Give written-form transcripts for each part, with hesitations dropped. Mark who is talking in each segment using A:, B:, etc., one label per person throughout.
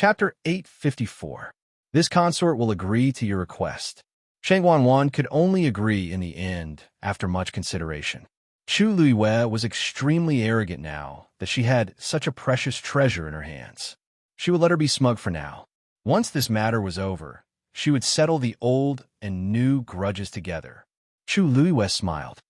A: Chapter 854. This consort will agree to your request. Shang Wanwan could only agree in the end after much consideration. Chu Luiwei was extremely arrogant now that she had such a precious treasure in her hands. She would let her be smug for now. Once this matter was over, she would settle the old and new grudges together. Chu Luiwei smiled.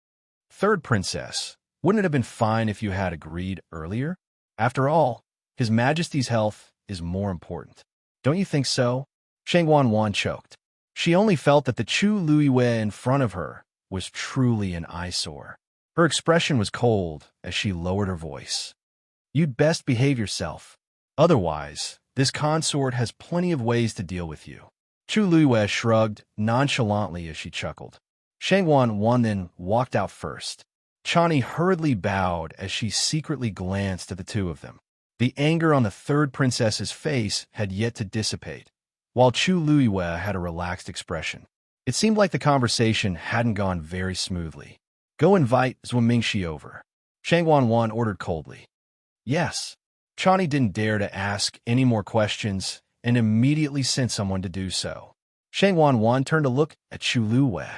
A: Third princess, wouldn't it have been fine if you had agreed earlier? After all, His Majesty's health is more important. Don't you think so? Shang Wanwan choked. She only felt that the Chu Luiwei in front of her was truly an eyesore. Her expression was cold as she lowered her voice. You'd best behave yourself. Otherwise, this consort has plenty of ways to deal with you. Chu Luiwei shrugged nonchalantly as she chuckled. Shang Wanwan then walked out first. Chani hurriedly bowed as she secretly glanced at the two of them. The anger on the third princess's face had yet to dissipate, while Chu Luiwei had a relaxed expression. It seemed like the conversation hadn't gone very smoothly. Go invite Zhuangmingxi over, Shang Wanwan ordered coldly. Yes. Chani didn't dare to ask any more questions and immediately sent someone to do so. Shang Wanwan turned to look at Chu Luiwei.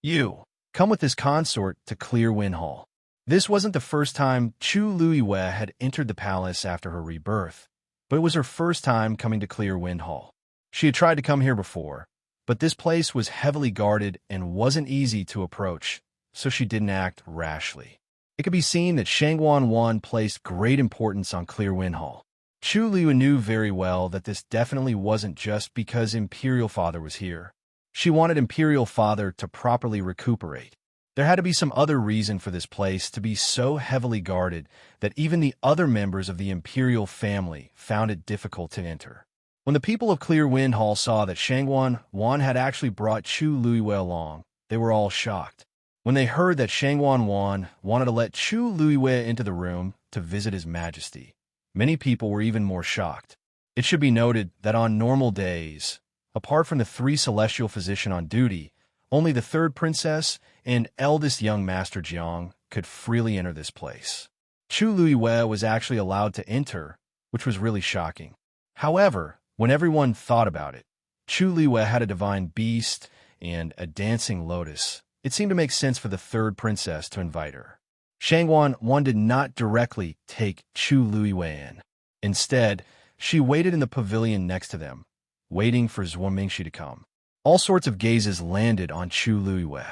A: You, come with this consort to Clear Wind Hall. This wasn't the first time Chu Luiwei had entered the palace after her rebirth, but it was her first time coming to Clear Wind Hall. She had tried to come here before, but this place was heavily guarded and wasn't easy to approach, so she didn't act rashly. It could be seen that Shang Wanwan placed great importance on Clear Wind Hall. Chu Luiwei knew very well that this definitely wasn't just because Imperial Father was here. She wanted Imperial Father to properly recuperate. There had to be some other reason for this place to be so heavily guarded that even the other members of the Imperial family found it difficult to enter. When the people of Clear Wind Hall saw that Shang Wanwan had actually brought Chu Luiwei along, they were all shocked. When they heard that Shang Wanwan wanted to let Chu Luiwei into the room to visit His Majesty, many people were even more shocked. It should be noted that on normal days, apart from the 3 celestial physicians on duty, only the third princess and eldest young Master Jiang could freely enter this place. Chu Luiwei was actually allowed to enter, which was really shocking. However, when everyone thought about it, Chu Luiwei had a divine beast and a dancing lotus. It seemed to make sense for the third princess to invite her. Shang Wanwan did not directly take Chu Luiwei in. Instead, she waited in the pavilion next to them, waiting for Zhuangmingxi to come. All sorts of gazes landed on Chu Luiwei.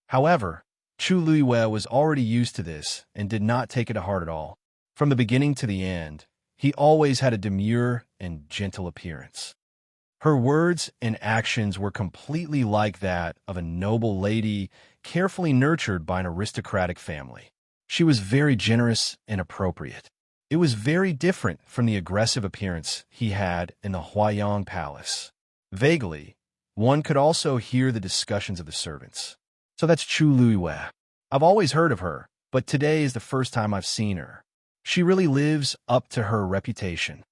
A: However, Chu Luiwei was already used to this and did not take it to heart at all. From the beginning to the end, he always had a demure and gentle appearance. Her words and actions were completely like that of a noble lady carefully nurtured by an aristocratic family. She was very generous and appropriate. It was very different from the aggressive appearance he had in the Huayang Palace. Vaguely, one could also hear the discussions of the servants. So that's Chu Luiwei. I've always heard of her, but today is the first time I've seen her. She really lives up to her reputation.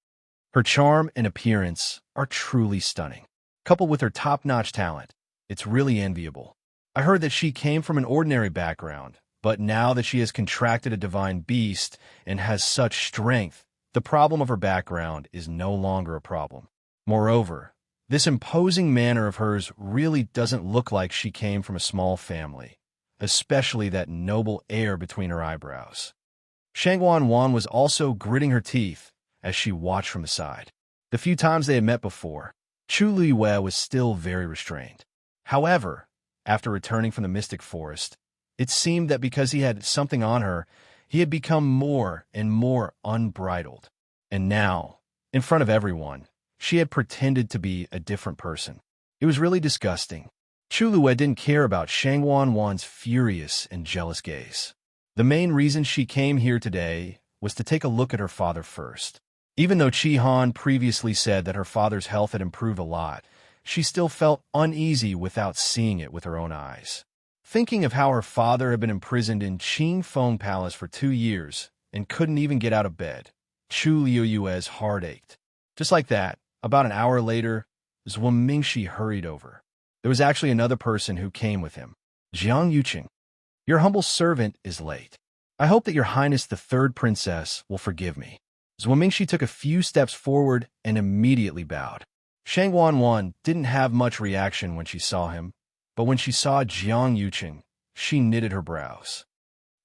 A: Her charm and appearance are truly stunning. Coupled with her top-notch talent, it's really enviable. I heard that she came from an ordinary background, but now that she has contracted a divine beast and has such strength, the problem of her background is no longer a problem. Moreover, this imposing manner of hers really doesn't look like she came from a small family, especially that noble air between her eyebrows. Shang Wanwan was also gritting her teeth as she watched from the side. The few times they had met before, Chu Luiwei was still very restrained. However, after returning from the Mystic Forest, it seemed that because he had something on her, he had become more and more unbridled. And now, in front of everyone, she had pretended to be a different person. It was really disgusting. Chu Luiwei didn't care about Shang Wanwan's furious and jealous gaze. The main reason she came here today was to take a look at her father first. Even though Chi Han previously said that her father's health had improved a lot, she still felt uneasy without seeing it with her own eyes. Thinking of how her father had been imprisoned in Qing Feng Palace for 2 years and couldn't even get out of bed, Chu Luiwei's heart ached. Just like that, about an hour later, Zhuangmingxi hurried over. There was actually another person who came with him, Jiang Yuqing. Your humble servant is late. I hope that Your Highness the Third Princess will forgive me. Zhuo Mingxi took a few steps forward and immediately bowed. Shang Wanwan didn't have much reaction when she saw him, but when she saw Jiang Yuqing, she knitted her brows.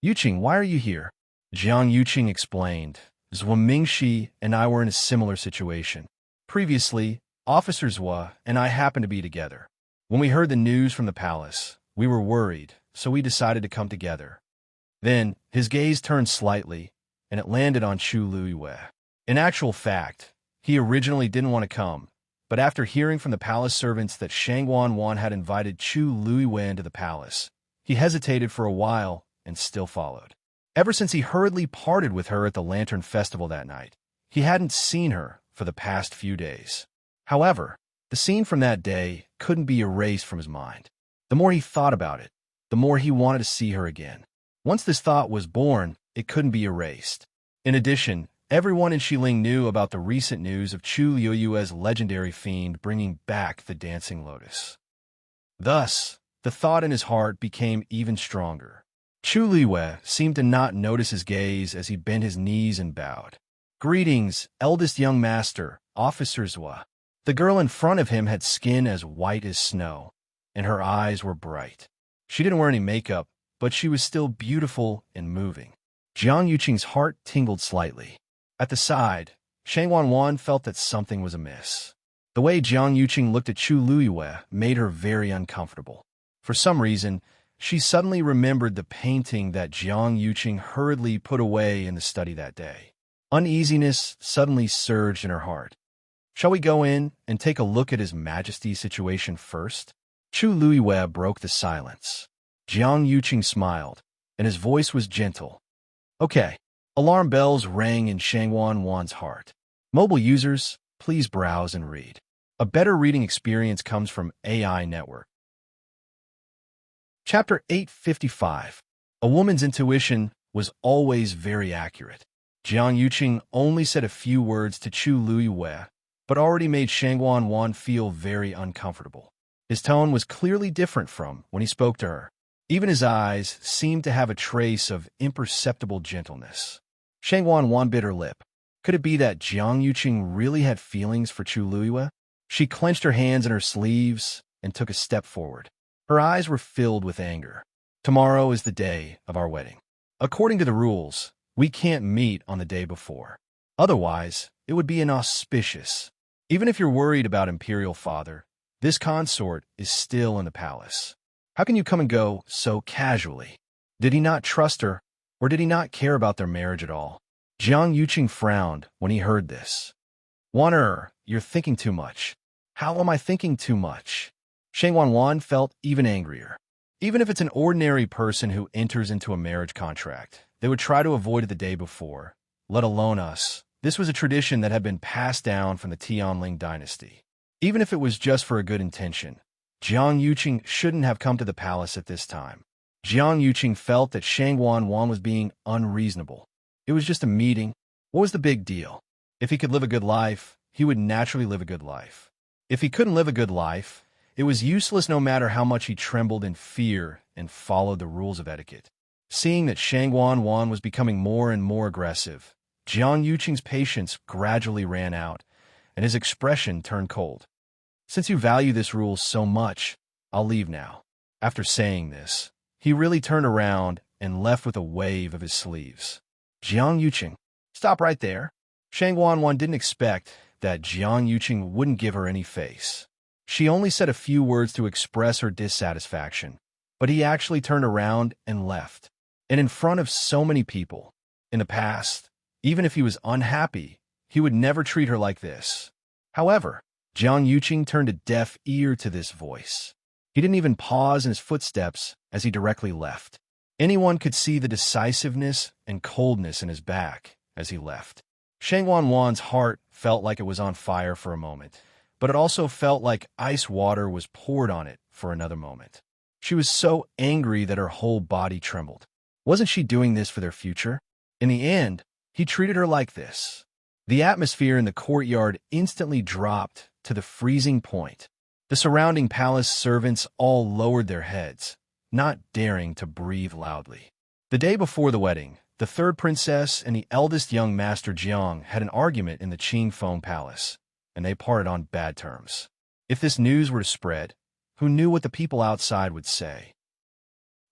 A: "Yuqing, why are you here?" Jiang Yuqing explained. "Zhuo Mingxi and I were in a similar situation. Previously, Officer Zhuo and I happened to be together. When we heard the news from the palace, we were worried, so we decided to come together." Then, his gaze turned slightly, and it landed on Chu Luiyue. In actual fact, he originally didn't want to come, but after hearing from the palace servants that Shang Wanwan had invited Chu Luiyue into the palace, he hesitated for a while and still followed. Ever since he hurriedly parted with her at the Lantern Festival that night, he hadn't seen her for the past few days. However, the scene from that day couldn't be erased from his mind. The more he thought about it, the more he wanted to see her again. Once this thought was born, it couldn't be erased. In addition, everyone in Xiling knew about the recent news of Chu Luiyue's legendary fiend bringing back the Dancing Lotus. Thus, the thought in his heart became even stronger. Chu Luiyue seemed to not notice his gaze as he bent his knees and bowed. "Greetings, eldest young master, Officer Zhuo." The girl in front of him had skin as white as snow, and her eyes were bright. She didn't wear any makeup, but she was still beautiful and moving. Jiang Yuqing's heart tingled slightly. At the side, Shang Wanwan felt that something was amiss. The way Jiang Yuqing looked at Chu Luiyue made her very uncomfortable. For some reason, she suddenly remembered the painting that Jiang Yuqing hurriedly put away in the study that day. Uneasiness suddenly surged in her heart. "Shall we go in and take a look at His Majesty's situation first?" Chu Luiyue broke the silence. Jiang Yuqing smiled, and his voice was gentle. "Okay." Alarm bells rang in Shang Wanwan's heart. Mobile users, please browse and read. A better reading experience comes from AI Network. Chapter 855. A woman's intuition was always very accurate. Jiang Yuqing only said a few words to Chu Luiyue, but already made Shang Wanwan feel very uncomfortable. His tone was clearly different from when he spoke to her. Even his eyes seemed to have a trace of imperceptible gentleness. Shang Wanwan bit her lip. Could it be that Jiang Yuqing really had feelings for Chu Luiyue? She clenched her hands in her sleeves and took a step forward. Her eyes were filled with anger. "Tomorrow is the day of our wedding. According to the rules, we can't meet on the day before. Otherwise, it would be inauspicious. Even if you're worried about Imperial father, this consort is still in the palace. How can you come and go so casually?" Did he not trust her, or did he not care about their marriage at all? Jiang Yuqing frowned when he heard this. "Wan'er, you're thinking too much." "How am I thinking too much?" Shang Wanwan felt even angrier. Even if it's an ordinary person who enters into a marriage contract, they would try to avoid it the day before, let alone us. This was a tradition that had been passed down from the Tianling dynasty. Even if it was just for a good intention, Jiang Yuqing shouldn't have come to the palace at this time. Jiang Yuqing felt that Shang Wanwan was being unreasonable. It was just a meeting. What was the big deal? If he could live a good life, he would naturally live a good life. If he couldn't live a good life, it was useless no matter how much he trembled in fear and followed the rules of etiquette. Seeing that Shang Wanwan was becoming more and more aggressive, Jiang Yuqing's patience gradually ran out, and his expression turned cold. "Since you value this rule so much, I'll leave now." After saying this, he really turned around and left with a wave of his sleeves. "Jiang Yuqing, stop right there." Shang Wanwan didn't expect that Jiang Yuqing wouldn't give her any face. She only said a few words to express her dissatisfaction, but he actually turned around and left. And in front of so many people. In the past, even if he was unhappy, he would never treat her like this. However, Jiang Yuqing turned a deaf ear to this voice. He didn't even pause in his footsteps as he directly left. Anyone could see the decisiveness and coldness in his back as he left. Shang Wanwan's heart felt like it was on fire for a moment, but it also felt like ice water was poured on it for another moment. She was so angry that her whole body trembled. Wasn't she doing this for their future? In the end, he treated her like this. The atmosphere in the courtyard instantly dropped to the freezing point. The surrounding palace servants all lowered their heads, not daring to breathe loudly. The day before the wedding, the third princess and the eldest young Master Jiang had an argument in the Qing Feng Palace, and they parted on bad terms. If this news were to spread, who knew what the people outside would say?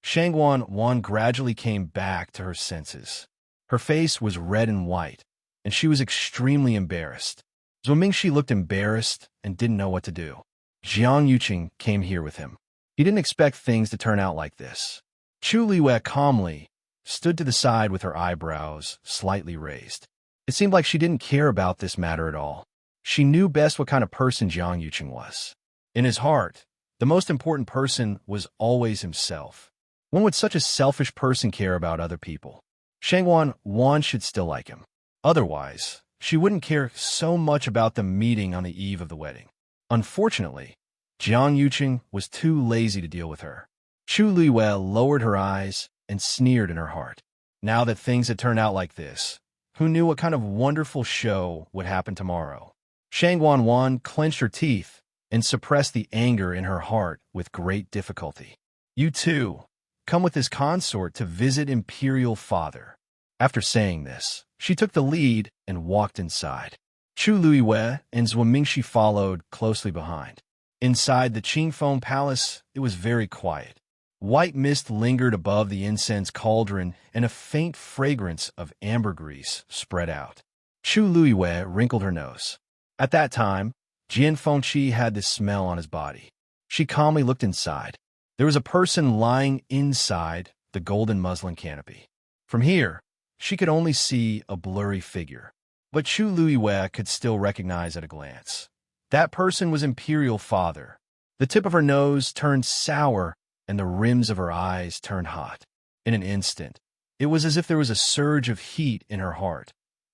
A: Shangguan Wan gradually came back to her senses. Her face was red and white, and she was extremely embarrassed. Zhuo Mingxi looked embarrassed and didn't know what to do. Jiang Yuqing came here with him. He didn't expect things to turn out like this. Chu Liwei calmly stood to the side with her eyebrows slightly raised. It seemed like she didn't care about this matter at all. She knew best what kind of person Jiang Yuqing was. In his heart, the most important person was always himself. When would such a selfish person care about other people? Shangguan Wan should still like him. Otherwise, she wouldn't care so much about them meeting on the eve of the wedding. Unfortunately, Jiang Yuqing was too lazy to deal with her. Chu Liwei lowered her eyes and sneered in her heart. Now that things had turned out like this, who knew what kind of wonderful show would happen tomorrow? Shangguan Wan clenched her teeth and suppressed the anger in her heart with great difficulty. You too, come with this consort to visit Imperial Father. After saying this, she took the lead and walked inside. Chu Liwei and Zhuo Mingxi followed closely behind. Inside the Qing Feng Palace, it was very quiet. White mist lingered above the incense cauldron, and a faint fragrance of ambergris spread out. Chu Liwei wrinkled her nose. At that time, Jian Fengqi had this smell on his body. She calmly looked inside. There was a person lying inside the golden muslin canopy. From here, she could only see a blurry figure, but Chu Liwei could still recognize at a glance. That person was Imperial Father. The tip of her nose turned sour, and the rims of her eyes turned hot. In an instant, it was as if there was a surge of heat in her heart,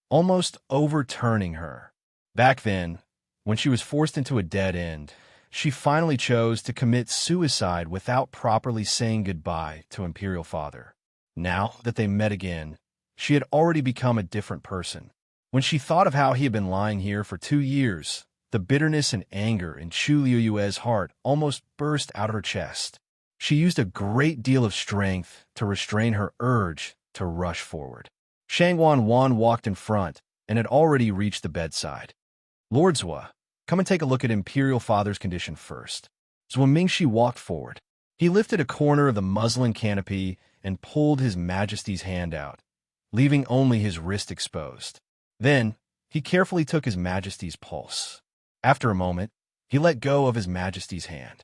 A: almost overturning her. Back then, when she was forced into a dead end, she finally chose to commit suicide without properly saying goodbye to Imperial Father. Now that they met again, she had already become a different person. When she thought of how he had been lying here for 2 years, the bitterness and anger in Chu Liu's heart almost burst out of her chest. She used a great deal of strength to restrain her urge to rush forward. Shangguan Wan walked in front and had already reached the bedside. Lord Zhuo, come and take a look at Imperial Father's condition first. Zhuo Mingxi walked forward. He lifted a corner of the muslin canopy and pulled His Majesty's hand out, leaving only his wrist exposed. Then, he carefully took His Majesty's pulse. After a moment, he let go of His Majesty's hand.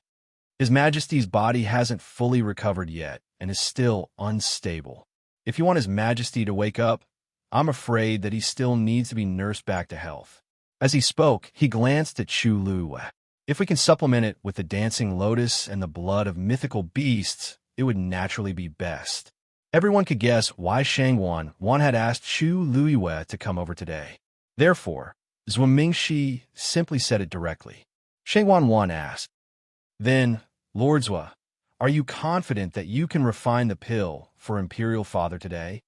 A: His Majesty's body hasn't fully recovered yet and is still unstable. If you want His Majesty to wake up, I'm afraid that he still needs to be nursed back to health. As he spoke, he glanced at Chu Liwei. If we can supplement it with the dancing lotus and the blood of mythical beasts, it would naturally be best. Everyone could guess why Shangguan Wan had asked Chu Liwei to come over today. Therefore, Zhuo Mingxi simply said it directly. Shangguan Wan asked, "Then, Lord Zhuo, are you confident that you can refine the pill for Imperial Father today?"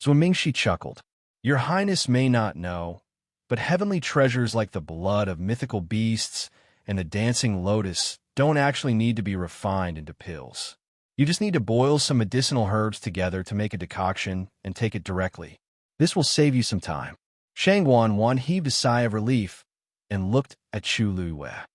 A: Zhuo Mingxi chuckled. "Your Highness may not know, but heavenly treasures like the blood of mythical beasts and the dancing lotus don't actually need to be refined into pills. You just need to boil some medicinal herbs together to make a decoction and take it directly. This will save you some time." Shangguan Wan heaved a sigh of relief and looked at Chu Liwei.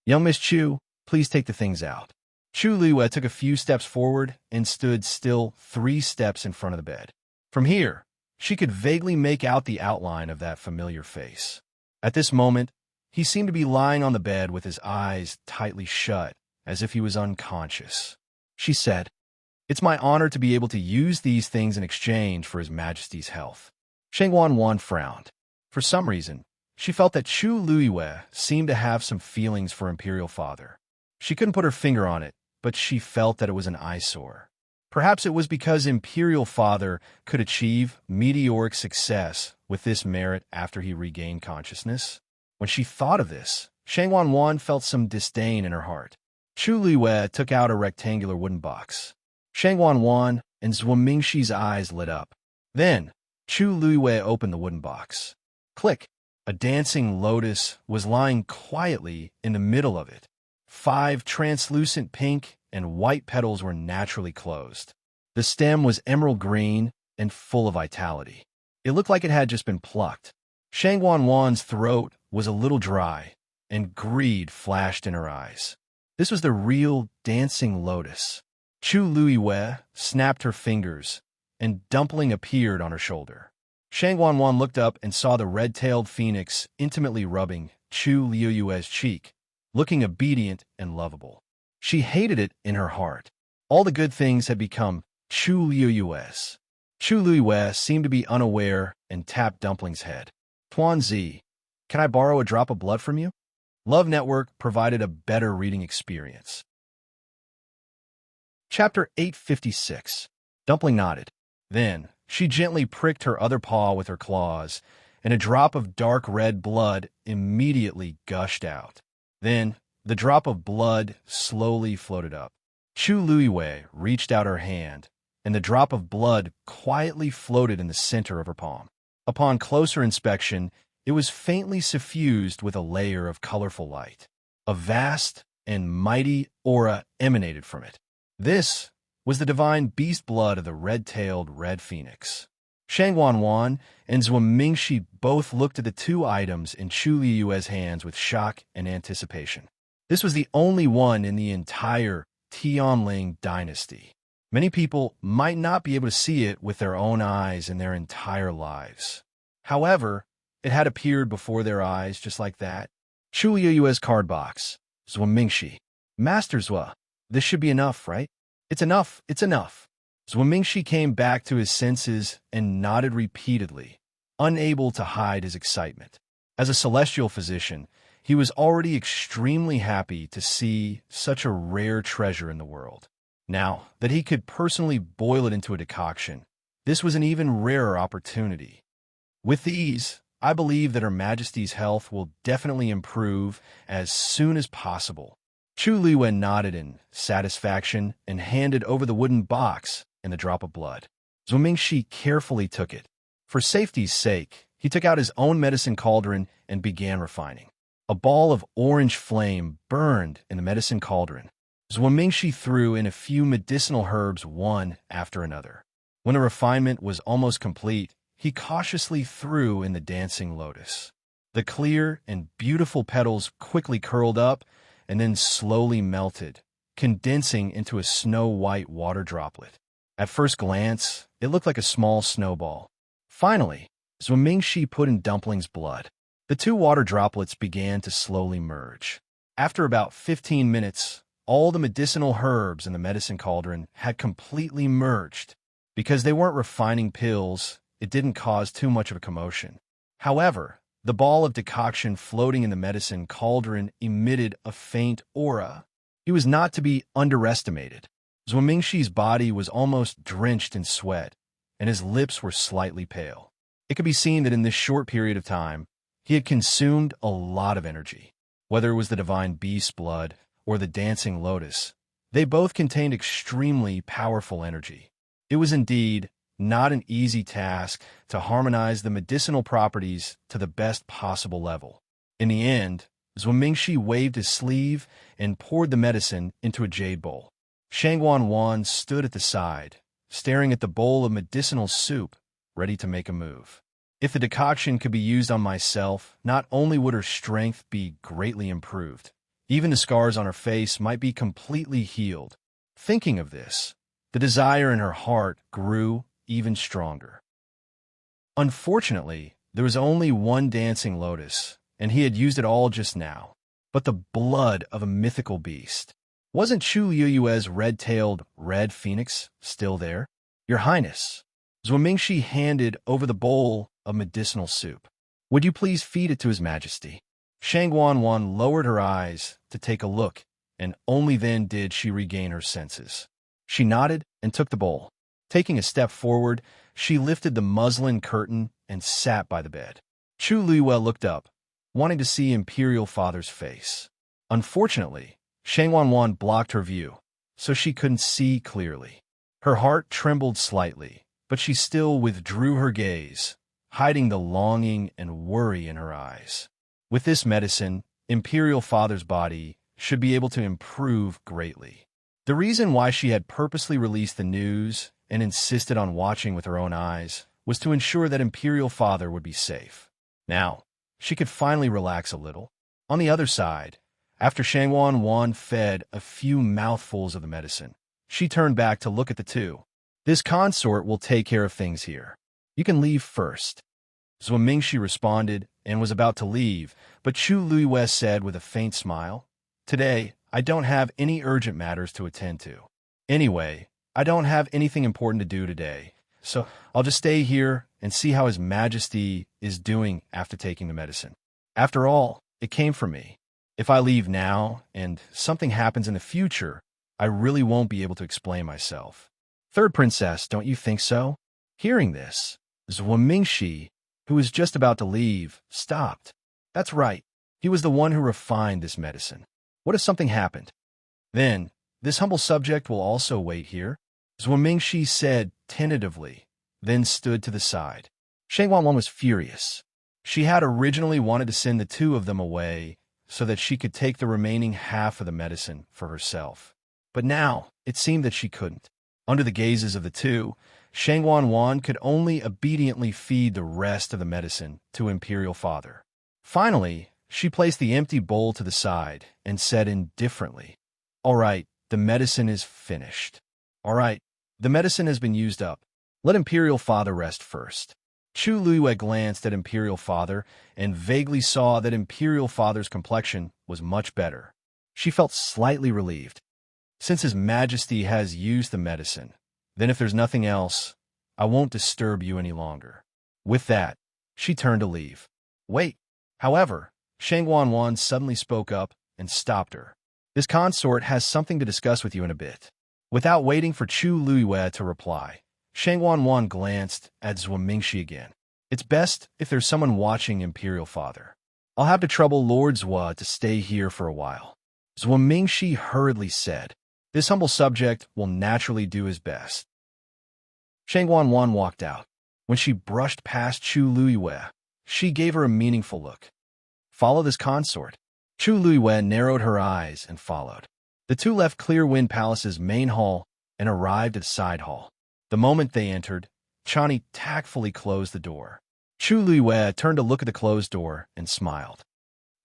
A: "Young Miss Chu, please take the things out." Chu Liwei took a few steps forward and stood still 3 steps in front of the bed. From here, she could vaguely make out the outline of that familiar face. At this moment, he seemed to be lying on the bed with his eyes tightly shut, as if he was unconscious. She said, "It's my honor to be able to use these things in exchange for His Majesty's health." Shangguan Wan frowned. For some reason, she felt that Chu Liwei seemed to have some feelings for Imperial Father. She couldn't put her finger on it, but she felt that it was an eyesore. Perhaps it was because Imperial Father could achieve meteoric success with this merit after he regained consciousness. When she thought of this, Shangguan Wan felt some disdain in her heart. Chu Liwei took out a rectangular wooden box. Shangguan Wan and Zhuo Mingxi's eyes lit up. Then, Chu Liwei opened the wooden box. Click! A dancing lotus was lying quietly in the middle of it. 5 translucent pink and white petals were naturally closed. The stem was emerald green, and full of vitality. It looked like it had just been plucked. Shang Wanwan's throat was a little dry, and greed flashed in her eyes. This was the real dancing lotus. Chu Luiwei snapped her fingers, and Dumpling appeared on her shoulder. Shang Wanwan looked up and saw the red-tailed phoenix intimately rubbing Chu Luiwei's cheek, looking obedient and lovable. She hated it in her heart. All the good things had become Chu Luiwei's. Chu Luiwei seemed to be unaware and tapped Dumpling's head. Tuanzi, can I borrow a drop of blood from you? Love Network provided a better reading experience. Chapter 856. Dumpling nodded. Then, she gently pricked her other paw with her claws, and a drop of dark red blood immediately gushed out. Then, the drop of blood slowly floated up. Chu Luiwei reached out her hand, and the drop of blood quietly floated in the center of her palm. Upon closer inspection, it was faintly suffused with a layer of colorful light. A vast and mighty aura emanated from it. This was the divine beast blood of the red-tailed red phoenix. Shang Wanwan and Zhuo Mingxi both looked at the two items in Chu Luiwei's hands with shock and anticipation. This was the only one in the entire Tianling dynasty. Many people might not be able to see it with their own eyes in their entire lives. However, it had appeared before their eyes just like that. Chu Luiwei's card box. Zhuo Mingxi. Master Zhuo, this should be enough, right? It's enough, it's enough. Zhuo Mingxi came back to his senses and nodded repeatedly, unable to hide his excitement. As a celestial physician, he was already extremely happy to see such a rare treasure in the world. Now that he could personally boil it into a decoction, this was an even rarer opportunity. With these, I believe that Her Majesty's health will definitely improve as soon as possible. Chu Luiwei nodded in satisfaction and handed over the wooden box and the drop of blood. Zhuo Mingxi carefully took it. For safety's sake, he took out his own medicine cauldron and began refining. A ball of orange flame burned in the medicine cauldron. Zhuo Mingxi threw in a few medicinal herbs one after another. When the refinement was almost complete, he cautiously threw in the dancing lotus. The clear and beautiful petals quickly curled up and then slowly melted, condensing into a snow-white water droplet. At first glance, it looked like a small snowball. Finally, Zhuo Mingxi put in Dumpling's blood. The two water droplets began to slowly merge. After about 15 minutes, all the medicinal herbs in the medicine cauldron had completely merged. Because they weren't refining pills, it didn't cause too much of a commotion. However, the ball of decoction floating in the medicine cauldron emitted a faint aura. It was not to be underestimated. Zhuo Mingxi's body was almost drenched in sweat, and his lips were slightly pale. It could be seen that in this short period of time, he had consumed a lot of energy. Whether it was the divine beast blood or the dancing lotus, they both contained extremely powerful energy. It was indeed not an easy task to harmonize the medicinal properties to the best possible level. In the end, Zhuo Mingxi waved his sleeve and poured the medicine into a jade bowl. Shang Wanwan stood at the side, staring at the bowl of medicinal soup, ready to make a move. If the decoction could be used on myself, not only would her strength be greatly improved, even the scars on her face might be completely healed. Thinking of this, the desire in her heart grew even stronger. Unfortunately, there was only one dancing lotus, and he had used it all just now. But the blood of a mythical beast. Wasn't Chu Luiwei's red-tailed red phoenix still there? Your Highness, Zhuo Mingxi handed over the bowl of medicinal soup. Would you please feed it to His Majesty? Shang Wanwan lowered her eyes to take a look, and only then did she regain her senses. She nodded and took the bowl. Taking a step forward, she lifted the muslin curtain and sat by the bed. Chu Luiwei looked up, wanting to see Imperial Father's face. Unfortunately, Shang Wanwan blocked her view, so she couldn't see clearly. Her heart trembled slightly, but she still withdrew her gaze, hiding the longing and worry in her eyes. With this medicine, Imperial Father's body should be able to improve greatly. The reason why she had purposely released the news and insisted on watching with her own eyes, was to ensure that Imperial Father would be safe. Now, she could finally relax a little. On the other side, after Shangwan Wan fed a few mouthfuls of the medicine, she turned back to look at the two. This consort will take care of things here. You can leave first. Zhuo Mingxi responded and was about to leave, but Chu Luiwei said with a faint smile, "Today, I don't have any urgent matters to attend to. Anyway, I don't have anything important to do today, so I'll just stay here and see how His Majesty is doing after taking the medicine. After all, it came from me. If I leave now and something happens in the future, I really won't be able to explain myself." Third princess, don't you think so? Hearing this, Zhuo Mingxi, who was just about to leave, stopped. That's right. He was the one who refined this medicine. What if something happened? Then, this humble subject will also wait here, Zhuo Mingxi said tentatively, then stood to the side. Shangwan Wan was furious. She had originally wanted to send the two of them away so that she could take the remaining half of the medicine for herself. But now, it seemed that she couldn't. Under the gazes of the two, Shangwan Wan could only obediently feed the rest of the medicine to Imperial Father. Finally, she placed the empty bowl to the side and said indifferently, "All right, the medicine is finished. All right, the medicine has been used up. Let Imperial Father rest first." Chu Luiwei glanced at Imperial Father and vaguely saw that Imperial Father's complexion was much better. She felt slightly relieved. Since His Majesty has used the medicine, then if there's nothing else, I won't disturb you any longer. With that, she turned to leave. Wait. However, Shangwan Wan suddenly spoke up and stopped her. This consort has something to discuss with you in a bit. Without waiting for Chu Luiwei to reply, Shangwan Wan glanced at Zhuo Mingxi again. It's best if there's someone watching Imperial Father. I'll have to trouble Lord Zhuo to stay here for a while. Zhuo Mingxi hurriedly said. This humble subject will naturally do his best. Shangwan Wan walked out. When she brushed past Chu Luiwei, she gave her a meaningful look. Follow this consort. Chu Luiwei narrowed her eyes and followed. The two left Clear Wind Palace's main hall and arrived at the side hall. The moment they entered, Chani tactfully closed the door. Chu Luiwei turned to look at the closed door and smiled.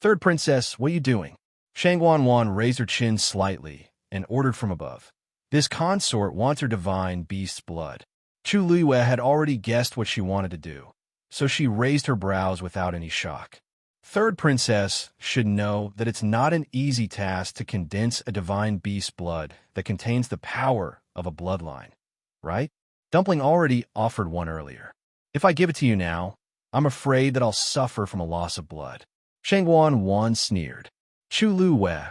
A: Third princess, what are you doing? Shangwan Wan raised her chin slightly and ordered from above. This consort wants her divine beast's blood. Chu Luiwei had already guessed what she wanted to do, so she raised her brows without any shock. Third princess should know that it's not an easy task to condense a divine beast's blood that contains the power of a bloodline, right? Dumpling already offered one earlier. If I give it to you now, I'm afraid that I'll suffer from a loss of blood. Shangwan Wan sneered. Chu Luiwei,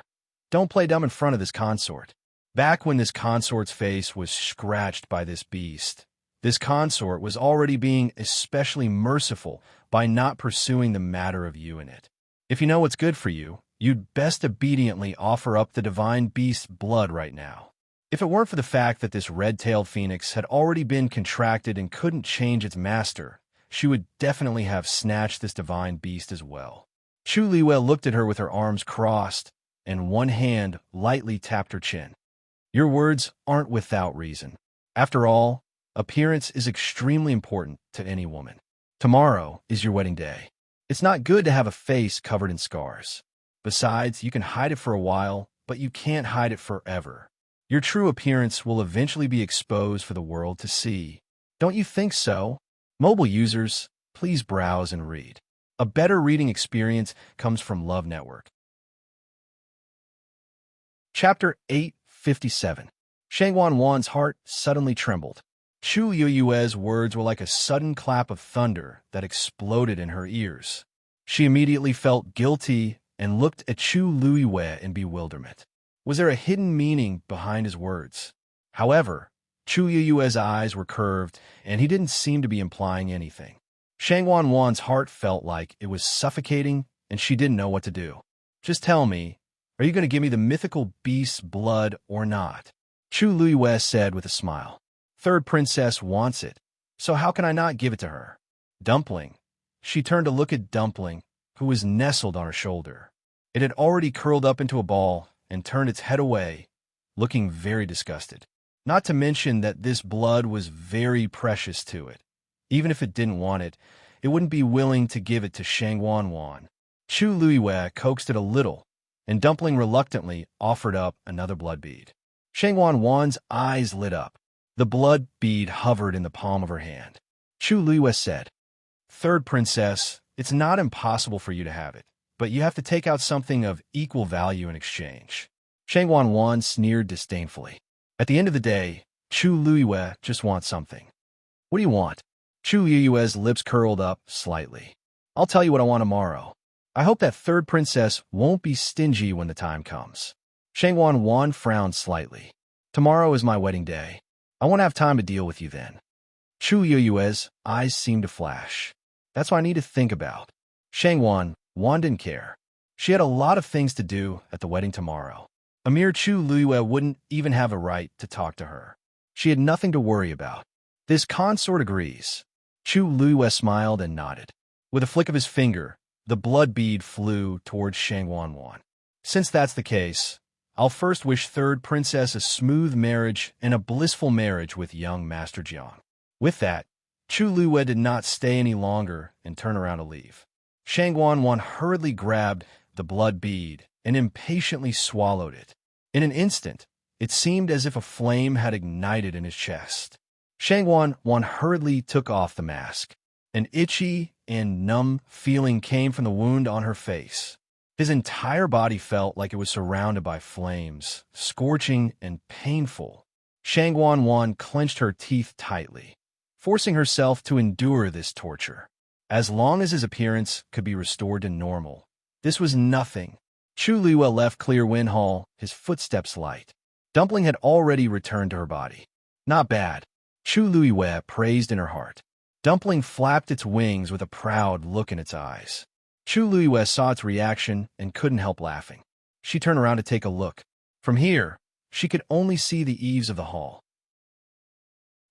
A: don't play dumb in front of this consort. Back when this consort's face was scratched by this beast, this consort was already being especially merciful by not pursuing the matter of you in it. If you know what's good for you, you'd best obediently offer up the divine beast's blood right now. If it weren't for the fact that this red-tailed phoenix had already been contracted and couldn't change its master, she would definitely have snatched this divine beast as well. Chu Luiwei looked at her with her arms crossed, and one hand lightly tapped her chin. Your words aren't without reason. After all, appearance is extremely important to any woman. Tomorrow is your wedding day. It's not good to have a face covered in scars. Besides, you can hide it for a while, but you can't hide it forever. Your true appearance will eventually be exposed for the world to see. Don't you think so? Mobile users, please browse and read. A better reading experience comes from Love Network. Chapter 857. Shangwan Wan's heart suddenly trembled. Chu Luiwei's words were like a sudden clap of thunder that exploded in her ears. She immediately felt guilty and looked at Chu Luiwei in bewilderment. Was there a hidden meaning behind his words? However, Chu Luiwei's eyes were curved, and he didn't seem to be implying anything. Shangwan Wan's heart felt like it was suffocating, and she didn't know what to do. Just tell me, are you going to give me the mythical beast's blood or not? Chu Luiwei said with a smile. Third princess wants it, so how can I not give it to her? Dumpling. She turned to look at Dumpling, who was nestled on her shoulder. It had already curled up into a ball and turned its head away, looking very disgusted. Not to mention that this blood was very precious to it. Even if it didn't want it, it wouldn't be willing to give it to Shangwan. Chu Luiwei coaxed it a little, and Dumpling reluctantly offered up another blood bead. Shangwan eyes lit up. The blood bead hovered in the palm of her hand. Chu Luiwei said, "Third princess, it's not impossible for you to have it, but you have to take out something of equal value in exchange." Shangwan sneered disdainfully. At the end of the day, Chu Luiwei just wants something. "What do you want?" Chu Luiwei's lips curled up slightly. "I'll tell you what I want tomorrow. I hope that third princess won't be stingy when the time comes." Shangwan frowned slightly. "Tomorrow is my wedding day. I won't have time to deal with you then." Chu Luiwei's eyes seemed to flash. "That's what I need to think about." Shangwan didn't care. She had a lot of things to do at the wedding tomorrow. A mere Chu Luiwei wouldn't even have a right to talk to her. She had nothing to worry about. "This consort agrees." Chu Luiwei smiled and nodded. With a flick of his finger, the blood bead flew towards Shangwan. "Since that's the case, I'll first wish third princess a smooth marriage and a blissful marriage with young Master Jiang." With that, Chu Luiwei did not stay any longer and turn around to leave. Shangwan hurriedly grabbed the blood bead and impatiently swallowed it. In an instant, it seemed as if a flame had ignited in his chest. Shangwan hurriedly took off the mask. An itchy and numb feeling came from the wound on her face. His entire body felt like it was surrounded by flames, scorching and painful. Shangwan clenched her teeth tightly, forcing herself to endure this torture. As long as his appearance could be restored to normal, this was nothing. Chu Luiwei left Clear Wind Hall, his footsteps light. Dumpling had already returned to her body. "Not bad," Chu Luiwei praised in her heart. Dumpling flapped its wings with a proud look in its eyes. Chu Luiwei saw its reaction and couldn't help laughing. She turned around to take a look. From here, she could only see the eaves of the hall.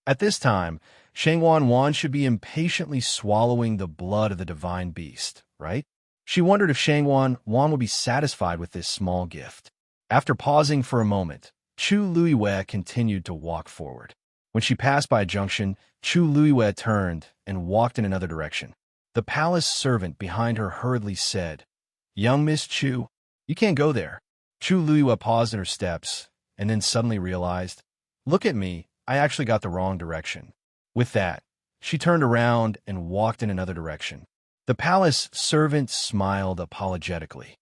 A: At this time, Shangwan should be impatiently swallowing the blood of the divine beast, right? She wondered if Shangwan would be satisfied with this small gift. After pausing for a moment, Chu Luiwei continued to walk forward. When she passed by a junction, Chu Luiwei turned and walked in another direction. The palace servant behind her hurriedly said, "Young Miss Chu, you can't go there." Chu Luiwei paused in her steps and then suddenly realized, "Look at me, I actually got the wrong direction." With that, she turned around and walked in another direction. The palace servant smiled apologetically.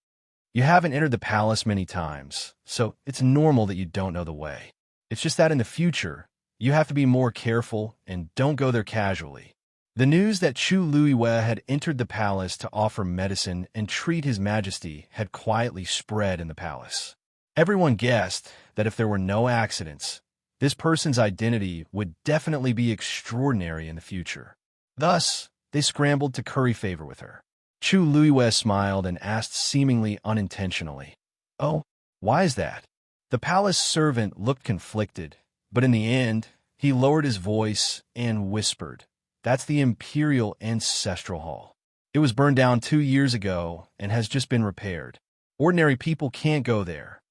A: "You haven't entered the palace many times, so it's normal that you don't know the way. It's just that in the future, you have to be more careful and don't go there casually." The news that Chu Luiwei had entered the palace to offer medicine and treat His Majesty had quietly spread in the palace. Everyone guessed that if there were no accidents, this person's identity would definitely be extraordinary in the future. Thus, they scrambled to curry favor with her. Chu Luiwei smiled and asked seemingly unintentionally, "Oh, why is that?" The palace servant looked conflicted, but in the end, he lowered his voice and whispered, "That's the Imperial Ancestral Hall. It was burned down 2 years ago and has just been repaired. Ordinary people can't go there."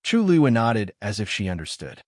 A: Chu Luiwei nodded as if she understood.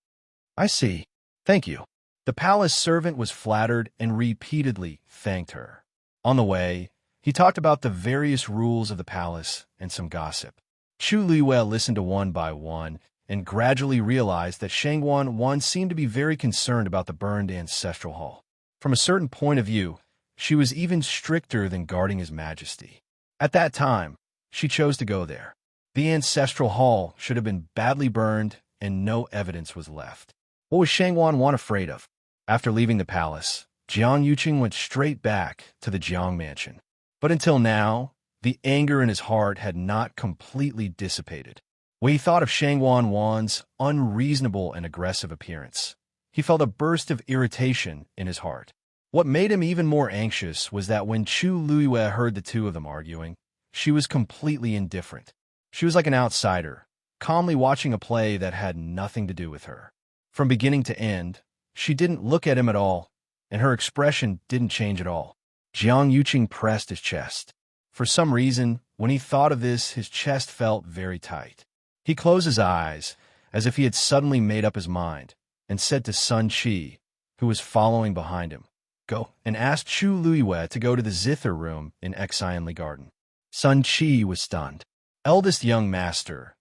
A: "I see. Thank you." The palace servant was flattered and repeatedly thanked her. On the way, he talked about the various rules of the palace and some gossip. Chu Luiwei listened to one by one and gradually realized that Shangwan seemed to be very concerned about the burned ancestral hall. From a certain point of view, she was even stricter than guarding His Majesty. At that time, she chose to go there. The ancestral hall should have been badly burned and no evidence was left. What was Shangwan afraid of? After leaving the palace, Jiang Yuqing went straight back to the Jiang mansion. But until now, the anger in his heart had not completely dissipated. When he thought of Shangwan's unreasonable and aggressive appearance, he felt a burst of irritation in his heart. What made him even more anxious was that when Chu Luiwei heard the two of them arguing, she was completely indifferent. She was like an outsider, calmly watching a play that had nothing to do with her. From beginning to end, she didn't look at him at all, and her expression didn't change at all. Jiang Yuqing pressed his chest. For some reason, when he thought of this, his chest felt very tight. He closed his eyes, as if he had suddenly made up his mind, and said to Sun Qi, who was following behind him, "Go," and asked Chu Luiyue to go to the zither room in Exionly Garden. Sun Qi was stunned. Eldest young master,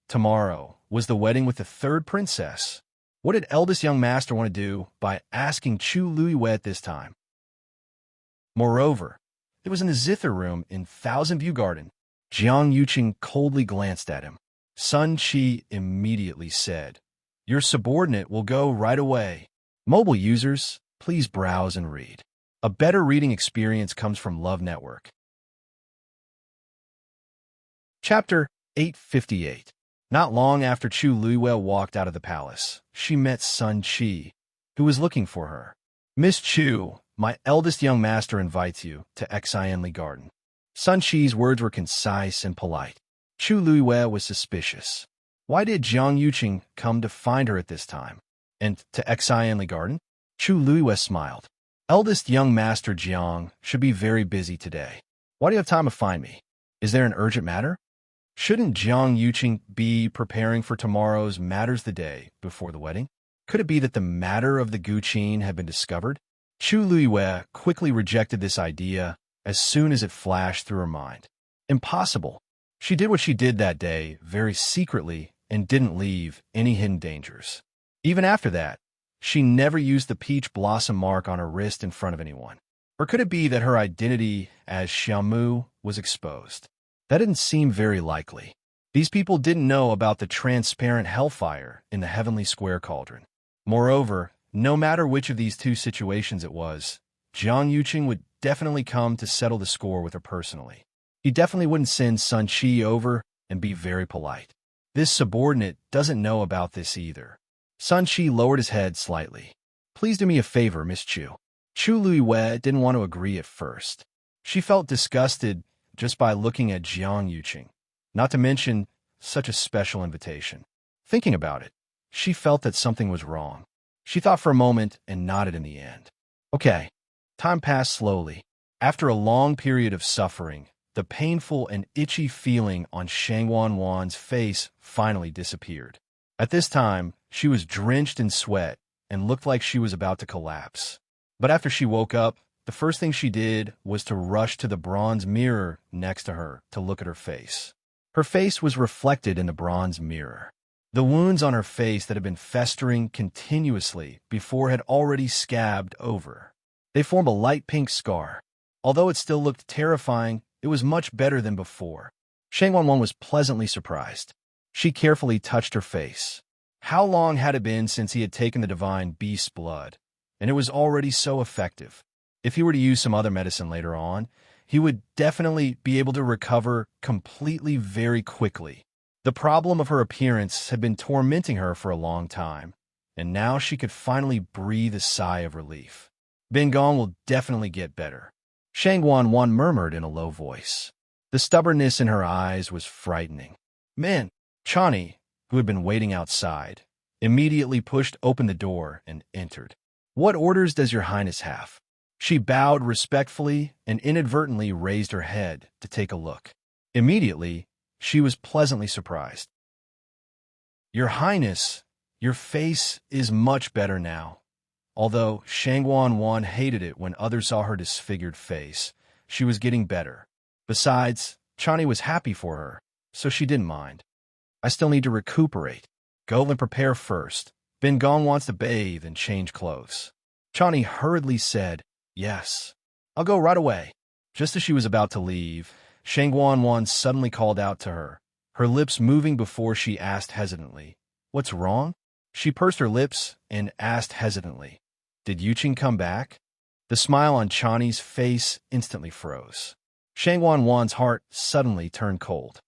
A: tomorrow was the wedding with the third princess. What did eldest young master want to do by asking Chu Luiyue at this time? Moreover, it was in the zither room in Thousand View Garden. Jiang Yuqing coldly glanced at him. Sun Qi immediately said, "Your subordinate will go right away." Mobile users, please browse and read. A better reading experience comes from Love Network. Chapter 858. Not long after Chu Luiyue walked out of the palace, she met Sun Qi, who was looking for her. "Miss Chu, my eldest young master invites you to Exionly Garden." Sun Qi's words were concise and polite. Chu Luiyue was suspicious. Why did Jiang Yuqing come to find her at this time? And to Exionly Garden? Chu Luiyue smiled. "Eldest young master Jiang should be very busy today. Why do you have time to find me? Is there an urgent matter? Shouldn't Jiang Yuqing be preparing for tomorrow's matters the day before the wedding? Could it be that the matter of the Guqin had been discovered?" Chu Luiyue quickly rejected this idea as soon as it flashed through her mind. Impossible. She did what she did that day very secretly and didn't leave any hidden dangers. Even after that, she never used the peach blossom mark on her wrist in front of anyone. Or could it be that her identity as Xiaomu was exposed? That didn't seem very likely. These people didn't know about the transparent hellfire in the Heavenly Square Cauldron. Moreover, no matter which of these two situations it was, Jiang Yuqing would definitely come to settle the score with her personally. He definitely wouldn't send Sun Qi over and be very polite. This subordinate doesn't know about this either. Sun Qi lowered his head slightly. "Please do me a favor, Miss Chu." Chu Luiyue didn't want to agree at first. She felt disgusted just by looking at Jiang Yuqing, not to mention such a special invitation. Thinking about it, she felt that something was wrong. She thought for a moment and nodded in the end. Okay. Time passed slowly. After a long period of suffering, the painful and itchy feeling on Shangwanwan's face finally disappeared. At this time, she was drenched in sweat and looked like she was about to collapse. But after she woke up, the first thing she did was to rush to the bronze mirror next to her to look at her face. Her face was reflected in the bronze mirror. The wounds on her face that had been festering continuously before had already scabbed over. They formed a light pink scar. Although it still looked terrifying, it was much better than before. Shangwanwan was pleasantly surprised. She carefully touched her face. How long had it been since he had taken the divine beast's blood? And it was already so effective. If he were to use some other medicine later on, he would definitely be able to recover completely very quickly. The problem of her appearance had been tormenting her for a long time, and now she could finally breathe a sigh of relief. "Ben Gong will definitely get better," Shangwanwan murmured in a low voice. The stubbornness in her eyes was frightening. "Man," Chani, who had been waiting outside, immediately pushed open the door and entered. "What orders does your highness have?" She bowed respectfully and inadvertently raised her head to take a look. Immediately, she was pleasantly surprised. "Your highness, your face is much better now." Although Shangwanwan hated it when others saw her disfigured face, she was getting better. Besides, Chani was happy for her, so she didn't mind. "I still need to recuperate. Go and prepare first. Ben Gong wants to bathe and change clothes." Chani hurriedly said, "Yes, I'll go right away." Just as she was about to leave, Shangwanwan suddenly called out to her, her lips moving before she asked hesitantly, "What's wrong?" She pursed her lips and asked hesitantly, "Did Yuqing come back?" The smile on Chani's face instantly froze. Shangwanwan's heart suddenly turned cold.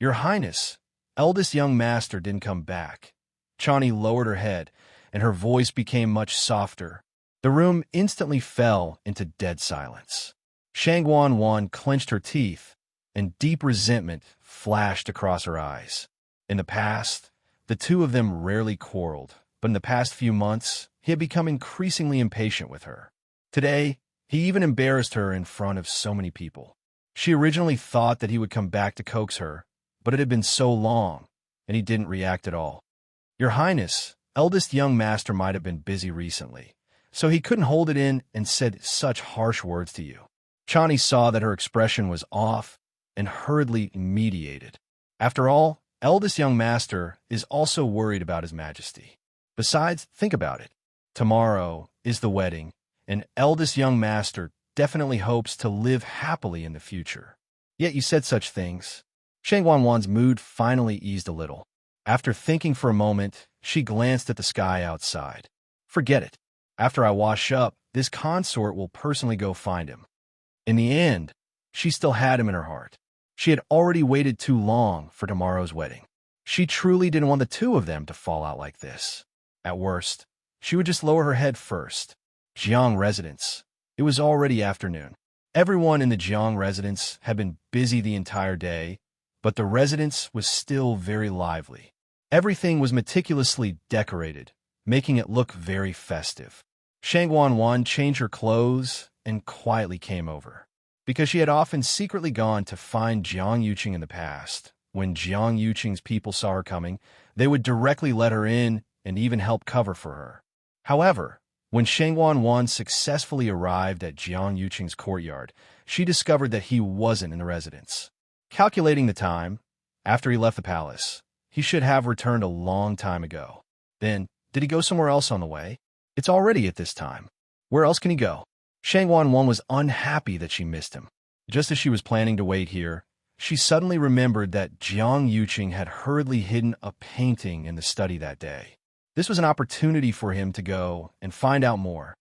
A: "Your Highness, eldest young master didn't come back." Chani lowered her head, and her voice became much softer. The room instantly fell into dead silence. Shangwanwan clenched her teeth, and deep resentment flashed across her eyes. In the past, the two of them rarely quarreled, but in the past few months, he had become increasingly impatient with her. Today, he even embarrassed her in front of so many people. She originally thought that he would come back to coax her, but it had been so long, and he didn't react at all. "Your Highness, eldest young master might have been busy recently, so he couldn't hold it in and said such harsh words to you. Chani saw that her expression was off and hurriedly mediated. After all, eldest young master is also worried about his majesty. Besides, think about it. Tomorrow is the wedding, and eldest young master definitely hopes to live happily in the future. Yet you said such things. Shang Wanwan's mood finally eased a little. After thinking for a moment, she glanced at the sky outside. Forget it. After I wash up, this consort will personally go find him. In the end, she still had him in her heart. She had already waited too long for tomorrow's wedding. She truly didn't want the two of them to fall out like this. At worst, she would just lower her head first. Jiang residence. It was already afternoon. Everyone in the Jiang residence had been busy the entire day, but the residence was still very lively. Everything was meticulously decorated, making it look very festive. Shang Wanwan changed her clothes and quietly came over. Because she had often secretly gone to find Jiang Yuqing in the past, when Jiang Yuqing's people saw her coming, they would directly let her in and even help cover for her. However, when Shang Wanwan successfully arrived at Jiang Yuqing's courtyard, she discovered that he wasn't in the residence. Calculating the time, after he left the palace, he should have returned a long time ago. Then, did he go somewhere else on the way? It's already at this time. Where else can he go? Shang Wanwan was unhappy that she missed him. Just as she was planning to wait here, she suddenly remembered that Jiang Yuqing had hurriedly hidden a painting in the study that day. This was an opportunity for him to go and find out more.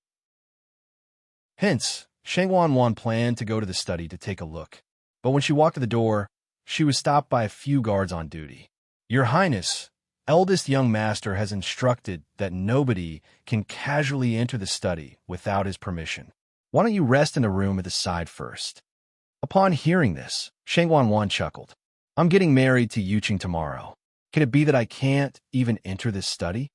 A: Hence, Shang Wanwan planned to go to the study to take a look. But when she walked to the door, she was stopped by a few guards on duty. Your Highness, eldest young master has instructed that nobody can casually enter the study without his permission. Why don't you rest in the room at the side first? Upon hearing this, Shang Wanwan chuckled. I'm getting married to Yuqing tomorrow. Can it be that I can't even enter this study?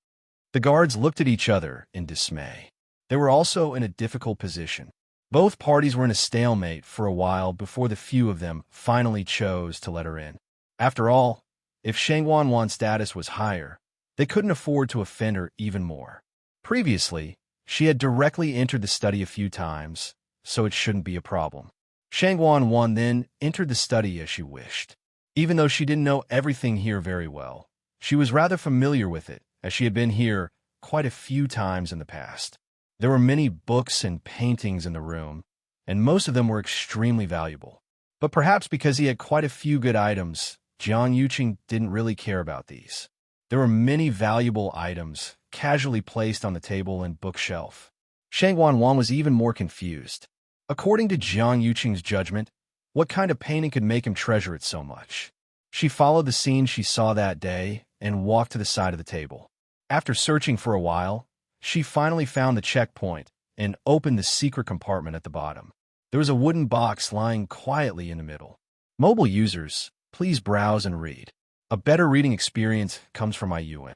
A: The guards looked at each other in dismay. They were also in a difficult position. Both parties were in a stalemate for a while before the few of them finally chose to let her in. After all, if Shang Wanwan's status was higher, they couldn't afford to offend her even more. Previously, she had directly entered the study a few times, so it shouldn't be a problem. Shang Wanwan then entered the study as she wished. Even though she didn't know everything here very well, she was rather familiar with it, as she had been here quite a few times in the past. There were many books and paintings in the room, and most of them were extremely valuable. But perhaps because he had quite a few good items, Jiang Yuqing didn't really care about these. There were many valuable items casually placed on the table and bookshelf. Shang Wanwan was even more confused. According to Jiang Yuqing's judgment, what kind of painting could make him treasure it so much? She followed the scene she saw that day and walked to the side of the table. After searching for a while, she finally found the checkpoint and opened the secret compartment at the bottom. There was a wooden box lying quietly in the middle. Mobile users, please browse and read. A better reading experience comes from my UN.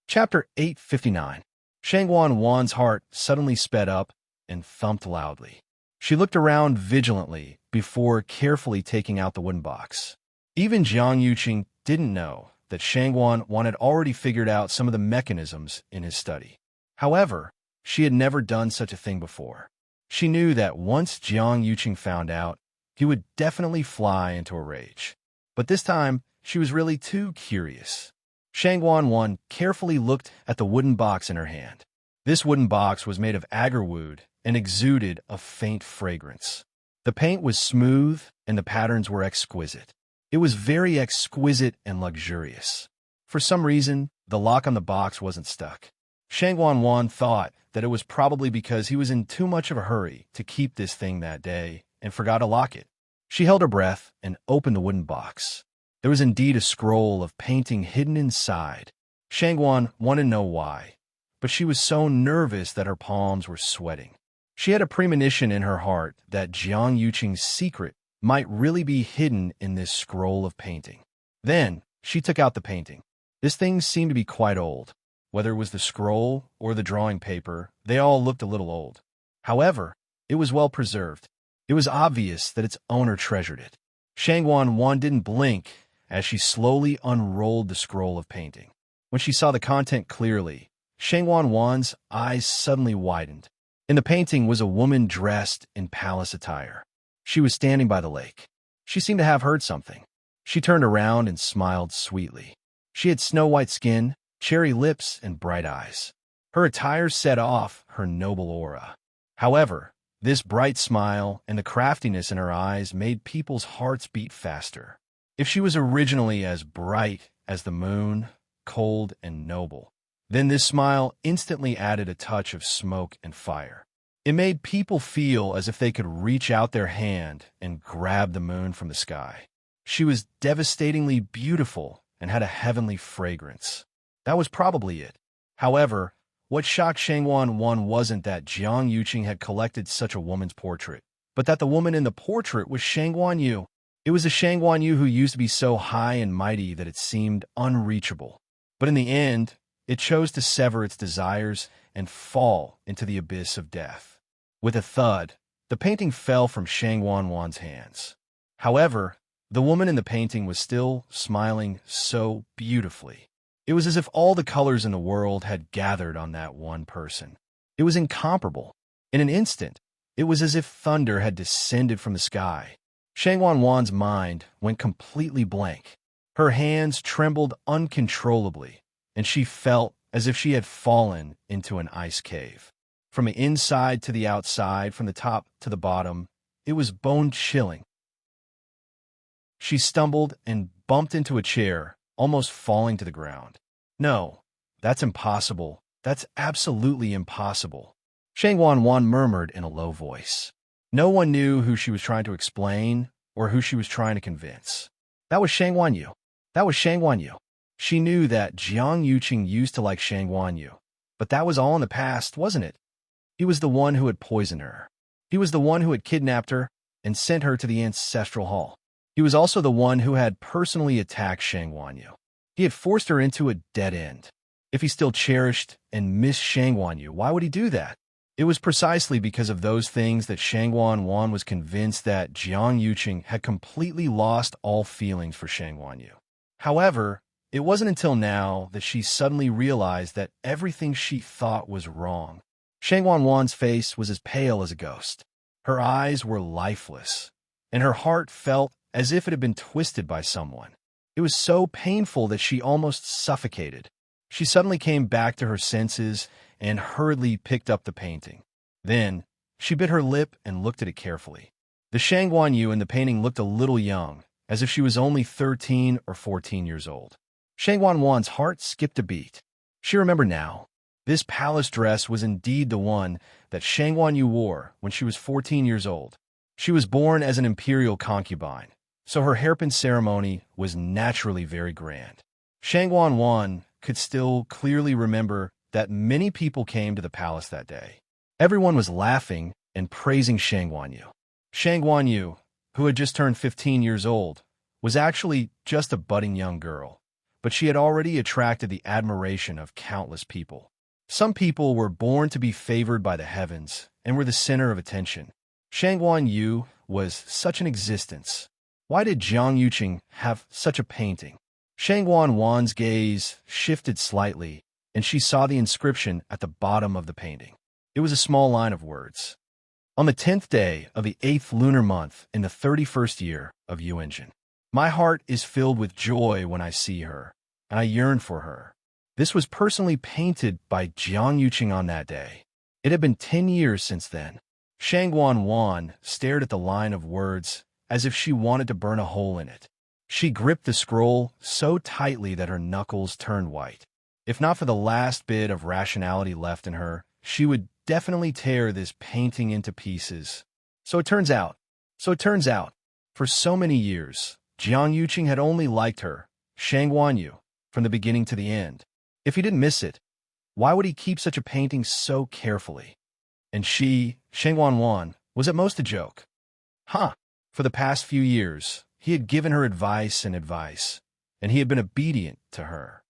A: Chapter 859. Shang Wanwan's heart suddenly sped up and thumped loudly. She looked around vigilantly before carefully taking out the wooden box. Even Jiang Yuqing didn't know that Shang Wanwan had already figured out some of the mechanisms in his study. However, she had never done such a thing before. She knew that once Jiang Yuqing found out, he would definitely fly into a rage. But this time, she was really too curious. Shang Wanwan carefully looked at the wooden box in her hand. This wooden box was made of agarwood and exuded a faint fragrance. The paint was smooth and the patterns were exquisite. It was very exquisite and luxurious. For some reason, the lock on the box wasn't stuck. Shang Wanwan thought that it was probably because he was in too much of a hurry to keep this thing that day and forgot to lock it. She held her breath and opened the wooden box. There was indeed a scroll of painting hidden inside. Shang Wan wanted to know why, but she was so nervous that her palms were sweating. She had a premonition in her heart that Jiang Yuqing's secret might really be hidden in this scroll of painting. Then, she took out the painting. This thing seemed to be quite old. Whether it was the scroll or the drawing paper, they all looked a little old. However, it was well preserved. It was obvious that its owner treasured it. Shang Wanwan didn't blink as she slowly unrolled the scroll of painting. When she saw the content clearly, Shangwan-Wan's eyes suddenly widened. In the painting was a woman dressed in palace attire. She was standing by the lake. She seemed to have heard something. She turned around and smiled sweetly. She had snow-white skin, cherry lips, and bright eyes. Her attire set off her noble aura. However, this bright smile and the craftiness in her eyes made people's hearts beat faster. If she was originally as bright as the moon, cold and noble, then this smile instantly added a touch of smoke and fire. It made people feel as if they could reach out their hand and grab the moon from the sky. She was devastatingly beautiful and had a heavenly fragrance. That was probably it. However, what shocked Shangwan-Wan wasn't that Jiang Yuqing had collected such a woman's portrait, but that the woman in the portrait was Shangwan Yu. It was the Shangwan Yu who used to be so high and mighty that it seemed unreachable. But in the end, it chose to sever its desires and fall into the abyss of death. With a thud, the painting fell from Shangwan-Wan's hands. However, the woman in the painting was still smiling so beautifully. It was as if all the colors in the world had gathered on that one person. It was incomparable. In an instant, it was as if thunder had descended from the sky. Shangwan-Wan's mind went completely blank. Her hands trembled uncontrollably, and she felt as if she had fallen into an ice cave. From the inside to the outside, from the top to the bottom, it was bone-chilling. She stumbled and bumped into a chair, almost falling to the ground. "No, that's impossible. That's absolutely impossible," Shangwan-Wan murmured in a low voice. No one knew who she was trying to explain or who she was trying to convince. That was Shangwan Yu. That was Shangwan Yu. She knew that Jiang Yuqing used to like Shangwan Yu, but that was all in the past, wasn't it? He was the one who had poisoned her. He was the one who had kidnapped her and sent her to the ancestral hall. He was also the one who had personally attacked Shangwan Yu. He had forced her into a dead end. If he still cherished and missed Shangwan Yu, why would he do that? It was precisely because of those things that Shangwan-Wan was convinced that Jiang Yuqing had completely lost all feelings for Shangwan Yu. However, it wasn't until now that she suddenly realized that everything she thought was wrong. Shangwan-Wan's face was as pale as a ghost. Her eyes were lifeless, and her heart felt as if it had been twisted by someone. It was so painful that she almost suffocated. She suddenly came back to her senses and hurriedly picked up the painting. Then, she bit her lip and looked at it carefully. The Shangwan Yu in the painting looked a little young, as if she was only 13 or 14 years old. Shangwan-Wan's heart skipped a beat. She remembered now. This palace dress was indeed the one that Shangwan Yu wore when she was 14 years old. She was born as an imperial concubine, so her hairpin ceremony was naturally very grand. Shangwan-Wan could still clearly remember that many people came to the palace that day. Everyone was laughing and praising Shangwan Yu. Shangwan Yu, who had just turned 15 years old, was actually just a budding young girl, but she had already attracted the admiration of countless people. Some people were born to be favored by the heavens and were the center of attention. Shangwan Yu was such an existence. Why did Jiang Yuqing have such a painting? Shangwan-Wan's gaze shifted slightly, and she saw the inscription at the bottom of the painting. It was a small line of words. On the 10th day of the 8th lunar month in the 31st year of Yu Engine, my heart is filled with joy when I see her, and I yearn for her. This was personally painted by Jiang Yuqing on that day. It had been 10 years since then. Shangwan-Wan stared at the line of words as if she wanted to burn a hole in it. She gripped the scroll so tightly that her knuckles turned white. If not for the last bit of rationality left in her, she would definitely tear this painting into pieces. So it turns out, for so many years, Jiang Yuqing had only liked her, Shangwan Yu, from the beginning to the end. If he didn't miss it, why would he keep such a painting so carefully? And she, Shangwan-Wan, was at most a joke. For the past few years, he had given her advice, and he had been obedient to her.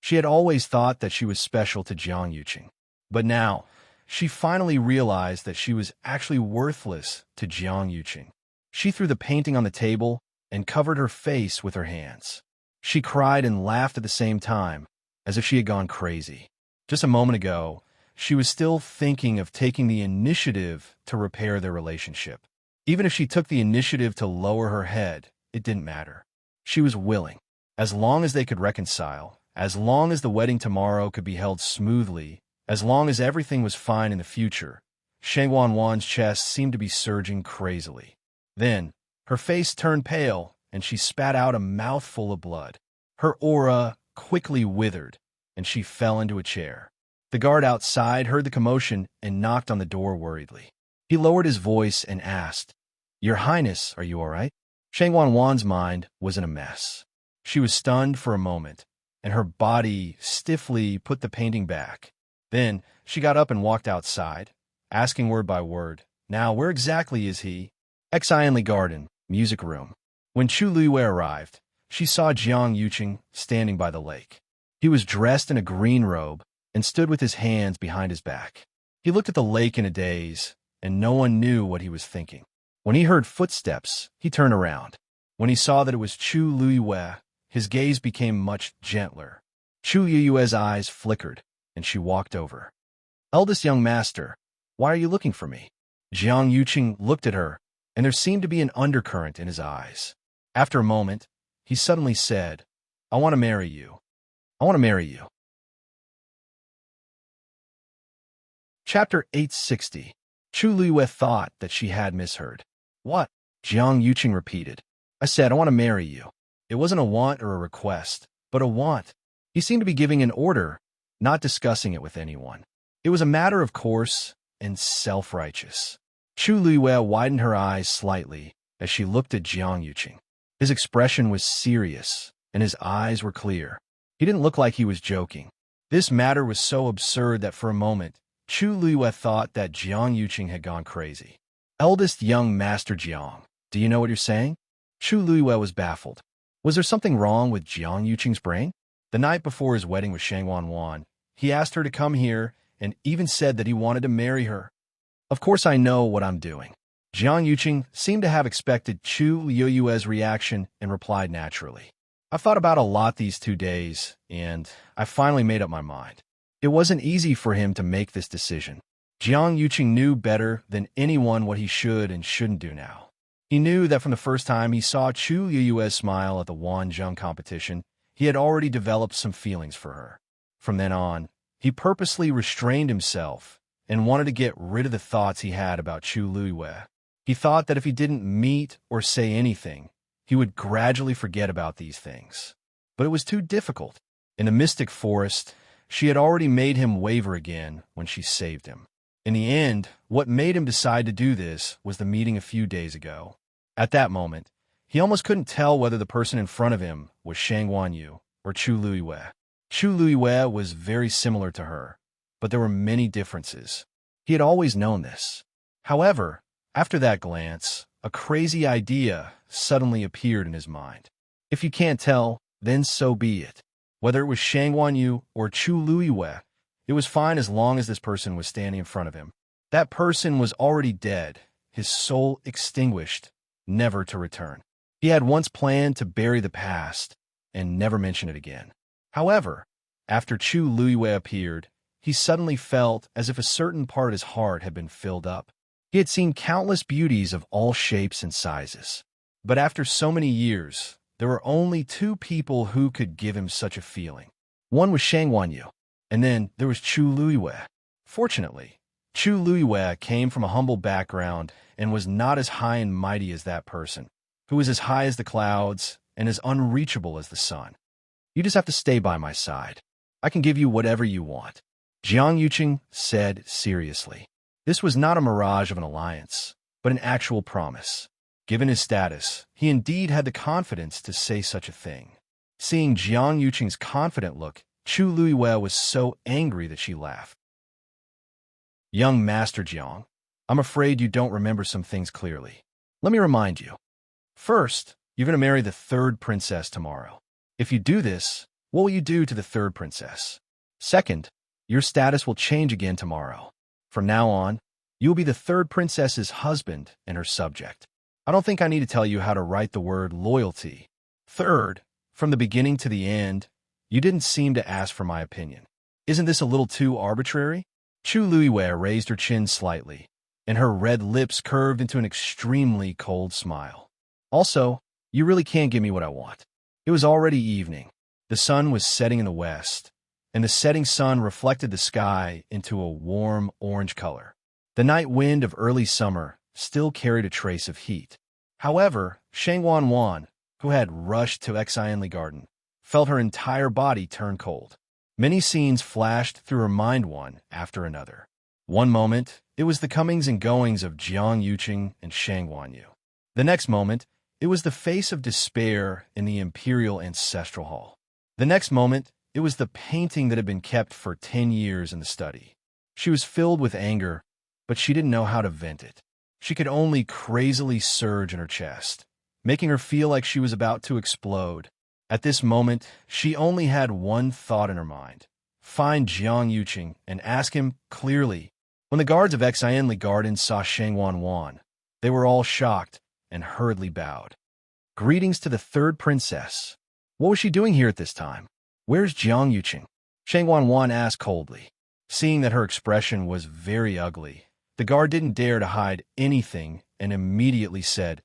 A: She had always thought that she was special to Jiang Yuqing, but now, she finally realized that she was actually worthless to Jiang Yuqing. She threw the painting on the table and covered her face with her hands. She cried and laughed at the same time, as if she had gone crazy. Just a moment ago, she was still thinking of taking the initiative to repair their relationship. Even if she took the initiative to lower her head, it didn't matter. She was willing. As long as they could reconcile, as long as the wedding tomorrow could be held smoothly, as long as everything was fine in the future, Shang Wanwan's chest seemed to be surging crazily. Then, her face turned pale, and she spat out a mouthful of blood. Her aura quickly withered, and she fell into a chair. The guard outside heard the commotion and knocked on the door worriedly. He lowered his voice and asked, "Your Highness, are you all right?" Shang Wanwan's mind was in a mess. She was stunned for a moment, and her body stiffly put the painting back. Then she got up and walked outside, asking word by word, "Now, where exactly is he?" Exionly Garden, music room. When Chu Luiwei arrived, she saw Jiang Yuqing standing by the lake. He was dressed in a green robe and stood with his hands behind his back. He looked at the lake in a daze, and no one knew what he was thinking. When he heard footsteps, he turned around. When he saw that it was Chu Luiwei, his gaze became much gentler. Chu Luiwei's eyes flickered, and she walked over. "Eldest young master, why are you looking for me?" Jiang Yuqing looked at her, and there seemed to be an undercurrent in his eyes. After a moment, he suddenly said, "I want to marry you. I want to marry you." Chapter 860. Chu Luiwei thought that she had misheard. "What?" Jiang Yuqing repeated. "I said, I want to marry you." It wasn't a want or a request, but a want. He seemed to be giving an order, not discussing it with anyone. It was a matter of course and self-righteous. Chu Luiwei widened her eyes slightly as she looked at Jiang Yuqing. His expression was serious, and his eyes were clear. He didn't look like he was joking. This matter was so absurd that for a moment, Chu Luiwei thought that Jiang Yuqing had gone crazy. "Eldest young Master Jiang, do you know what you're saying?" Chu Luiwei was baffled. Was there something wrong with Jiang Yuqing's brain? The night before his wedding with Shang Wanwan, he asked her to come here and even said that he wanted to marry her. "Of course I know what I'm doing." Jiang Yuqing seemed to have expected Chu Luiwei's reaction and replied naturally. "I've thought about a lot these 2 days, and I finally made up my mind." It wasn't easy for him to make this decision. Jiang Yuqing knew better than anyone what he should and shouldn't do now. He knew that from the first time he saw Chu Luiwei smile at the Wanzhong competition, he had already developed some feelings for her. From then on, he purposely restrained himself and wanted to get rid of the thoughts he had about Chu Luiwei. He thought that if he didn't meet or say anything, he would gradually forget about these things. But it was too difficult. In the mystic forest, she had already made him waver again when she saved him. In the end, what made him decide to do this was the meeting a few days ago. At that moment, he almost couldn't tell whether the person in front of him was Shang Wanyu or Chu Luiwei. Chu Luiwei was very similar to her, but there were many differences. He had always known this. However, after that glance, a crazy idea suddenly appeared in his mind. If you can't tell, then so be it. Whether it was Shang Wanyu or Chu Luiwei, it was fine as long as this person was standing in front of him. That person was already dead, his soul extinguished, never to return. He had once planned to bury the past and never mention it again. However, after Chu Luiwei appeared, he suddenly felt as if a certain part of his heart had been filled up. He had seen countless beauties of all shapes and sizes. But after so many years, there were only 2 people who could give him such a feeling. One was Shang Wanyu, and then there was Chu Luiwei. Fortunately, Chu Luiwei came from a humble background and was not as high and mighty as that person, who was as high as the clouds and as unreachable as the sun. "You just have to stay by my side. I can give you whatever you want," Jiang Yuqing said seriously. This was not a mirage of an alliance, but an actual promise. Given his status, he indeed had the confidence to say such a thing. Seeing Jiang Yuqing's confident look, Chu Luiwei was so angry that she laughed. "Young Master Jiang, I'm afraid you don't remember some things clearly. Let me remind you. First, you're going to marry the 3rd princess tomorrow. If you do this, what will you do to the 3rd princess? Second, your status will change again tomorrow. From now on, you will be the 3rd princess's husband and her subject. I don't think I need to tell you how to write the word loyalty. Third, from the beginning to the end, you didn't seem to ask for my opinion. Isn't this a little too arbitrary? Chu Luiwei raised her chin slightly, and her red lips curved into an extremely cold smile. Also, you really can't give me what I want. It was already evening. The sun was setting in the west, and the setting sun reflected the sky into a warm orange color. The night wind of early summer still carried a trace of heat. However, Shangwan Wan, who had rushed to Xianli Garden, felt her entire body turn cold. Many scenes flashed through her mind one after another. One moment, it was the comings and goings of Jiang Yuqing and Shang Wanyu. The next moment, it was the face of despair in the Imperial Ancestral Hall. The next moment, it was the painting that had been kept for 10 years in the study. She was filled with anger, but she didn't know how to vent it. She could only crazily surge in her chest, making her feel like she was about to explode. At this moment, she only had one thought in her mind: find Jiang Yuqing and ask him clearly. When the guards of Xianli Garden saw Shangwan Wan, they were all shocked and hurriedly bowed. Greetings to the third princess. What was she doing here at this time? Where's Jiang Yuqing? Shangwan Wan asked coldly. Seeing that her expression was very ugly, the guard didn't dare to hide anything and immediately said,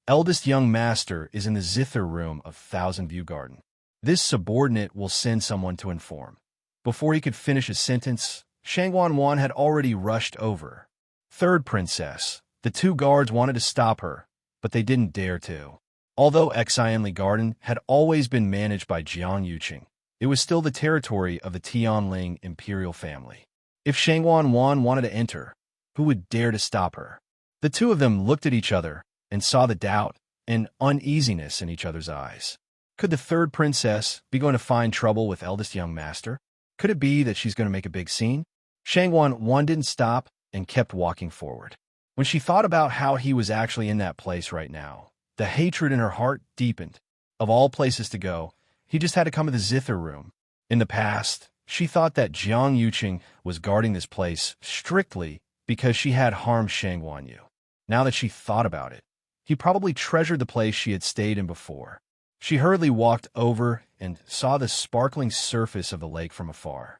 A: "Eldest young master is in the zither room of Thousand View Garden. This subordinate will send someone to inform." Before he could finish his sentence, Shangwan Wan had already rushed over. Third princess. The two guards wanted to stop her, but they didn't dare to. Although Xianli Garden had always been managed by Jiang Yuqing, it was still the territory of the Tianling Imperial family. If Shangwan Wan wanted to enter, who would dare to stop her? The two of them looked at each other and saw the doubt and uneasiness in each other's eyes. Could the third princess be going to find trouble with eldest young master? Could it be that she's going to make a big scene? Shangwan Wan didn't stop and kept walking forward. When she thought about how he was actually in that place right now, the hatred in her heart deepened. Of all places to go, he just had to come to the zither room. In the past, she thought that Jiang Yuqing was guarding this place strictly because she had harmed Shang Wanyu. Now that she thought about it, he probably treasured the place she had stayed in before. She hurriedly walked over and saw the sparkling surface of the lake from afar.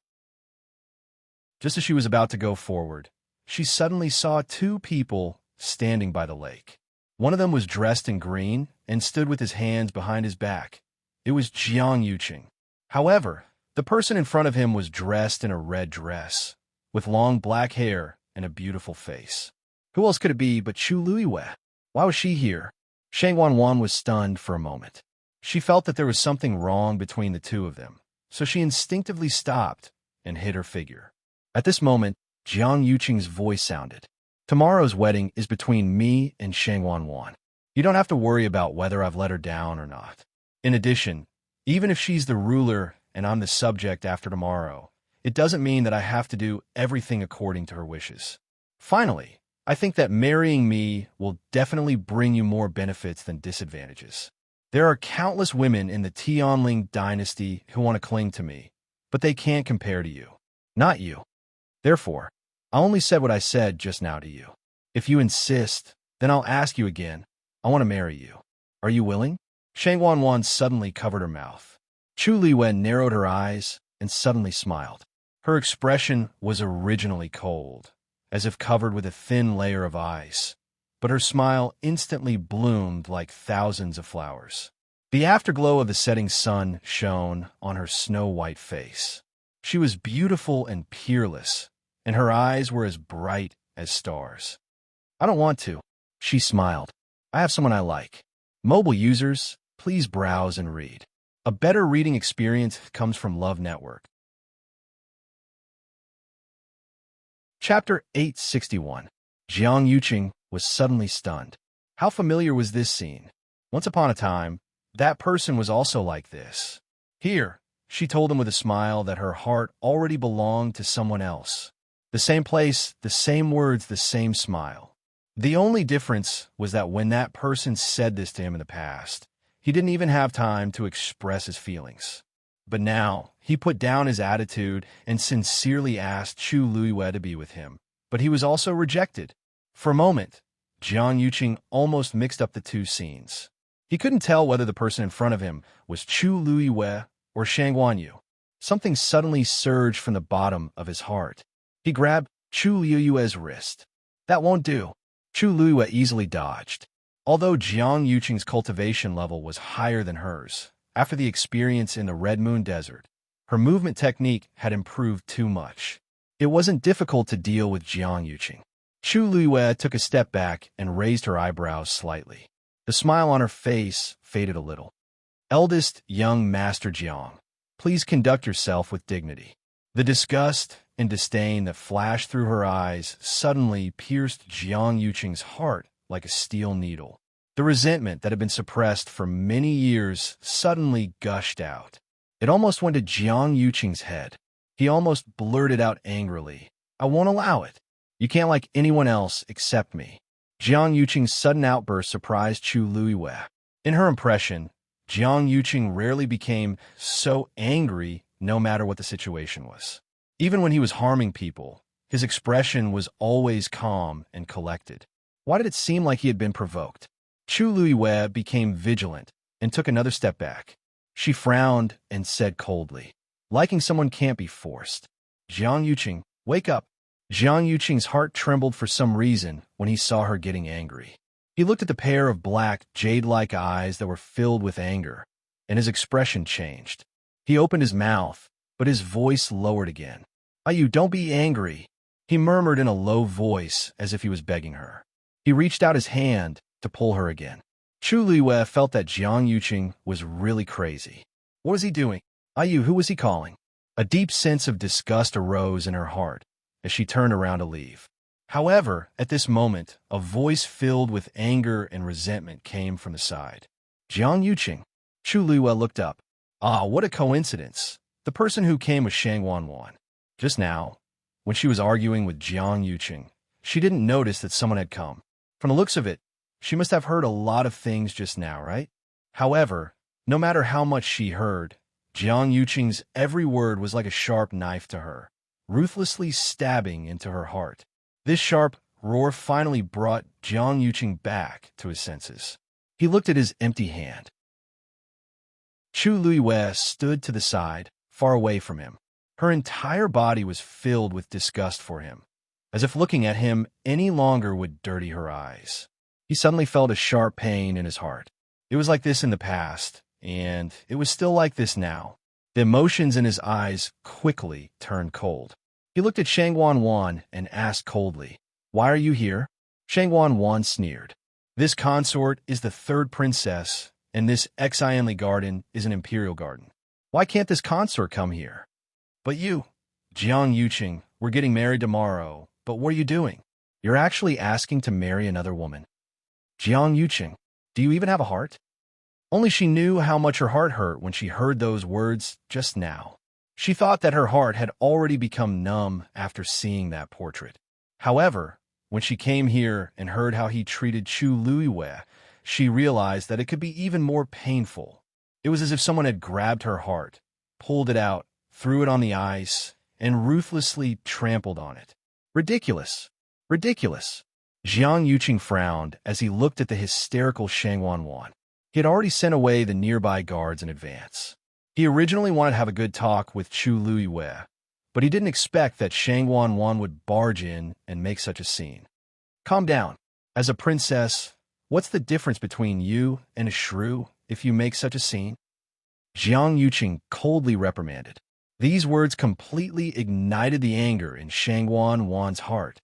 A: Just as she was about to go forward, she suddenly saw two people standing by the lake. One of them was dressed in green and stood with his hands behind his back. It was Jiang Yuqing. However, the person in front of him was dressed in a red dress, with long black hair and a beautiful face. Who else could it be but Chu Luiwei? Why was she here? Shangwan Wan was stunned for a moment. She felt that there was something wrong between the two of them, so she instinctively stopped and hid her figure. At this moment, Jiang Yuqing's voice sounded. "Tomorrow's wedding is between me and Shangwan Wan. You don't have to worry about whether I've let her down or not. In addition, even if she's the ruler and I'm the subject after tomorrow, it doesn't mean that I have to do everything according to her wishes. Finally, I think that marrying me will definitely bring you more benefits than disadvantages. There are countless women in the Tianling dynasty who want to cling to me, but they can't compare to you. Not you. Therefore, I only said what I said just now to you. If you insist, then I'll ask you again. I want to marry you. Are you willing?" Shangwan Wan suddenly covered her mouth. Chu Liwen narrowed her eyes and suddenly smiled. Her expression was originally cold, as if covered with a thin layer of ice, but her smile instantly bloomed like thousands of flowers. The afterglow of the setting sun shone on her snow-white face. She was beautiful and peerless, and her eyes were as bright as stars. "I don't want to," she smiled. "I have someone I like." Mobile users, please browse and read. A better reading experience comes from Love Network. Chapter 861. Jiang Yuqing was suddenly stunned. How familiar was this scene? Once upon a time, that person was also like this. Here, she told him with a smile that her heart already belonged to someone else. The same place, the same words, the same smile. The only difference was that when that person said this to him in the past, he didn't even have time to express his feelings. But now, he put down his attitude and sincerely asked Chu Luiwei to be with him. But he was also rejected. For a moment, Jiang Yuqing almost mixed up the two scenes. He couldn't tell whether the person in front of him was Chu Luiyue or Shang Guanyu. Something suddenly surged from the bottom of his heart. He grabbed Chu Luiyue's wrist. That won't do. Chu Luiyue easily dodged. Although Jiang Yuqing's cultivation level was higher than hers, after the experience in the Red Moon Desert, her movement technique had improved too much. It wasn't difficult to deal with Jiang Yuqing. Chu Luiyue took a step back and raised her eyebrows slightly. The smile on her face faded a little. Eldest young Master Jiang, please conduct yourself with dignity. The disgust and disdain that flashed through her eyes suddenly pierced Jiang Yuqing's heart like a steel needle. The resentment that had been suppressed for many years suddenly gushed out. It almost went to Jiang Yuqing's head. He almost blurted out angrily, "I won't allow it. You can't like anyone else except me." Jiang Yuqing's sudden outburst surprised Chu Luiyue. In her impression, Jiang Yuqing rarely became so angry no matter what the situation was. Even when he was harming people, his expression was always calm and collected. Why did it seem like he had been provoked? Chu Luiyue became vigilant and took another step back. She frowned and said coldly, "Liking someone can't be forced. Jiang Yuqing, wake up." Jiang Yuqing's heart trembled for some reason when he saw her getting angry. He looked at the pair of black, jade-like eyes that were filled with anger, and his expression changed. He opened his mouth, but his voice lowered again. "Ayu, don't be angry," he murmured in a low voice as if he was begging her. He reached out his hand to pull her again. Chu Luiyue felt that Jiang Yuqing was really crazy. What was he doing? Ayu, who was he calling? A deep sense of disgust arose in her heart as she turned around to leave. However, at this moment, a voice filled with anger and resentment came from the side. "Jiang Yuqing." Chu Luiyue looked up. Ah, what a coincidence. The person who came was Shang Wanwan. Just now, when she was arguing with Jiang Yuqing, she didn't notice that someone had come. From the looks of it, she must have heard a lot of things just now, right? However, no matter how much she heard, Jiang Yuqing's every word was like a sharp knife to her, ruthlessly stabbing into her heart. This sharp roar finally brought Jiang Yuqing back to his senses. He looked at his empty hand. Chu Luiyue stood to the side, far away from him. Her entire body was filled with disgust for him, as if looking at him any longer would dirty her eyes. He suddenly felt a sharp pain in his heart. It was like this in the past, and it was still like this now. The emotions in his eyes quickly turned cold. He looked at Shang Wanwan and asked coldly, "Why are you here?" Shang Wanwan sneered. "This consort is the third princess, and this Xianli garden is an Imperial garden. Why can't this consort come here?" "But you, Jiang Yuqing, we're getting married tomorrow, but what are you doing? You're actually asking to marry another woman. Jiang Yuqing, do you even have a heart?" Only she knew how much her heart hurt when she heard those words just now. She thought that her heart had already become numb after seeing that portrait. However, when she came here and heard how he treated Chu Luiyue, she realized that it could be even more painful. It was as if someone had grabbed her heart, pulled it out, threw it on the ice, and ruthlessly trampled on it. Ridiculous. Ridiculous. Jiang Yuqing frowned as he looked at the hysterical Shang Wanwan. He had already sent away the nearby guards in advance. He originally wanted to have a good talk with Chu Luiyue, but he didn't expect that Shang Wanwan would barge in and make such a scene. "Calm down. As a princess, what's the difference between you and a shrew if you make such a scene?" Jiang Yuqing coldly reprimanded. These words completely ignited the anger in Shang Wanwan's heart.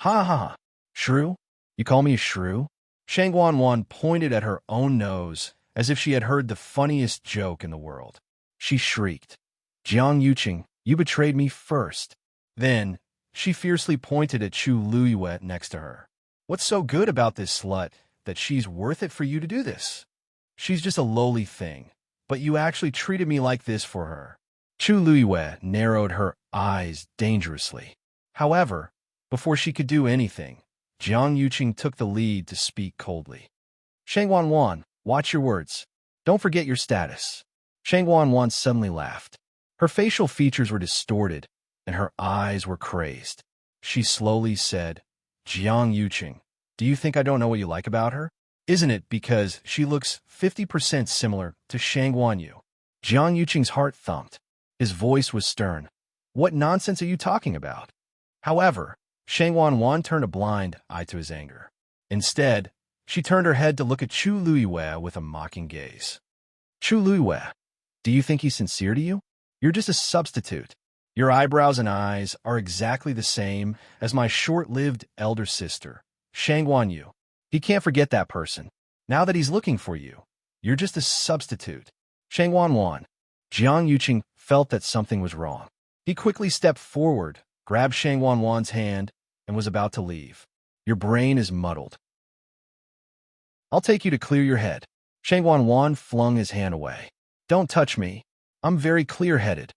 A: "Ha ha ha. Shrew? You call me a shrew?" Shang Wanwan pointed at her own nose as if she had heard the funniest joke in the world. She shrieked, "Jiang Yuqing, you betrayed me first." Then, she fiercely pointed at Chu Luiyue next to her. "What's so good about this slut that she's worth it for you to do this? She's just a lowly thing, but you actually treated me like this for her." Chu Luiyue narrowed her eyes dangerously. However, before she could do anything, Jiang Yuqing took the lead to speak coldly. "Shang Wanwan, watch your words. Don't forget your status." Shang Wanwan suddenly laughed. Her facial features were distorted, and her eyes were crazed. She slowly said, "Jiang Yuqing, Do you think I don't know what you like about her? Isn't it because she looks 50% similar to Shang Guanyu? Jiang Yuqing's heart thumped. His voice was stern. What nonsense are you talking about? However, Shang Wanwan turned a blind eye to his anger. Instead, she turned her head to look at Chu Luiwei with a mocking gaze. Chu Luiwei, do you think he's sincere to you? You're just a substitute. Your eyebrows and eyes are exactly the same as my short-lived elder sister, Shang Guanyu. He can't forget that person. Now that he's looking for you, you're just a substitute. Shang Wanwan. Jiang Yuqing felt that something was wrong. He quickly stepped forward, grabbed Shang Wanwan's hand, and was about to leave. Your brain is muddled. I'll take you to clear your head. Shang Wanwan flung his hand away. Don't touch me. I'm very clear-headed.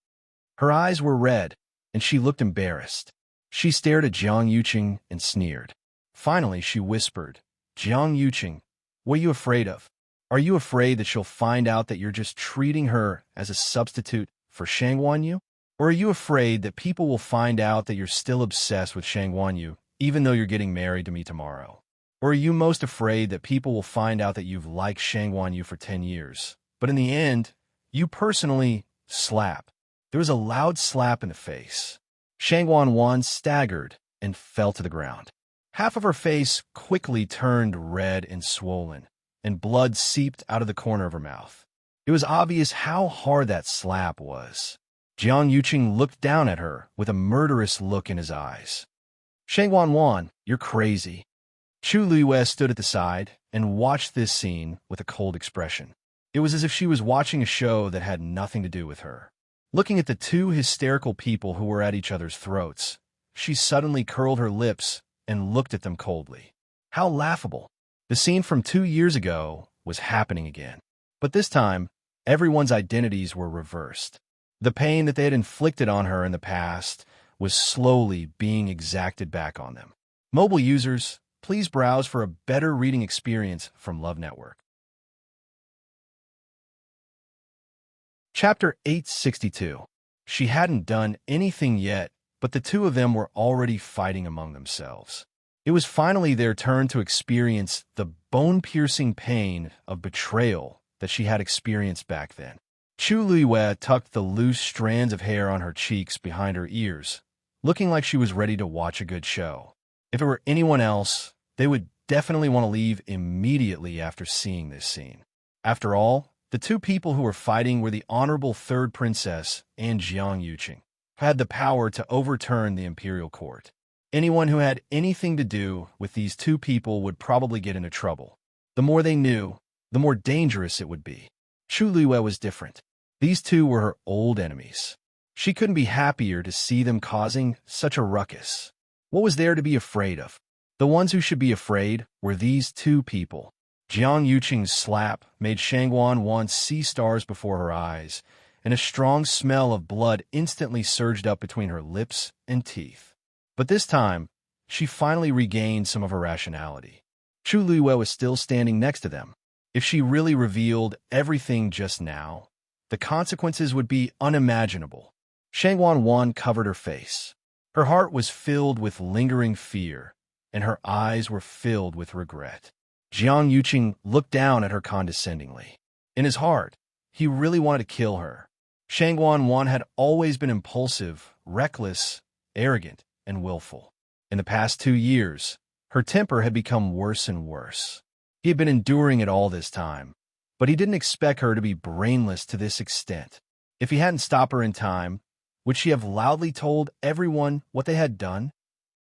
A: Her eyes were red, and she looked embarrassed. She stared at Jiang Yuqing and sneered. Finally, she whispered, Jiang Yuqing, what are you afraid of? Are you afraid that she'll find out that you're just treating her as a substitute for Shang Guanyu? Or are you afraid that people will find out that you're still obsessed with Shang Guanyu, even though you're getting married to me tomorrow? Or are you most afraid that people will find out that you've liked Shang Guanyu for 10 years, but in the end, you personally slap? There was a loud slap in the face. Shang Wanwan staggered and fell to the ground. Half of her face quickly turned red and swollen, and blood seeped out of the corner of her mouth. It was obvious how hard that slap was. Jiang Yuqing looked down at her with a murderous look in his eyes. Shang Wanwan, you're crazy. Chu Luiwei stood at the side and watched this scene with a cold expression. It was as if she was watching a show that had nothing to do with her. Looking at the two hysterical people who were at each other's throats, she suddenly curled her lips and looked at them coldly. How laughable. The scene from 2 years ago was happening again. But this time, everyone's identities were reversed. The pain that they had inflicted on her in the past was slowly being exacted back on them. Mobile users, please browse for a better reading experience from Love Network. Chapter 862. She hadn't done anything yet, but the two of them were already fighting among themselves. It was finally their turn to experience the bone-piercing pain of betrayal that she had experienced back then. Chu Luiwei tucked the loose strands of hair on her cheeks behind her ears, looking like she was ready to watch a good show. If it were anyone else, they would definitely want to leave immediately after seeing this scene. After all, the two people who were fighting were the Honorable Third Princess and Jiang Yuqing, who had the power to overturn the Imperial Court. Anyone who had anything to do with these two people would probably get into trouble. The more they knew, the more dangerous it would be. Chu Luiwei was different. These two were her old enemies. She couldn't be happier to see them causing such a ruckus. What was there to be afraid of? The ones who should be afraid were these two people. Jiang Yuqing's slap made Shang Wanwan see stars before her eyes, and a strong smell of blood instantly surged up between her lips and teeth. But this time, she finally regained some of her rationality. Chu Luiwei was still standing next to them. If she really revealed everything just now, the consequences would be unimaginable. Shang Wanwan covered her face. Her heart was filled with lingering fear, and her eyes were filled with regret. Jiang Yuqing looked down at her condescendingly. In his heart, he really wanted to kill her. Shang Wanwan had always been impulsive, reckless, arrogant, and willful. In the past 2 years, her temper had become worse and worse. He had been enduring it all this time, but he didn't expect her to be brainless to this extent. If he hadn't stopped her in time, would she have loudly told everyone what they had done?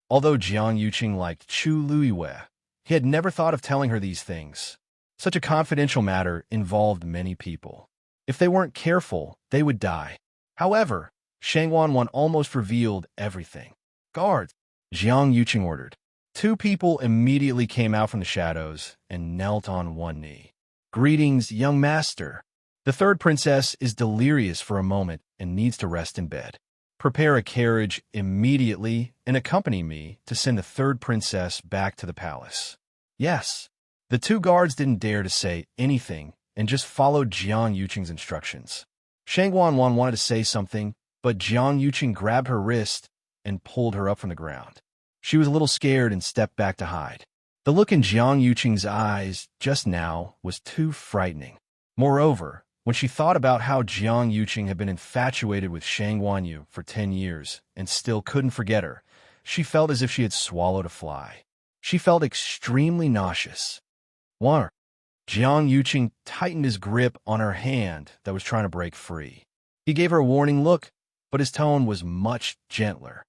A: Although Jiang Yuqing liked Chu Luiwei, he had never thought of telling her these things. Such a confidential matter involved many people. If they weren't careful, they would die. However, Shang Wanwan almost revealed everything. Guards, Jiang Yuqing ordered. 2 people immediately came out from the shadows and knelt on one knee. Greetings, young master. The third princess is delirious for a moment and needs to rest in bed. Prepare a carriage immediately and accompany me to send the third princess back to the palace. Yes. The 2 guards didn't dare to say anything and just followed Jiang Yuqing's instructions. Shang Wanwan wanted to say something, but Jiang Yuqing grabbed her wrist and pulled her up from the ground. She was a little scared and stepped back to hide. The look in Jiang Yuqing's eyes just now was too frightening. Moreover, when she thought about how Jiang Yuqing had been infatuated with Shang Guanyu for 10 years and still couldn't forget her, she felt as if she had swallowed a fly. She felt extremely nauseous. Jiang Yuqing tightened his grip on her hand that was trying to break free. He gave her a warning look, but his tone was much gentler.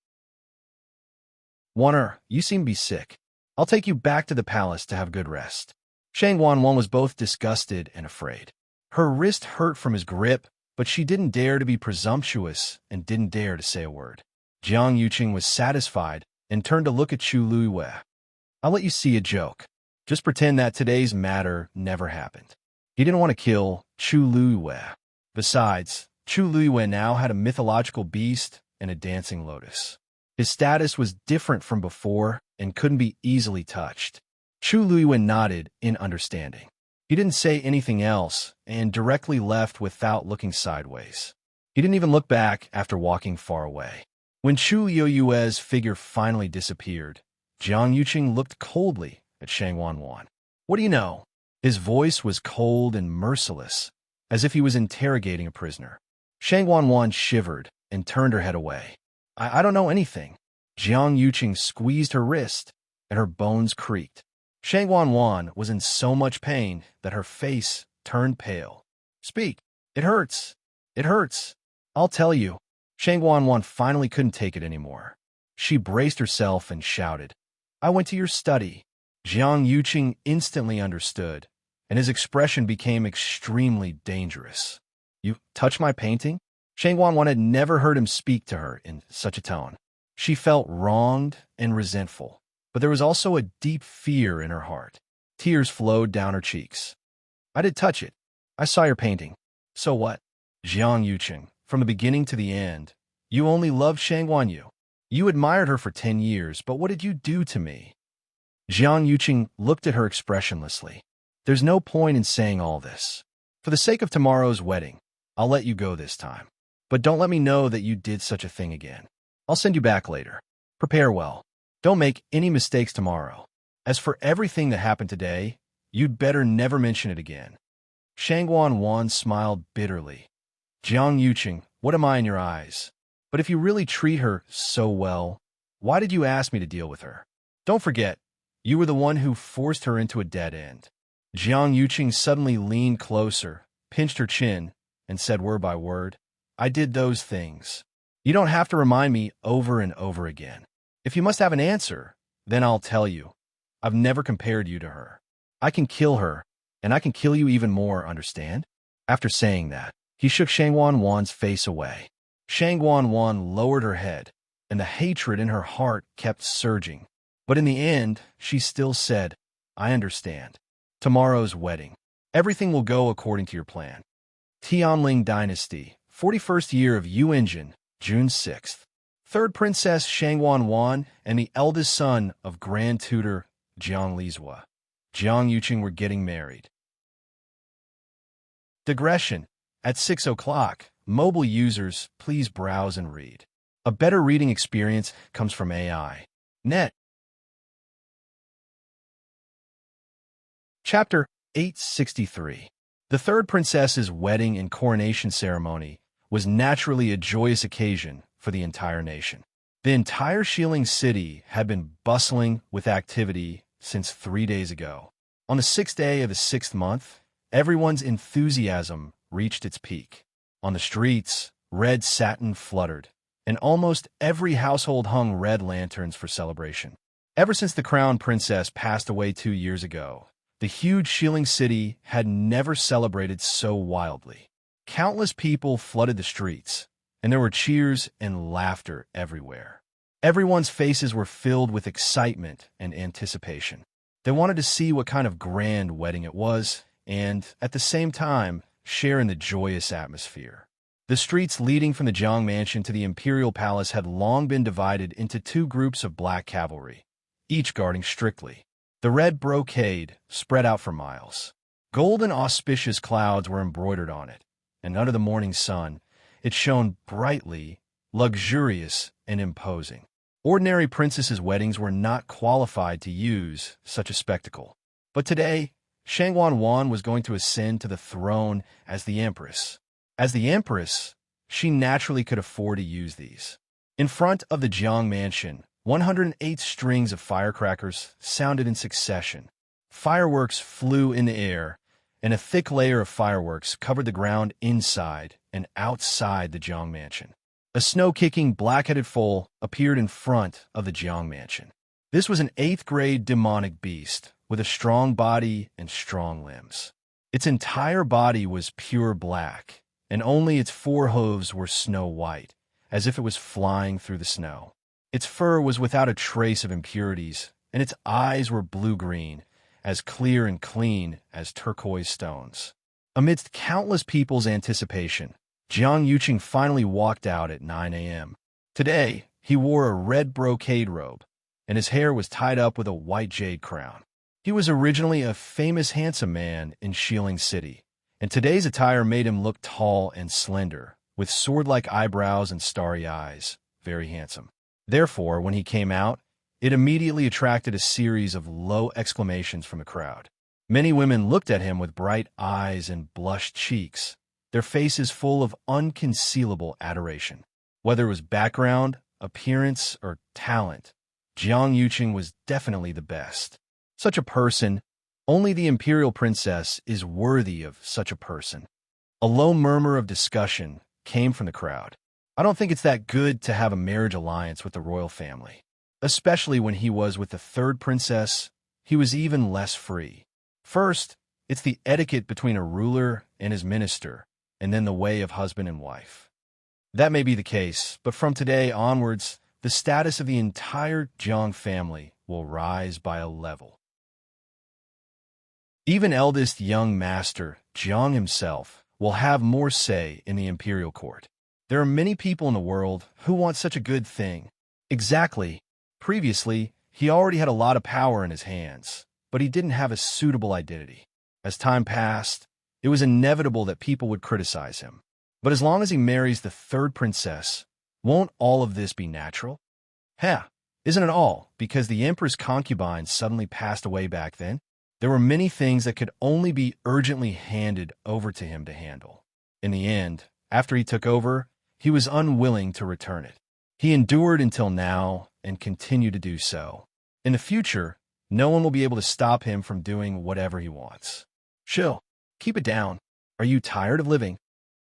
A: Wanner, you seem to be sick. I'll take you back to the palace to have good rest. Shang Guanwan was both disgusted and afraid. Her wrist hurt from his grip, but she didn't dare to be presumptuous and didn't dare to say a word. Jiang Yuqing was satisfied and turned to look at Chu Luiwei. I'll let you see a joke. Just pretend that today's matter never happened. He didn't want to kill Chu Luiwei. Besides, Chu Luiwei now had a mythological beast and a dancing lotus. His status was different from before and couldn't be easily touched. Chu Luiwei nodded in understanding. He didn't say anything else and directly left without looking sideways. He didn't even look back after walking far away. When Chu Luiwei's figure finally disappeared, Jiang Yuqing looked coldly at Shang Guanwan. What do you know? His voice was cold and merciless, as if he was interrogating a prisoner. Shang Guanwan shivered and turned her head away. I don't know anything. Jiang Yuqing squeezed her wrist, and her bones creaked. Shang Guanwan was in so much pain that her face turned pale. Speak. It hurts. It hurts. I'll tell you. Shang Guanwan finally couldn't take it anymore. She braced herself and shouted, I went to your study. Jiang Yuqing instantly understood, and his expression became extremely dangerous. You touched my painting? Shang Guanwan had never heard him speak to her in such a tone. She felt wronged and resentful, but there was also a deep fear in her heart. Tears flowed down her cheeks. I did touch it. I saw your painting. So what? Jiang Yuqing, from the beginning to the end, you only loved Shang Guanyu. You admired her for 10 years, but what did you do to me? Jiang Yuqing looked at her expressionlessly. There's no point in saying all this. For the sake of tomorrow's wedding, I'll let you go this time. But don't let me know that you did such a thing again. I'll send you back later. Prepare well. Don't make any mistakes tomorrow. As for everything that happened today, you'd better never mention it again. Shang Guanwan smiled bitterly. Jiang Yuqing, what am I in your eyes? But if you really treat her so well, why did you ask me to deal with her? Don't forget, you were the one who forced her into a dead end. Jiang Yuqing suddenly leaned closer, pinched her chin, and said word by word, I did those things. You don't have to remind me over and over again. If you must have an answer, then I'll tell you. I've never compared you to her. I can kill her, and I can kill you even more, understand? After saying that, he shook Shang Guanwan's face away. Shang Guanwan lowered her head, and the hatred in her heart kept surging. But in the end, she still said, I understand. Tomorrow's wedding. Everything will go according to your plan. Tianling Dynasty, 41st year of Yu Engine, June 6th. Third Princess Shang Guanwan and the eldest son of Grand Tutor Jiang Lizhua, Jiang Yuqing, were getting married. Digression. At 6 o'clock, mobile users, please browse and read. A better reading experience comes from AI. Net. Chapter 863. The third princess's wedding and coronation ceremony was naturally a joyous occasion for the entire nation. The entire Xiling city had been bustling with activity since 3 days ago. On the 6th day of the 6th month, everyone's enthusiasm reached its peak. On the streets, red satin fluttered, and almost every household hung red lanterns for celebration. Ever since the crown princess passed away 2 years ago, the huge Xiling city had never celebrated so wildly. Countless people flooded the streets, and there were cheers and laughter everywhere. Everyone's faces were filled with excitement and anticipation. They wanted to see what kind of grand wedding it was, and, at the same time, share in the joyous atmosphere. The streets leading from the Jiang Mansion to the Imperial Palace had long been divided into 2 groups of black cavalry, each guarding strictly. The red brocade spread out for miles. Golden auspicious clouds were embroidered on it, and under the morning sun, it shone brightly, luxurious, and imposing. Ordinary princesses' weddings were not qualified to use such a spectacle. But today, Shangwan was going to ascend to the throne as the empress. As the empress, she naturally could afford to use these. In front of the Jiang mansion, 108 strings of firecrackers sounded in succession. Fireworks flew in the air, and a thick layer of fireworks covered the ground inside and outside the Jiang mansion. A snow-kicking black-headed foal appeared in front of the Jiang mansion. This was an 8th-grade demonic beast with a strong body and strong limbs. Its entire body was pure black, and only its 4 hooves were snow white, as if it was flying through the snow. Its fur was without a trace of impurities, and its eyes were blue-green, as clear and clean as turquoise stones. Amidst countless people's anticipation, Jiang Yuqing finally walked out at 9 a.m. Today, he wore a red brocade robe, and his hair was tied up with a white jade crown. He was originally a famous handsome man in Xiling City, and today's attire made him look tall and slender, with sword-like eyebrows and starry eyes, very handsome. Therefore, when he came out, it immediately attracted a series of low exclamations from the crowd. Many women looked at him with bright eyes and blushed cheeks, their faces full of unconcealable adoration. Whether it was background, appearance, or talent, Jiang Yuqing was definitely the best. Such a person, only the Imperial princess is worthy of such a person. A low murmur of discussion came from the crowd. I don't think it's that good to have a marriage alliance with the royal family. Especially when he was with the 3rd princess, he was even less free. First, it's the etiquette between a ruler and his minister, and then the way of husband and wife. That may be the case, but from today onwards, the status of the entire Jiang family will rise by a level. Even eldest young master, Jiang himself, will have more say in the imperial court. There are many people in the world who want such a good thing. Exactly. Previously, he already had a lot of power in his hands, but he didn't have a suitable identity. As time passed, it was inevitable that people would criticize him. But as long as he marries the 3rd princess, won't all of this be natural? Isn't it all because the emperor's concubine suddenly passed away back then? There were many things that could only be urgently handed over to him to handle. In the end, after he took over, he was unwilling to return it. He endured until now and continued to do so. In the future, no one will be able to stop him from doing whatever he wants. Chill. Keep it down. Are you tired of living?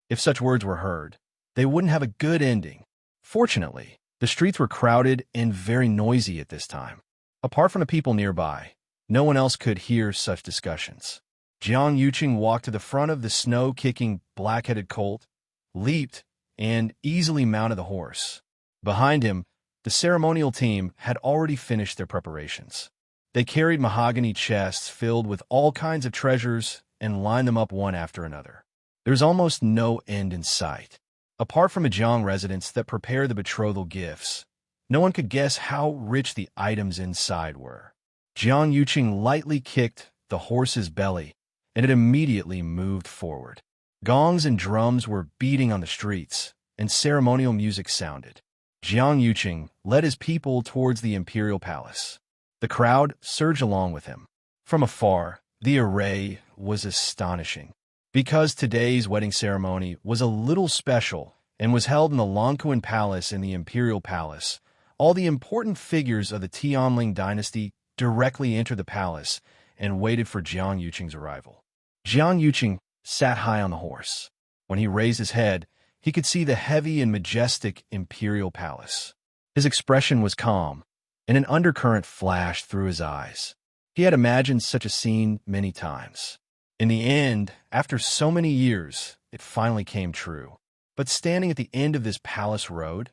A: If such words were heard, they wouldn't have a good ending. Fortunately, the streets were crowded and very noisy at this time. Apart from the people nearby, no one else could hear such discussions. Jiang Yuqing walked to the front of the snow-kicking black-headed colt, leaped, and easily mounted the horse. Behind him, the ceremonial team had already finished their preparations. They carried mahogany chests filled with all kinds of treasures and lined them up one after another. There's almost no end in sight. Apart from the Jiang residents that prepare the betrothal gifts, no one could guess how rich the items inside were. Jiang Yuqing lightly kicked the horse's belly, and it immediately moved forward. Gongs and drums were beating on the streets, and ceremonial music sounded. Jiang Yuqing led his people towards the imperial palace. The crowd surged along with him. From afar, the array was astonishing. Because today's wedding ceremony was a little special and was held in the Longquan Palace and the Imperial Palace, all the important figures of the Tianling dynasty directly entered the palace and waited for Jiang Yuqing's arrival. Jiang Yuqing sat high on the horse. When he raised his head, he could see the heavy and majestic imperial palace. His expression was calm, and an undercurrent flashed through his eyes. He had imagined such a scene many times. In the end, after so many years, it finally came true. But standing at the end of this palace road,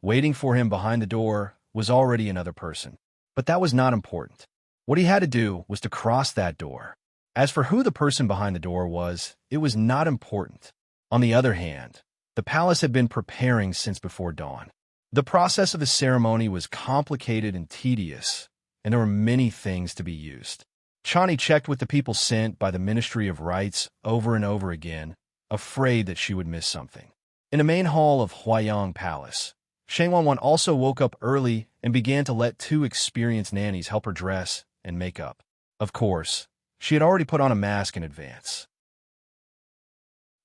A: waiting for him behind the door, was already another person. But that was not important. What he had to do was to cross that door. As for who the person behind the door was, it was not important. On the other hand, the palace had been preparing since before dawn. The process of the ceremony was complicated and tedious, and there were many things to be used. Chani checked with the people sent by the Ministry of Rites over and over again, afraid that she would miss something. In the main hall of Huayang Palace, Shang Wanwan also woke up early and began to let two experienced nannies help her dress and make up. Of course, she had already put on a mask in advance.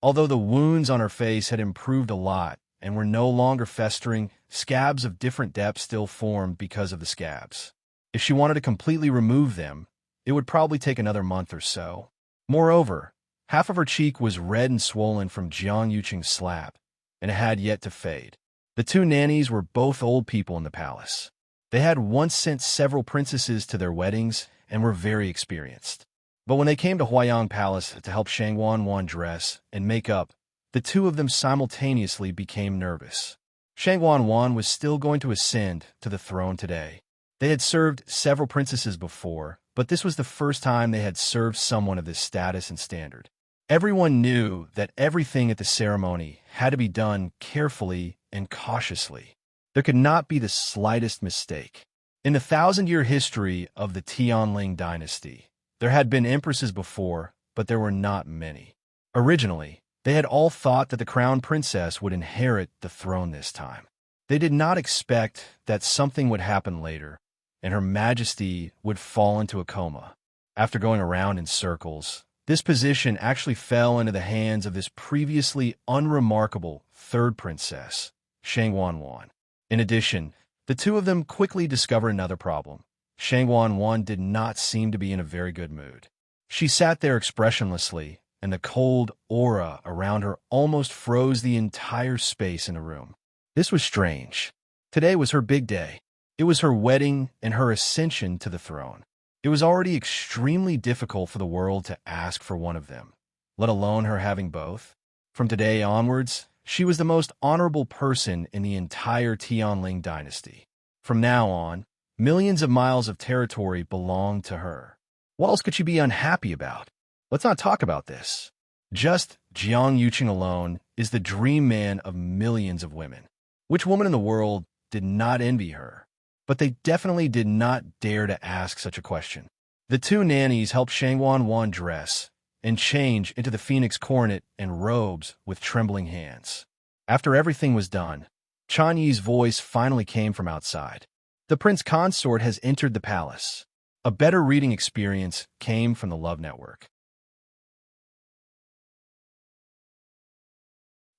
A: Although the wounds on her face had improved a lot and were no longer festering, scabs of different depths still formed because of the scabs. If she wanted to completely remove them, it would probably take another month or so. Moreover, half of her cheek was red and swollen from Jiang Yuqing's slap, and it had yet to fade. The two nannies were both old people in the palace. They had once sent several princesses to their weddings and were very experienced. But when they came to Huayang Palace to help Shang Wanwan dress and make up, the two of them simultaneously became nervous. Shang Wanwan was still going to ascend to the throne today. They had served several princesses before, but this was the first time they had served someone of this status and standard. Everyone knew that everything at the ceremony had to be done carefully and cautiously. There could not be the slightest mistake. In the 1,000-year history of the Tianling dynasty, there had been empresses before, but there were not many. Originally, they had all thought that the crown princess would inherit the throne this time. They did not expect that something would happen later, and Her Majesty would fall into a coma. After going around in circles, this position actually fell into the hands of this previously unremarkable third princess, Shang Wanwan. In addition, the two of them quickly discovered another problem. Shang Wanwan did not seem to be in a very good mood. She sat there expressionlessly, and the cold aura around her almost froze the entire space in the room. This was strange. Today was her big day. It was her wedding and her ascension to the throne. It was already extremely difficult for the world to ask for one of them, let alone her having both. From today onwards, she was the most honorable person in the entire Tianling dynasty. From now on, millions of miles of territory belonged to her. What else could she be unhappy about? Let's not talk about this. Just Jiang Yuqing alone is the dream man of millions of women. Which woman in the world did not envy her? But they definitely did not dare to ask such a question. The two nannies helped Shang Wanwan dress and change into the phoenix coronet and robes with trembling hands. After everything was done, Chan Yi's voice finally came from outside. The prince consort has entered the palace. A better reading experience came from the Love Network.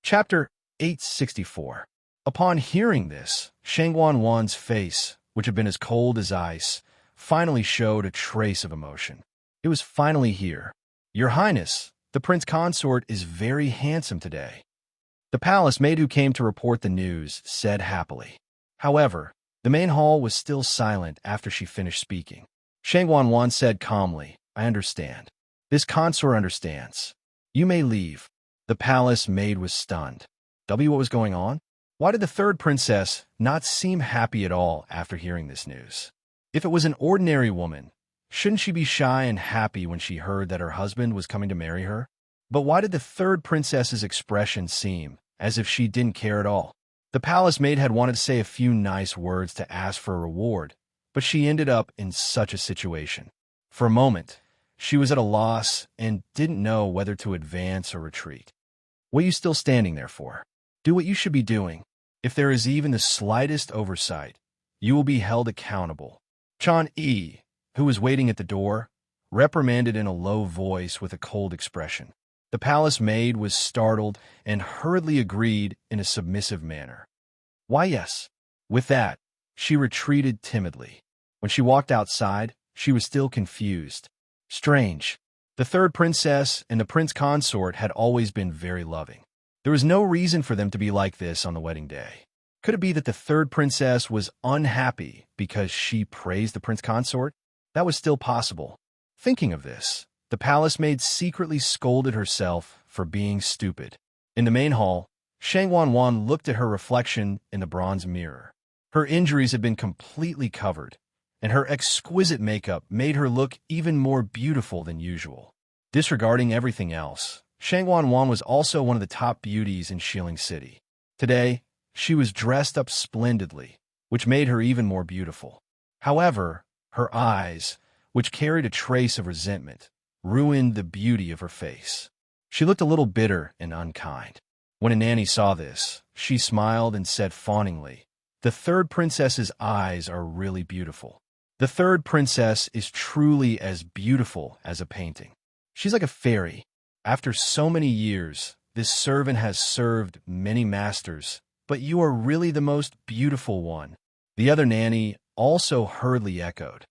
A: Chapter 864. Upon hearing this, Shang Wanwan's face, which had been as cold as ice, finally showed a trace of emotion. It was finally here. Your Highness, the prince consort is very handsome today. The palace maid who came to report the news said happily. However, the main hall was still silent after she finished speaking. Shang Wanwan said calmly, I understand. This consort understands. You may leave. The palace maid was stunned. What was going on? Why did the third princess not seem happy at all after hearing this news? If it was an ordinary woman, shouldn't she be shy and happy when she heard that her husband was coming to marry her? But why did the third princess's expression seem as if she didn't care at all? The palace maid had wanted to say a few nice words to ask for a reward, but she ended up in such a situation. For a moment, she was at a loss and didn't know whether to advance or retreat. What are you still standing there for? Do what you should be doing. If there is even the slightest oversight, you will be held accountable. Chan Yi, who was waiting at the door, reprimanded in a low voice with a cold expression. The palace maid was startled and hurriedly agreed in a submissive manner. Why, yes. With that, she retreated timidly. When she walked outside, she was still confused. Strange. The third princess and the prince consort had always been very loving. There was no reason for them to be like this on the wedding day. Could it be that the third princess was unhappy because she praised the prince consort? That was still possible. Thinking of this, the palace maid secretly scolded herself for being stupid. In the main hall, Shang Wanwan looked at her reflection in the bronze mirror. Her injuries had been completely covered, and her exquisite makeup made her look even more beautiful than usual. Disregarding everything else, Shang Wanwan was also one of the top beauties in Shilling City. Today, she was dressed up splendidly, which made her even more beautiful. However, her eyes, which carried a trace of resentment, ruined the beauty of her face. She looked a little bitter and unkind. When a nanny saw this, she smiled and said fawningly, The third princess's eyes are really beautiful. The third princess is truly as beautiful as a painting. She's like a fairy. After so many years, this servant has served many masters, but you are really the most beautiful one. The other nanny also hurriedly echoed.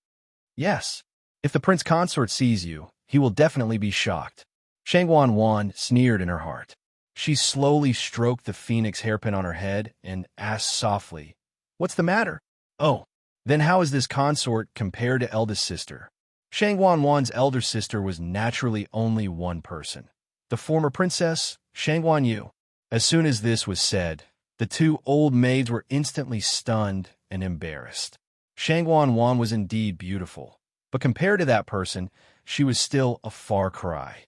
A: Yes, if the prince consort sees you, he will definitely be shocked. Shangwan Wan sneered in her heart. She slowly stroked the phoenix hairpin on her head and asked softly, "What's the matter?" "Oh, then how is this consort compared to eldest sister?" Shangwan Wan's elder sister was naturally only one person, the former princess, Shangwan Yu. As soon as this was said, the two old maids were instantly stunned and embarrassed. Shangwan Wan was indeed beautiful, but compared to that person, she was still a far cry.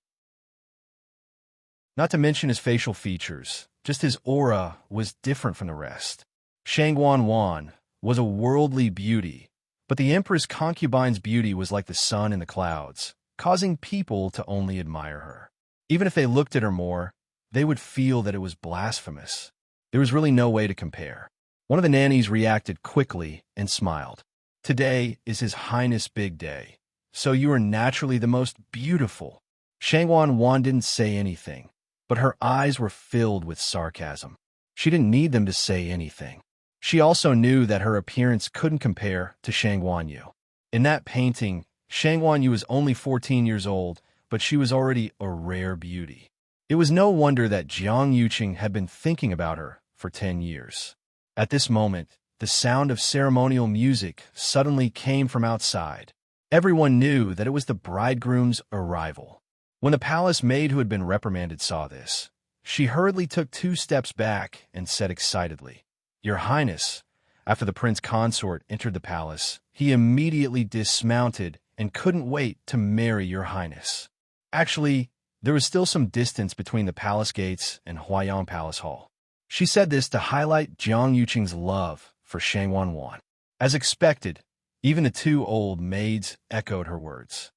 A: Not to mention his facial features, just his aura was different from the rest. Shangwan Wan was a worldly beauty, but the empress concubine's beauty was like the sun in the clouds, causing people to only admire her. Even if they looked at her more, they would feel that it was blasphemous. There was really no way to compare. One of the nannies reacted quickly and smiled. "Today is His Highness' big day, so you are naturally the most beautiful." Shangwan Wan didn't say anything, but her eyes were filled with sarcasm. She didn't need them to say anything. She also knew that her appearance couldn't compare to Shangwan Yu. In that painting, Shangwan Yu was only 14 years old, but she was already a rare beauty. It was no wonder that Jiang Yuqing had been thinking about her for 10 years. At this moment, the sound of ceremonial music suddenly came from outside. Everyone knew that it was the bridegroom's arrival. When the palace maid who had been reprimanded saw this, she hurriedly took 2 steps back and said excitedly, "Your Highness." After the prince consort entered the palace, he immediately dismounted and couldn't wait to marry Your Highness. Actually, there was still some distance between the palace gates and Huayang Palace Hall. She said this to highlight Jiang Yuqing's love for Shangwan Wan. As expected, even the 2 old maids echoed her words.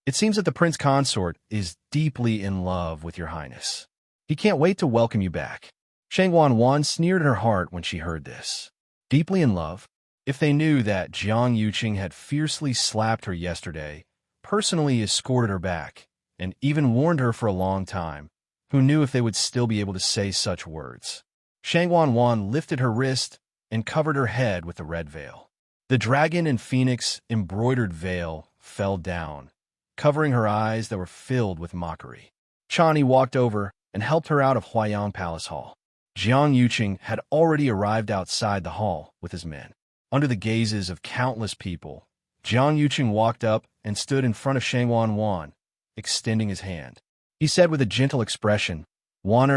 A: "It seems that the prince consort is deeply in love with Your Highness. He can't wait to welcome you back." Shangwan Wan sneered in her heart when she heard this. Deeply in love? If they knew that Jiang Yuqing had fiercely slapped her yesterday, personally escorted her back, and even warned her for a long time, who knew if they would still be able to say such words? Shangwan Wan lifted her wrist and covered her head with the red veil. The dragon and phoenix embroidered veil fell down, covering her eyes that were filled with mockery. Chani walked over and helped her out of Huayang Palace Hall. Jiang Yuqing had already arrived outside the hall with his men. Under the gazes of countless people, Jiang Yuqing walked up and stood in front of Shangwan Wan, extending his hand. He said with a gentle expression, "Wan,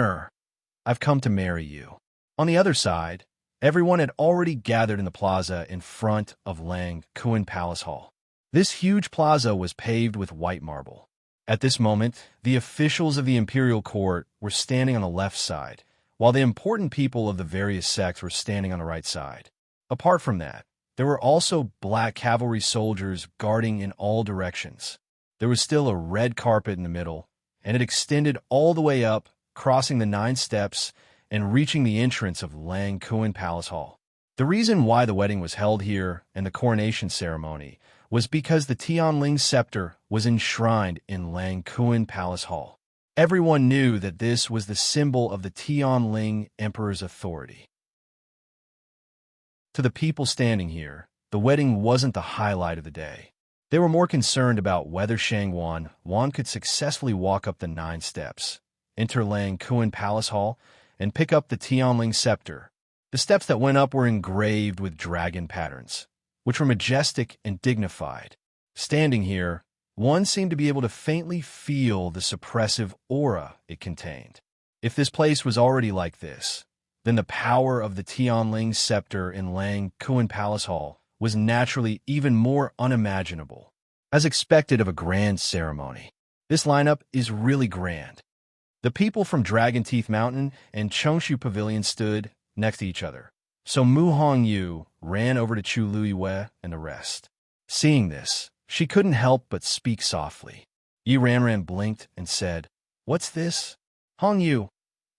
A: I've come to marry you." On the other side, everyone had already gathered in the plaza in front of Lang Kuan Palace Hall. This huge plaza was paved with white marble. At this moment, the officials of the Imperial court were standing on the left side, while the important people of the various sects were standing on the right side. Apart from that, there were also black cavalry soldiers guarding in all directions. There was still a red carpet in the middle, and it extended all the way up, crossing the 9 steps and reaching the entrance of Lang Kuan Palace Hall. The reason why the wedding was held here and the coronation ceremony was because the Tianling scepter was enshrined in Lang Kuan Palace Hall. Everyone knew that this was the symbol of the Tianling Emperor's authority. To the people standing here, the wedding wasn't the highlight of the day. They were more concerned about whether Shangwan Wan could successfully walk up the 9 steps, enter Lang Kuan Palace Hall, and pick up the Tianling scepter. The steps that went up were engraved with dragon patterns, which were majestic and dignified. Standing here, one seemed to be able to faintly feel the suppressive aura it contained. If this place was already like this, then the power of the Tianling scepter in Lang Kuan Palace Hall was naturally even more unimaginable. As expected of a grand ceremony, this lineup is really grand. The people from Dragon Teeth Mountain and Chongshu Pavilion stood next to each other, so Mu Hongyu ran over to Chu Luiwei and the rest. Seeing this, she couldn't help but speak softly. Yi Ranran blinked and said, "What's this?" "Hongyu,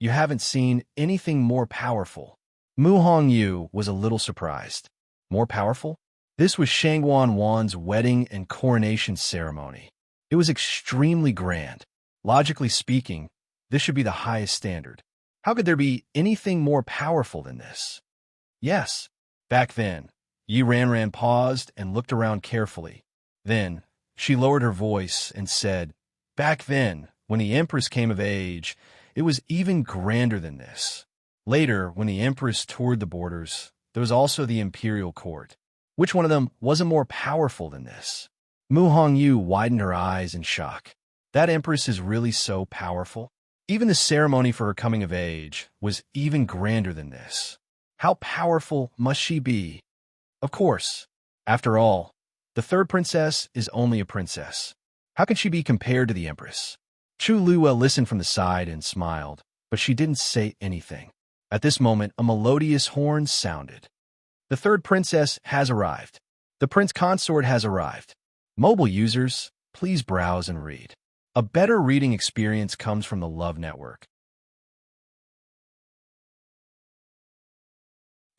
A: you haven't seen anything more powerful." Mu Hongyu was a little surprised. More powerful? This was Shangguan Wan's wedding and coronation ceremony. It was extremely grand. Logically speaking, this should be the highest standard. How could there be anything more powerful than this? Yes. Back then, Yi Ranran paused and looked around carefully. Then, she lowered her voice and said, "Back then, when the Empress came of age, it was even grander than this. Later, when the Empress toured the borders, there was also the Imperial court. Which one of them wasn't more powerful than this?" Mu Hongyu widened her eyes in shock. That Empress is really so powerful? Even the ceremony for her coming of age was even grander than this. How powerful must she be? Of course. After all, the third princess is only a princess. How can she be compared to the Empress? Chu Luo listened from the side and smiled, but she didn't say anything. At this moment, a melodious horn sounded. The third princess has arrived. The prince consort has arrived. Mobile users, please browse and read. A better reading experience comes from the Love Network.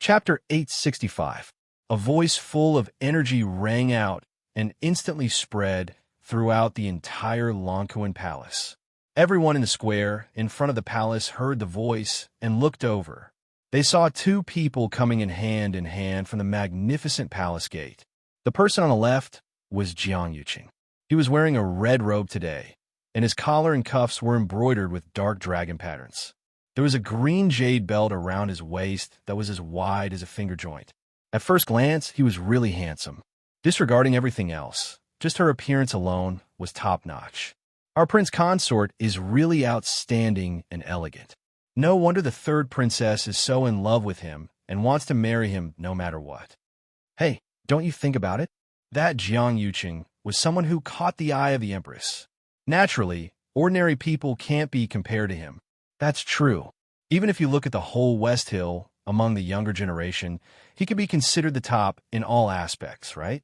A: Chapter 865. A voice full of energy rang out and instantly spread throughout the entire Lonquan Palace. Everyone in the square in front of the palace heard the voice and looked over. They saw two people coming in hand from the magnificent palace gate. The person on the left was Jiang Yuqing. He was wearing a red robe today, and his collar and cuffs were embroidered with dark dragon patterns. There was a green jade belt around his waist that was as wide as a finger joint. At first glance, he was really handsome. Disregarding everything else, just her appearance alone was top-notch. Our prince consort is really outstanding and elegant. No wonder the third princess is so in love with him and wants to marry him no matter what. Hey, don't you think about it? That Jiang Yuqing was someone who caught the eye of the Empress. Naturally, ordinary people can't be compared to him. That's true. Even if you look at the whole West Hill, among the younger generation, he could be considered the top in all aspects, right?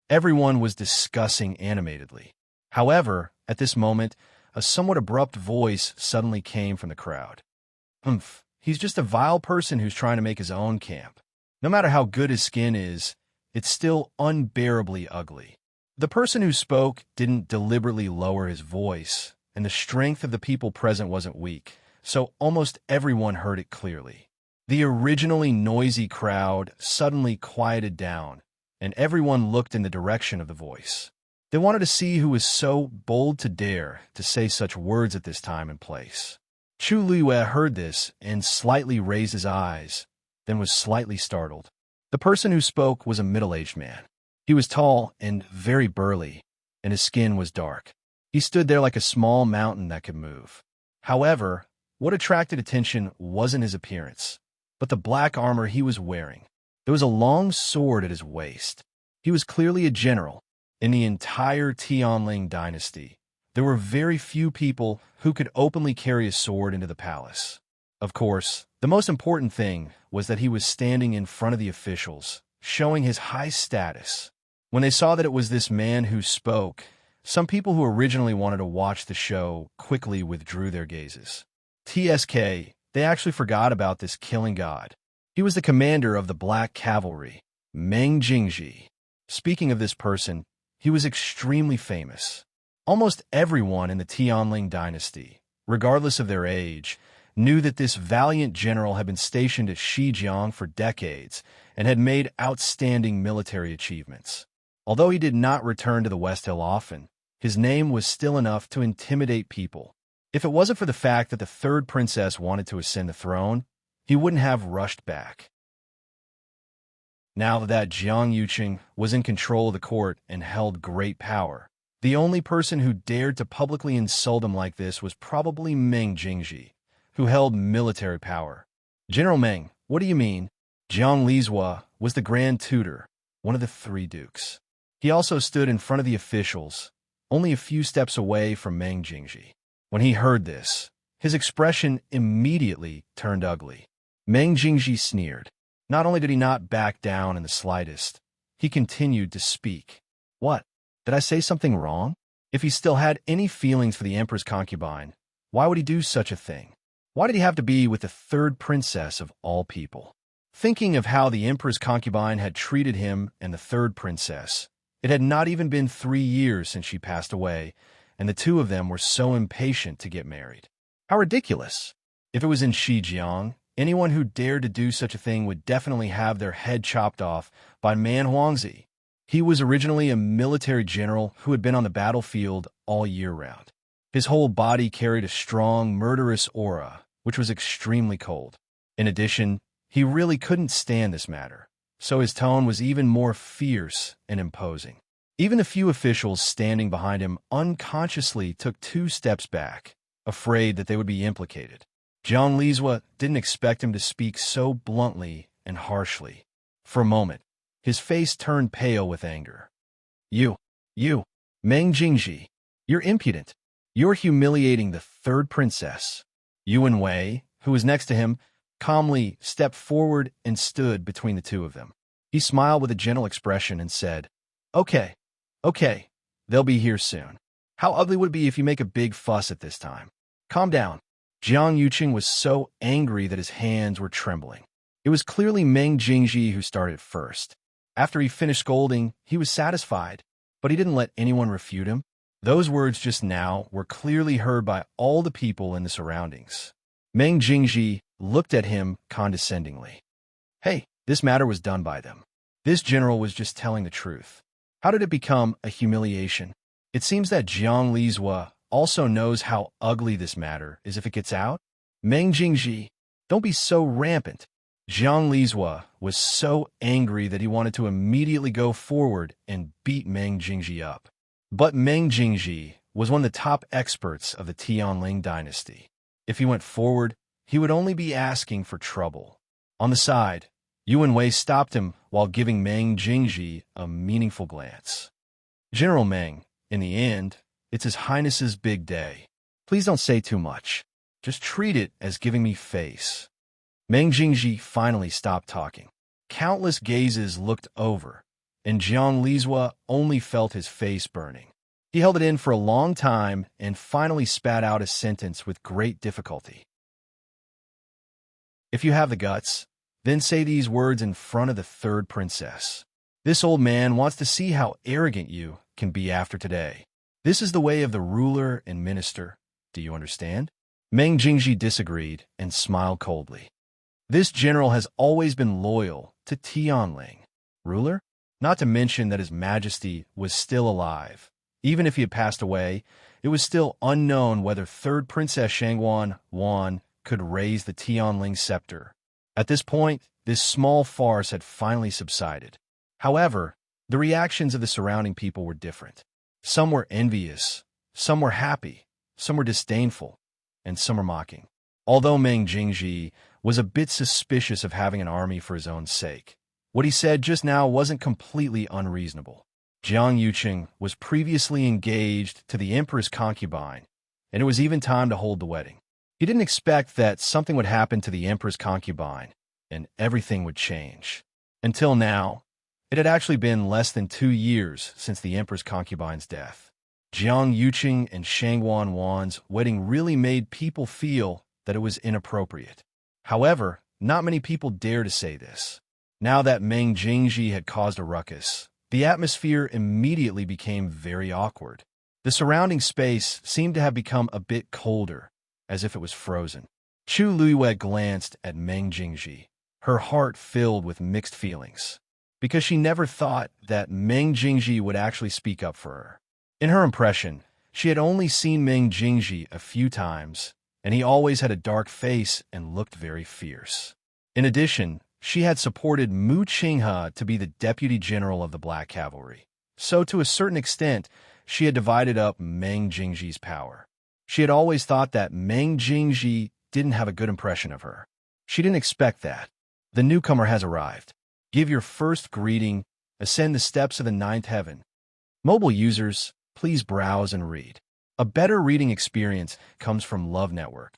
A: Everyone was discussing animatedly. However, at this moment, a somewhat abrupt voice suddenly came from the crowd. He's just a vile person who's trying to make his own camp. No matter how good his skin is, it's still unbearably ugly. The person who spoke didn't deliberately lower his voice, and the strength of the people present wasn't weak, so almost everyone heard it clearly. The originally noisy crowd suddenly quieted down, and everyone looked in the direction of the voice. They wanted to see who was so bold to dare to say such words at this time and place. Chu Liyue heard this and slightly raised his eyes, then was slightly startled. The person who spoke was a middle-aged man. He was tall and very burly, and his skin was dark. He stood there like a small mountain that could move. However, what attracted attention wasn't his appearance, but the black armor he was wearing. There was a long sword at his waist. He was clearly a general. In the entire Tianling dynasty, there were very few people who could openly carry a sword into the palace. Of course, the most important thing was that he was standing in front of the officials, showing his high status. When they saw that it was this man who spoke, some people who originally wanted to watch the show quickly withdrew their gazes. TSK, they actually forgot about this killing god. He was the commander of the Black Cavalry, Meng Jingji. Speaking of this person, he was extremely famous. Almost everyone in the Tianling dynasty, regardless of their age, knew that this valiant general had been stationed at Shijiang for decades and had made outstanding military achievements. Although he did not return to the West Hill often, his name was still enough to intimidate people. If it wasn't for the fact that the third princess wanted to ascend the throne, he wouldn't have rushed back. Now that Jiang Yuqing was in control of the court and held great power, the only person who dared to publicly insult him like this was probably Meng Jingji, who held military power. "General Meng, what do you mean?" Jiang Lizhua was the Grand Tutor, one of the three dukes. He also stood in front of the officials, only a few steps away from Meng Jingji. When he heard this, his expression immediately turned ugly. Meng Jingji sneered. Not only did he not back down in the slightest, he continued to speak. "What? Did I say something wrong? If he still had any feelings for the Emperor's concubine, why would he do such a thing? Why did he have to be with the third princess of all people? Thinking of how the emperor's concubine had treated him and the third princess, it had not even been 3 years since she passed away, and the two of them were so impatient to get married. How ridiculous! If it was in Shijiang, anyone who dared to do such a thing would definitely have their head chopped off by Man Huangzi. He was originally a military general who had been on the battlefield all year round. His whole body carried a strong, murderous aura, which was extremely cold. In addition, he really couldn't stand this matter, so his tone was even more fierce and imposing. Even a few officials standing behind him unconsciously took 2 steps back, afraid that they would be implicated. Jiang Lizhua didn't expect him to speak so bluntly and harshly. For a moment, his face turned pale with anger. You, Meng Jingji, you're impudent. You're humiliating the third princess. Yuan Wei, who was next to him, calmly stepped forward and stood between the two of them. He smiled with a gentle expression and said, Okay, they'll be here soon. How ugly would it be if you make a big fuss at this time? Calm down. Jiang Yuqing was so angry that his hands were trembling. It was clearly Meng Jingji who started first. After he finished scolding, he was satisfied, but he didn't let anyone refute him. Those words just now were clearly heard by all the people in the surroundings. Meng Jingji looked at him condescendingly. Hey, this matter was done by them. This general was just telling the truth. How did it become a humiliation? It seems that Jiang Lizhua also knows how ugly this matter is if it gets out. Meng Jingji, don't be so rampant. Jiang Lizhua was so angry that he wanted to immediately go forward and beat Meng Jingji up. But Meng Jingji was one of the top experts of the Tianling dynasty. If he went forward, he would only be asking for trouble. On the side, Yuan Wei stopped him while giving Meng Jingji a meaningful glance. General Meng, in the end, it's His Highness's big day. Please don't say too much. Just treat it as giving me face. Meng Jingji finally stopped talking. Countless gazes looked over, and Jiang Lizhua only felt his face burning. He held it in for a long time and finally spat out a sentence with great difficulty. If you have the guts, then say these words in front of the third princess. This old man wants to see how arrogant you can be after today. This is the way of the ruler and minister. Do you understand? Meng Jingji disagreed and smiled coldly. This general has always been loyal to Tianling. Ruler? Not to mention that His Majesty was still alive. Even if he had passed away, it was still unknown whether third Princess Shangguan Wan could raise the Tianling scepter. At this point, this small farce had finally subsided. However, the reactions of the surrounding people were different. Some were envious, some were happy, some were disdainful, and some were mocking. Although Meng Jingji was a bit suspicious of having an army for his own sake, what he said just now wasn't completely unreasonable. Jiang Yuqing was previously engaged to the emperor's concubine, and it was even time to hold the wedding. He didn't expect that something would happen to the emperor's concubine, and everything would change. Until now, it had actually been less than 2 years since the emperor's concubine's death. Jiang Yuqing and Shangguan Wan's wedding really made people feel that it was inappropriate. However, not many people dare to say this. Now that Meng Jingji had caused a ruckus, the atmosphere immediately became very awkward. The surrounding space seemed to have become a bit colder, as if it was frozen. Chu Luiyue glanced at Meng Jingji, her heart filled with mixed feelings, because she never thought that Meng Jingji would actually speak up for her. In her impression, she had only seen Meng Jingji a few times, and he always had a dark face and looked very fierce. In addition, she had supported Mu Qinghe to be the deputy general of the Black Cavalry, so to a certain extent, she had divided up Meng Jingji's power. She had always thought that Meng Jingji didn't have a good impression of her. She didn't expect that. The newcomer has arrived. Give your first greeting, ascend the steps of the 9th heaven. Mobile users, please browse and read. A better reading experience comes from Love Network.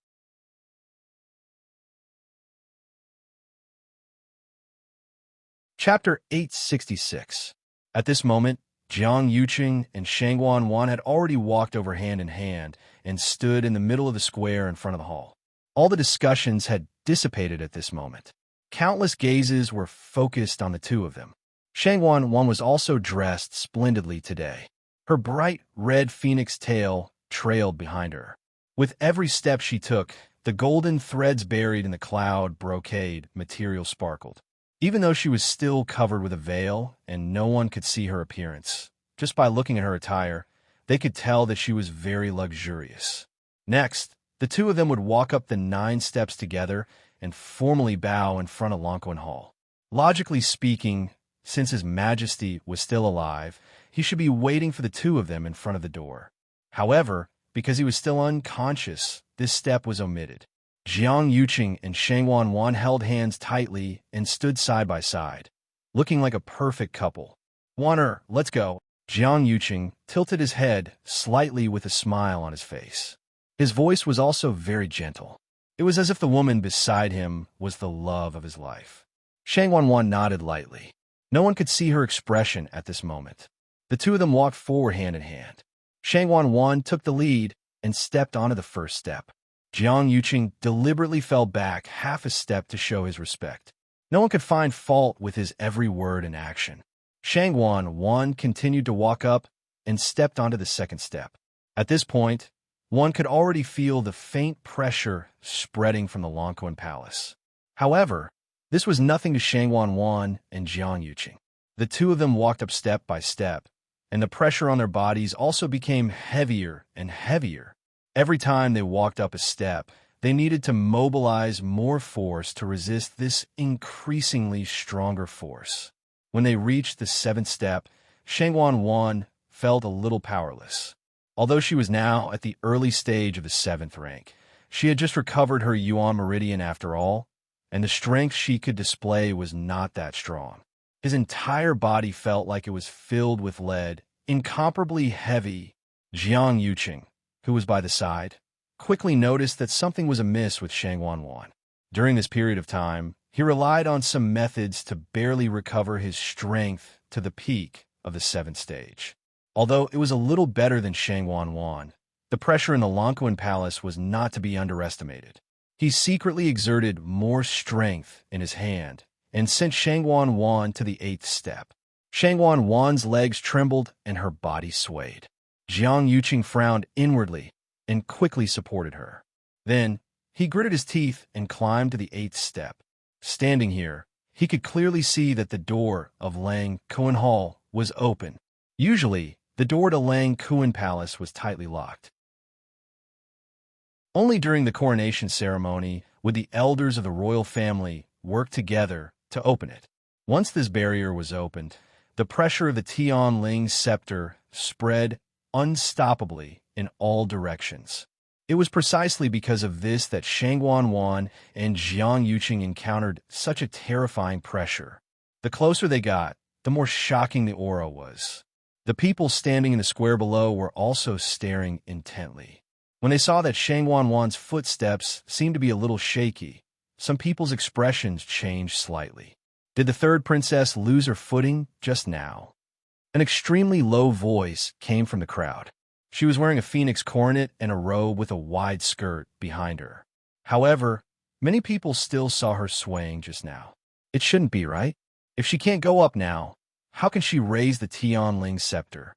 A: Chapter 866. At this moment, Jiang Yuqing and Shangguan Wan had already walked over hand in hand and stood in the middle of the square in front of the hall. All the discussions had dissipated at this moment. Countless gazes were focused on the two of them. Shangwan was also dressed splendidly today. Her bright red phoenix tail trailed behind her. With every step she took, the golden threads buried in the cloud brocade material sparkled. Even though she was still covered with a veil and no one could see her appearance, just by looking at her attire, they could tell that she was very luxurious. Next, the two of them would walk up the 9 steps together and formally bow in front of Lonquin Hall. Logically speaking, since His Majesty was still alive, he should be waiting for the two of them in front of the door. However, because he was still unconscious, this step was omitted. Jiang Yuqing and Shangwan held hands tightly and stood side by side, looking like a perfect couple. "Waner, let's go." Jiang Yuqing tilted his head slightly with a smile on his face. His voice was also very gentle. It was as if the woman beside him was the love of his life. Shangwan nodded lightly. No one could see her expression at this moment. The two of them walked forward hand in hand. Shangwan took the lead and stepped onto the first step. Jiang Yuqing deliberately fell back half a step to show his respect. No one could find fault with his every word and action. Shangwan continued to walk up and stepped onto the second step. At this point, one could already feel the faint pressure spreading from the Lonquin Palace. However, this was nothing to Shangwan and Jiang Yuqing. The two of them walked up step by step, and the pressure on their bodies also became heavier and heavier. Every time they walked up a step, they needed to mobilize more force to resist this increasingly stronger force. When they reached the 7th step, Shangwan felt a little powerless. Although she was now at the early stage of the 7th rank, she had just recovered her Yuan Meridian after all, and the strength she could display was not that strong. His entire body felt like it was filled with lead, incomparably heavy. Jiang Yuqing, who was by the side, quickly noticed that something was amiss with Shangwan. During this period of time, he relied on some methods to barely recover his strength to the peak of the 7th stage. Although it was a little better than Shangwan, the pressure in the Lonquin Palace was not to be underestimated. He secretly exerted more strength in his hand and sent Shangwan to the 8th step. Shangwan's legs trembled and her body swayed. Jiang Yuqing frowned inwardly and quickly supported her. Then, he gritted his teeth and climbed to the 8th step. Standing here, he could clearly see that the door of Lang Kuan Hall was open. Usually, the door to Lang Kuan Palace was tightly locked. Only during the coronation ceremony would the elders of the royal family work together to open it. Once this barrier was opened, the pressure of the Tianling scepter spread unstoppably in all directions. It was precisely because of this that Shangwan and Jiang Yuqing encountered such a terrifying pressure. The closer they got, the more shocking the aura was. The people standing in the square below were also staring intently. When they saw that Shangwan's footsteps seemed to be a little shaky, some people's expressions changed slightly. Did the third princess lose her footing just now? An extremely low voice came from the crowd. She was wearing a phoenix coronet and a robe with a wide skirt behind her. However, many people still saw her swaying just now. It shouldn't be, right? If she can't go up now, how can she raise the Tianling scepter?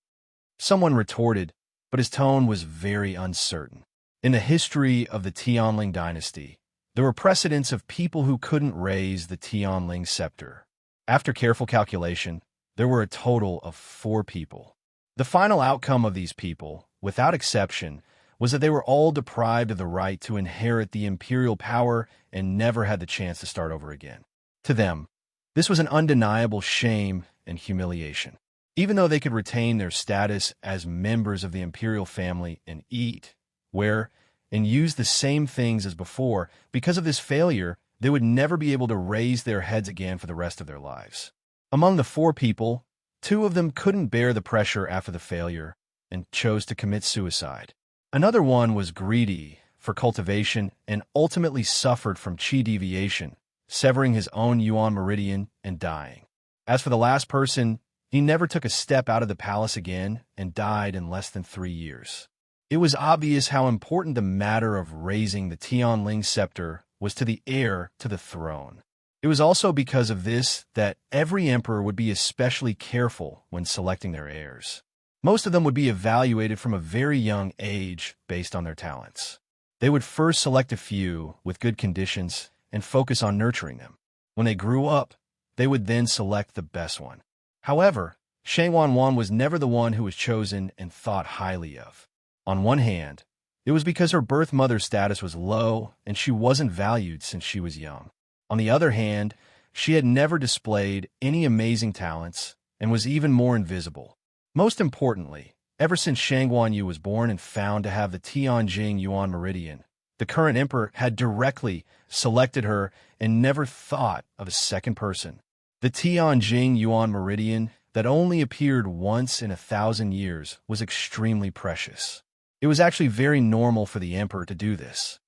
A: Someone retorted, but his tone was very uncertain. In the history of the Tianling dynasty, there were precedents of people who couldn't raise the Tianling scepter. After careful calculation, there were a total of 4 people. The final outcome of these people, without exception, was that they were all deprived of the right to inherit the imperial power and never had the chance to start over again. To them, this was an undeniable shame and humiliation. Even though they could retain their status as members of the imperial family and eat, wear, and use the same things as before, because of this failure, they would never be able to raise their heads again for the rest of their lives. Among the 4 people, 2 of them couldn't bear the pressure after the failure and chose to commit suicide. Another one was greedy for cultivation and ultimately suffered from chi deviation, severing his own Yuan Meridian and dying. As for the last person, he never took a step out of the palace again and died in less than 3 years. It was obvious how important the matter of raising the Tianling scepter was to the heir to the throne. It was also because of this that every emperor would be especially careful when selecting their heirs. Most of them would be evaluated from a very young age based on their talents. They would first select a few with good conditions and focus on nurturing them. When they grew up, they would then select the best one. However, Shang Wanwan was never the one who was chosen and thought highly of. On one hand, it was because her birth mother's status was low and she wasn't valued since she was young. On the other hand, she had never displayed any amazing talents and was even more invisible. Most importantly, ever since Shang Guanyu was born and found to have the Tianjing Yuan Meridian, the current emperor had directly selected her and never thought of a second person. The Tianjing Yuan Meridian that only appeared once in 1,000 years was extremely precious. It was actually very normal for the emperor to do this.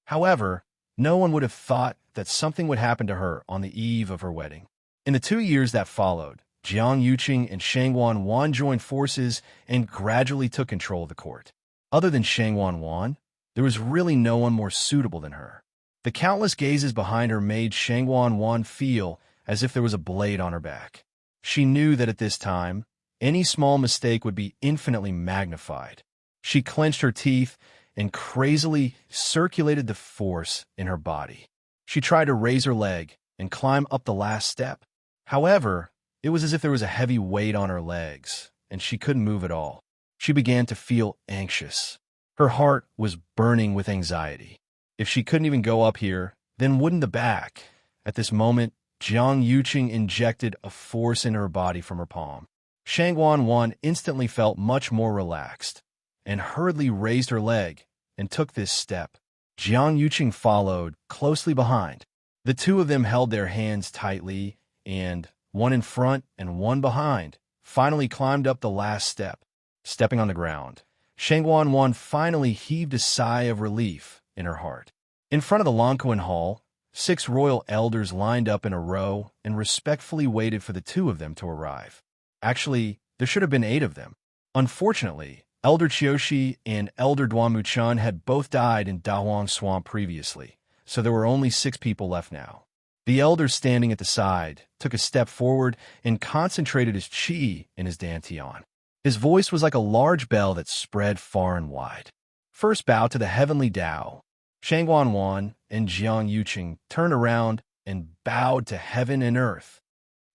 A: However, no one would have thought that something would happen to her on the eve of her wedding. In the 2 years that followed, Jiang Yuqing and Shang Wanwan joined forces and gradually took control of the court. Other than Shang Wanwan, there was really no one more suitable than her. The countless gazes behind her made Shang Wanwan feel as if there was a blade on her back. She knew that at this time, any small mistake would be infinitely magnified. She clenched her teeth and crazily circulated the force in her body. She tried to raise her leg and climb up the last step. However, it was as if there was a heavy weight on her legs, and she couldn't move at all. She began to feel anxious. Her heart was burning with anxiety. If she couldn't even go up here, then wouldn't the back? At this moment, Jiang Yuqing injected a force in her body from her palm. Shang Wanwan instantly felt much more relaxed and hurriedly raised her leg and took this step. Jiang Yuqing followed closely behind. The two of them held their hands tightly and, one in front and one behind, finally climbed up the last step. Stepping on the ground, Shang Wanwan finally heaved a sigh of relief in her heart. In front of the Lonquan Hall, 6 royal elders lined up in a row and respectfully waited for the two of them to arrive. Actually, there should have been 8 of them. Unfortunately, Elder Qiushi and Elder Duanmuchan had both died in Dahuang Swamp previously, so there were only 6 people left now. The elder standing at the side took a step forward and concentrated his qi in his dantian. His voice was like a large bell that spread far and wide. First bow to the heavenly Tao. Shang Wanwan and Jiang Yuqing turned around and bowed to heaven and earth.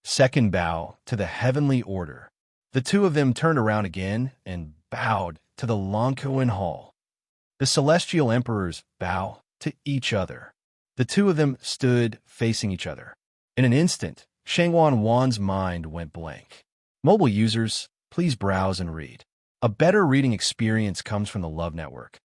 A: Second bow to the heavenly order. The two of them turned around again and bowed to the Lonquan Hall. The celestial emperors bow to each other. The two of them stood facing each other. In an instant, Shang Wanwan's mind went blank. Mobile users, please browse and read. A better reading experience comes from the Love Network.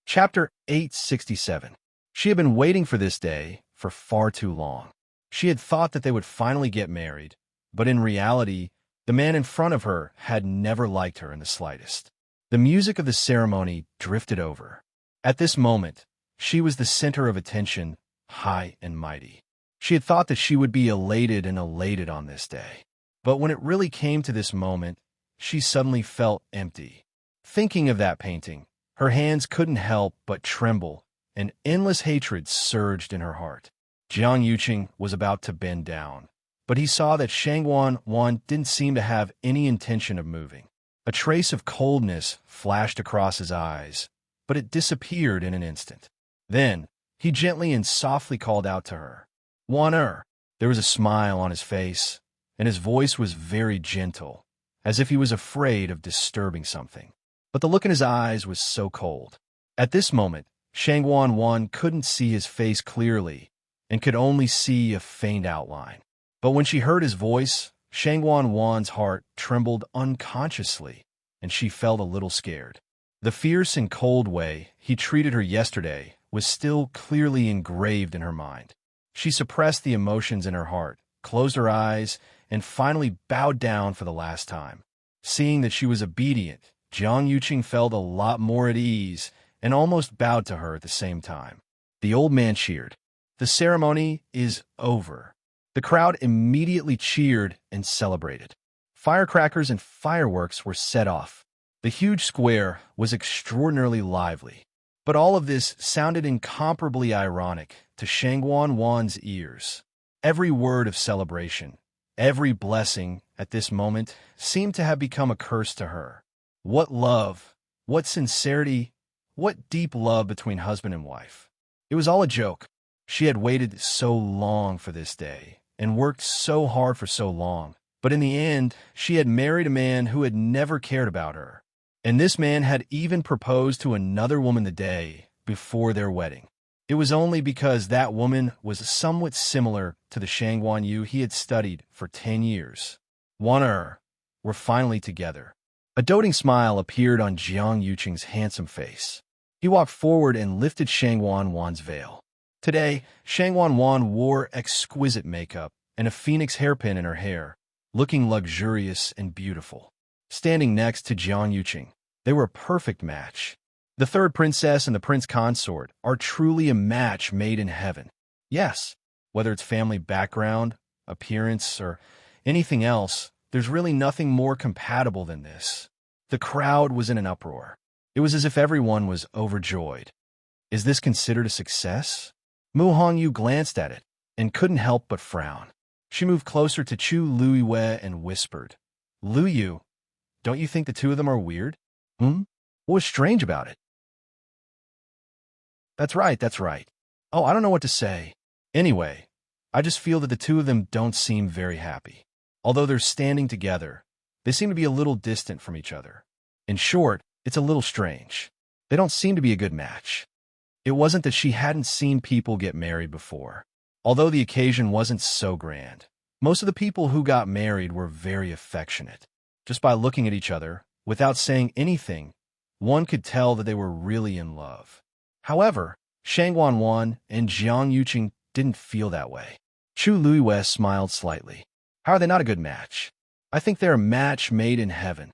A: Chapter 867. She had been waiting for this day for far too long. She had thought that they would finally get married, but in reality, the man in front of her had never liked her in the slightest. The music of the ceremony drifted over. At this moment, she was the center of attention, high and mighty. She had thought that she would be elated on this day. But when it really came to this moment, she suddenly felt empty. Thinking of that painting, her hands couldn't help but tremble, and endless hatred surged in her heart. Jiang Yuqing was about to bend down, but he saw that Shang Wanwan didn't seem to have any intention of moving. A trace of coldness flashed across his eyes, but it disappeared in an instant. Then, he gently and softly called out to her, "Wan-er." There was a smile on his face, and his voice was very gentle, as if he was afraid of disturbing something. But the look in his eyes was so cold. At this moment, Shang Wanwan couldn't see his face clearly and could only see a faint outline. But when she heard his voice, Shang Wanwan's heart trembled unconsciously, and she felt a little scared. The fierce and cold way he treated her yesterday was still clearly engraved in her mind. She suppressed the emotions in her heart, closed her eyes, and finally bowed down for the last time. Seeing that she was obedient, Jiang Yuqing felt a lot more at ease and almost bowed to her at the same time. The old man cheered. "The ceremony is over." The crowd immediately cheered and celebrated. Firecrackers and fireworks were set off. The huge square was extraordinarily lively. But all of this sounded incomparably ironic to Shangguan Wan's ears. Every word of celebration, every blessing at this moment seemed to have become a curse to her. What love, what sincerity, what deep love between husband and wife. It was all a joke. She had waited so long for this day and worked so hard for so long. But in the end, she had married a man who had never cared about her. And this man had even proposed to another woman the day before their wedding. It was only because that woman was somewhat similar to the Shangguan Yu he had studied for 10 years. Wan were finally together. A doting smile appeared on Jiang Yuqing's handsome face. He walked forward and lifted Shangguan Wan's veil. Today, Shangguan Wan wore exquisite makeup and a phoenix hairpin in her hair, looking luxurious and beautiful. Standing next to Jiang Yuqing, they were a perfect match. The third princess and the prince consort are truly a match made in heaven. Yes, whether it's family background, appearance, or anything else, there's really nothing more compatible than this. The crowd was in an uproar. It was as if everyone was overjoyed. Is this considered a success? Mu Hongyu glanced at it and couldn't help but frown. She moved closer to Chu Luiyue and whispered, "Lu Yu, don't you think the two of them are weird? What was strange about it?" That's right. Oh, I don't know what to say. Anyway, I just feel that the two of them don't seem very happy. Although they're standing together, they seem to be a little distant from each other. In short, it's a little strange. They don't seem to be a good match. It wasn't that she hadn't seen people get married before. Although the occasion wasn't so grand, most of the people who got married were very affectionate. Just by looking at each other, without saying anything, one could tell that they were really in love. However, Shangguan Wan and Jiang Yuqing didn't feel that way. Chu Luiyue smiled slightly. How are they not a good match? I think they're a match made in heaven.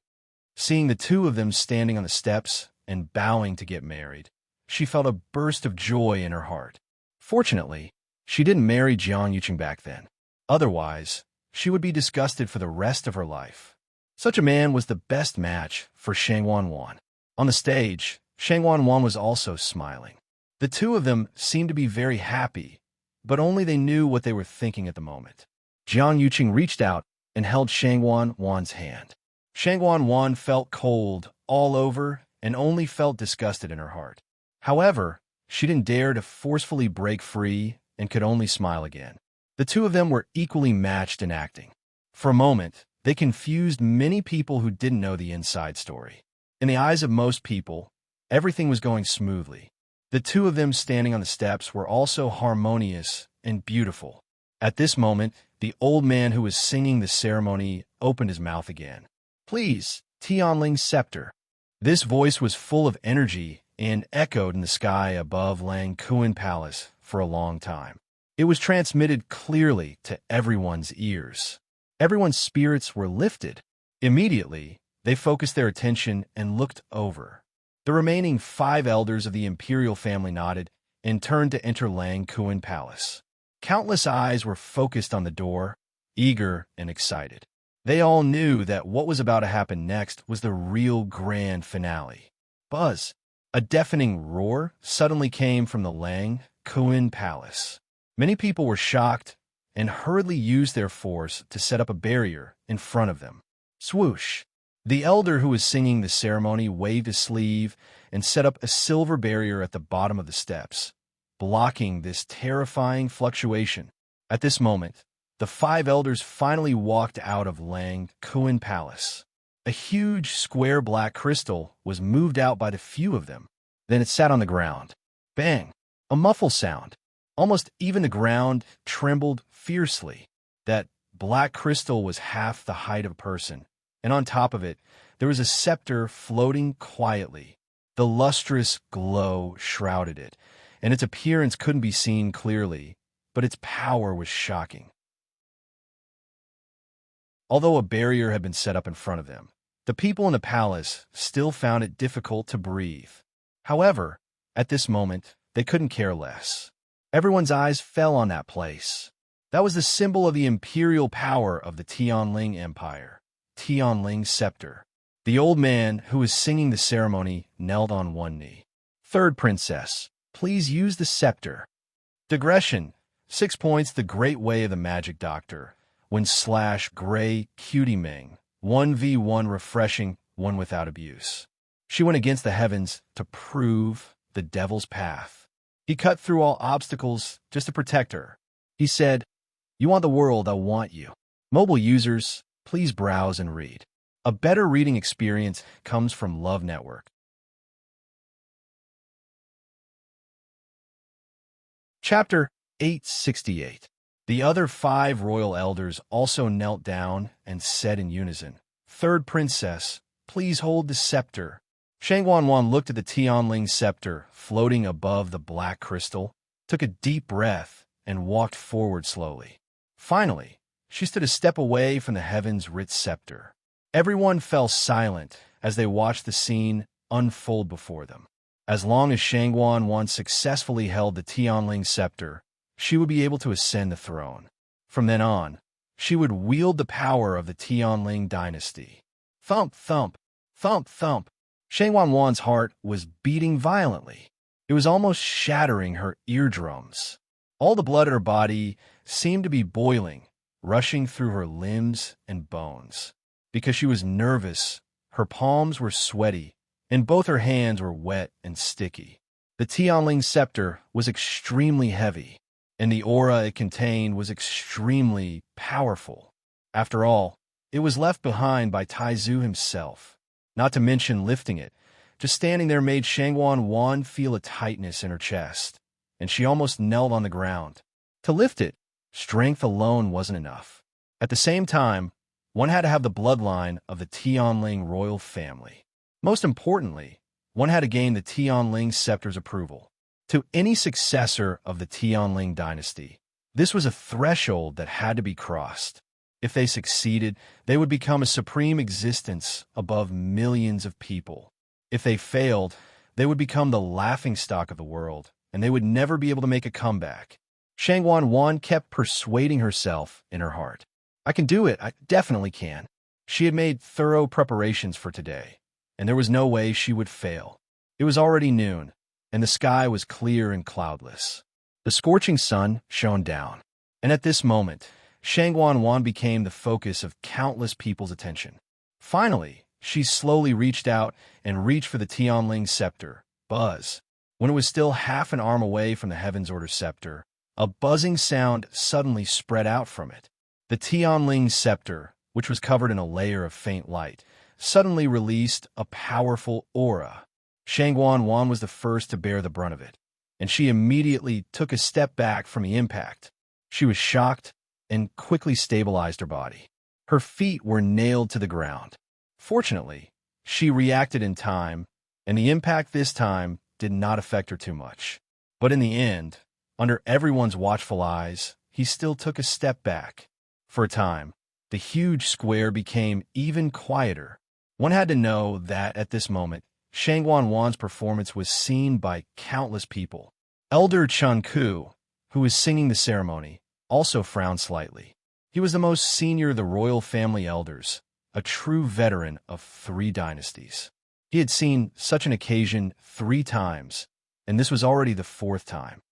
A: Seeing the two of them standing on the steps and bowing to get married, she felt a burst of joy in her heart. Fortunately, she didn't marry Jiang Yuqing back then. Otherwise, she would be disgusted for the rest of her life. Such a man was the best match for Shangguan Wan. On the stage, Shangguan Wan was also smiling. The two of them seemed to be very happy, but only they knew what they were thinking at the moment. Jiang Yuqing reached out and held Shangguan Wan's hand. Shangguan Wan felt cold all over and only felt disgusted in her heart. However, she didn't dare to forcefully break free and could only smile again. The two of them were equally matched in acting. For a moment, they confused many people who didn't know the inside story. In the eyes of most people, everything was going smoothly. The two of them standing on the steps were also harmonious and beautiful. At this moment, the old man who was singing the ceremony opened his mouth again. "Please, Tianling's scepter." This voice was full of energy and echoed in the sky above Lang Kuan Palace for a long time. It was transmitted clearly to everyone's ears. Everyone's spirits were lifted. Immediately, they focused their attention and looked over. The remaining 5 elders of the Imperial family nodded and turned to enter Lang Kuan Palace. Countless eyes were focused on the door, eager and excited. They all knew that what was about to happen next was the real grand finale. Buzz! A deafening roar suddenly came from the Lang Kuan Palace. Many people were shocked and hurriedly used their force to set up a barrier in front of them. Swoosh! The elder who was singing the ceremony waved his sleeve and set up a silver barrier at the bottom of the steps, blocking this terrifying fluctuation. At this moment, the 5 elders finally walked out of Lang Kuan Palace. A huge square black crystal was moved out by the few of them. Then it sat on the ground. Bang! A muffled sound. Almost even the ground trembled fiercely. That black crystal was half the height of a person, and on top of it, there was a scepter floating quietly. The lustrous glow shrouded it, and its appearance couldn't be seen clearly, but its power was shocking. Although a barrier had been set up in front of them, the people in the palace still found it difficult to breathe. However, at this moment, they couldn't care less. Everyone's eyes fell on that place. That was the symbol of the imperial power of the Tianling Empire, Tianling's scepter. The old man who was singing the ceremony knelt on one knee. Third princess, please use the scepter. Digression. 6 points. The Great Way of the Magic Doctor. When slash gray cutie Ming. 1v1 refreshing, one without abuse. She went against the heavens to prove the devil's path. He cut through all obstacles just to protect her. He said, "You want the world, I want you." Mobile users, please browse and read. A better reading experience comes from Love Network. Chapter 868. The other 5 royal elders also knelt down and said in unison, "Third princess, please hold the scepter." Shang Wanwan looked at the Tianling scepter floating above the black crystal, took a deep breath, and walked forward slowly. Finally, she stood a step away from the heavens-writ scepter. Everyone fell silent as they watched the scene unfold before them. As long as Shang Wanwan successfully held the Tianling scepter, she would be able to ascend the throne. From then on, she would wield the power of the Tianling dynasty. Thump, thump, thump, thump. Shang Wanwan's heart was beating violently. It was almost shattering her eardrums. All the blood in her body seemed to be boiling, rushing through her limbs and bones. Because she was nervous, her palms were sweaty, and both her hands were wet and sticky. The Tianling scepter was extremely heavy, and the aura it contained was extremely powerful. After all, it was left behind by Taizu himself. Not to mention lifting it, just standing there made Shang Wanwan feel a tightness in her chest, and she almost knelt on the ground. To lift it, strength alone wasn't enough. At the same time, one had to have the bloodline of the Tianling royal family. Most importantly, one had to gain the Tianling scepter's approval. To any successor of the Tianling dynasty, this was a threshold that had to be crossed. If they succeeded, they would become a supreme existence above millions of people. If they failed, they would become the laughingstock of the world, and they would never be able to make a comeback. Shang Wanwan kept persuading herself in her heart. I can do it, I definitely can. She had made thorough preparations for today, and there was no way she would fail. It was already noon, and the sky was clear and cloudless. The scorching sun shone down, and at this moment, Shang Wanwan became the focus of countless people's attention. Finally, she slowly reached out and reached for the Tianling scepter. Buzz. When it was still half an arm away from the Heaven's Order scepter, a buzzing sound suddenly spread out from it. The Tianling scepter, which was covered in a layer of faint light, suddenly released a powerful aura. Shang Wanwan was the first to bear the brunt of it, and she immediately took a step back from the impact. She was shocked and quickly stabilized her body. Her feet were nailed to the ground. Fortunately, she reacted in time, and the impact this time did not affect her too much. But in the end, under everyone's watchful eyes, he still took a step back. For a time, the huge square became even quieter. One had to know that at this moment, Shang Wanwan's performance was seen by countless people. Elder Chun Ku, who was singing the ceremony, also frowned slightly. He was the most senior of the royal family elders, a true veteran of 3 dynasties. He had seen such an occasion 3 times, and this was already the 4th time.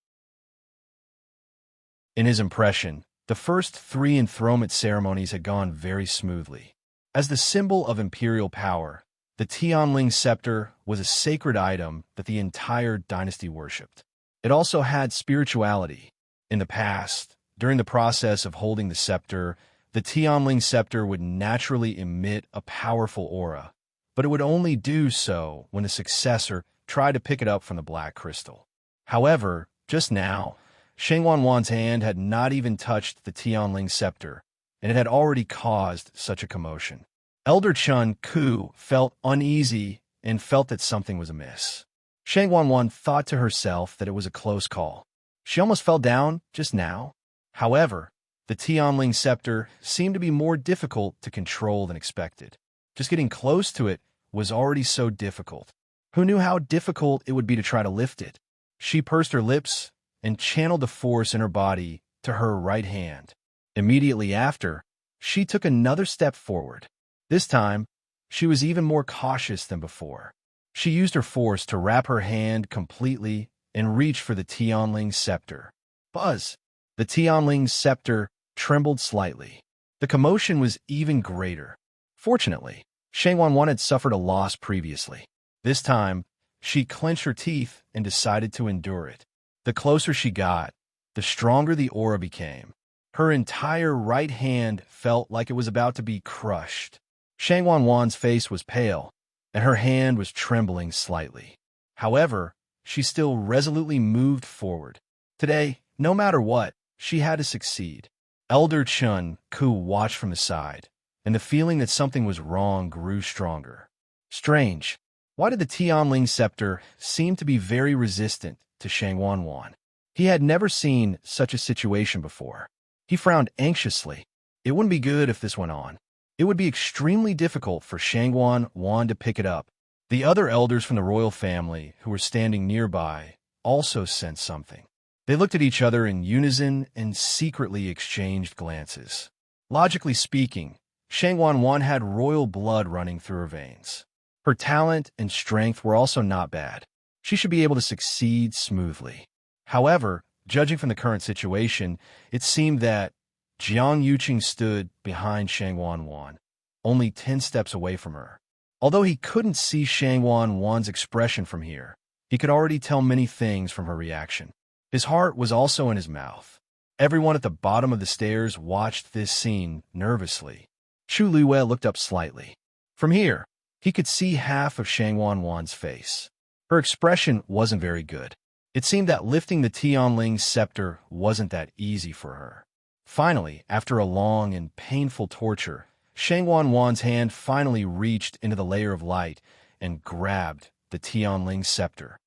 A: In his impression, the first 3 enthronement ceremonies had gone very smoothly. As the symbol of imperial power, the Tianling scepter was a sacred item that the entire dynasty worshipped. It also had spirituality. In the past, during the process of holding the scepter, the Tianling scepter would naturally emit a powerful aura, but it would only do so when the successor tried to pick it up from the black crystal. However, just now, Shang Wanwan's hand had not even touched the Tianling scepter, and it had already caused such a commotion. Elder Chun Ku felt uneasy and felt that something was amiss. Shang Wanwan thought to herself that it was a close call. She almost fell down just now. However, the Tianling scepter seemed to be more difficult to control than expected. Just getting close to it was already so difficult. Who knew how difficult it would be to try to lift it? She pursed her lips and channeled the force in her body to her right hand. Immediately after, she took another step forward. This time, she was even more cautious than before. She used her force to wrap her hand completely and reach for the Tianling's scepter. Buzz! The Tianling's scepter trembled slightly. The commotion was even greater. Fortunately, Shang Wanwan had suffered a loss previously. This time, she clenched her teeth and decided to endure it. The closer she got, the stronger the aura became. Her entire right hand felt like it was about to be crushed. Shang Wanwan's face was pale, and her hand was trembling slightly. However, she still resolutely moved forward. Today, no matter what, she had to succeed. Elder Chun Ku watched from the side, and the feeling that something was wrong grew stronger. Strange. Why did the Tianling scepter seem to be very resistant to Shang Wanwan? He had never seen such a situation before. He frowned anxiously. It wouldn't be good if this went on. It would be extremely difficult for Shang Wanwan to pick it up. The other elders from the royal family who were standing nearby also sensed something. They looked at each other in unison and secretly exchanged glances. Logically speaking, Shang Wanwan had royal blood running through her veins. Her talent and strength were also not bad. She should be able to succeed smoothly. However, judging from the current situation, it seemed that Jiang Yuqing stood behind Shang Wanwan, only 10 steps away from her. Although he couldn't see Shang Wanwan's expression from here, he could already tell many things from her reaction. His heart was also in his mouth. Everyone at the bottom of the stairs watched this scene nervously. Chu Luiwei looked up slightly. From here, he could see half of Shang Wanwan's face. Her expression wasn't very good. It seemed that lifting the Tianling's scepter wasn't that easy for her. Finally, after a long and painful torture, Shang Wanwan's hand finally reached into the layer of light and grabbed the Tianling's scepter.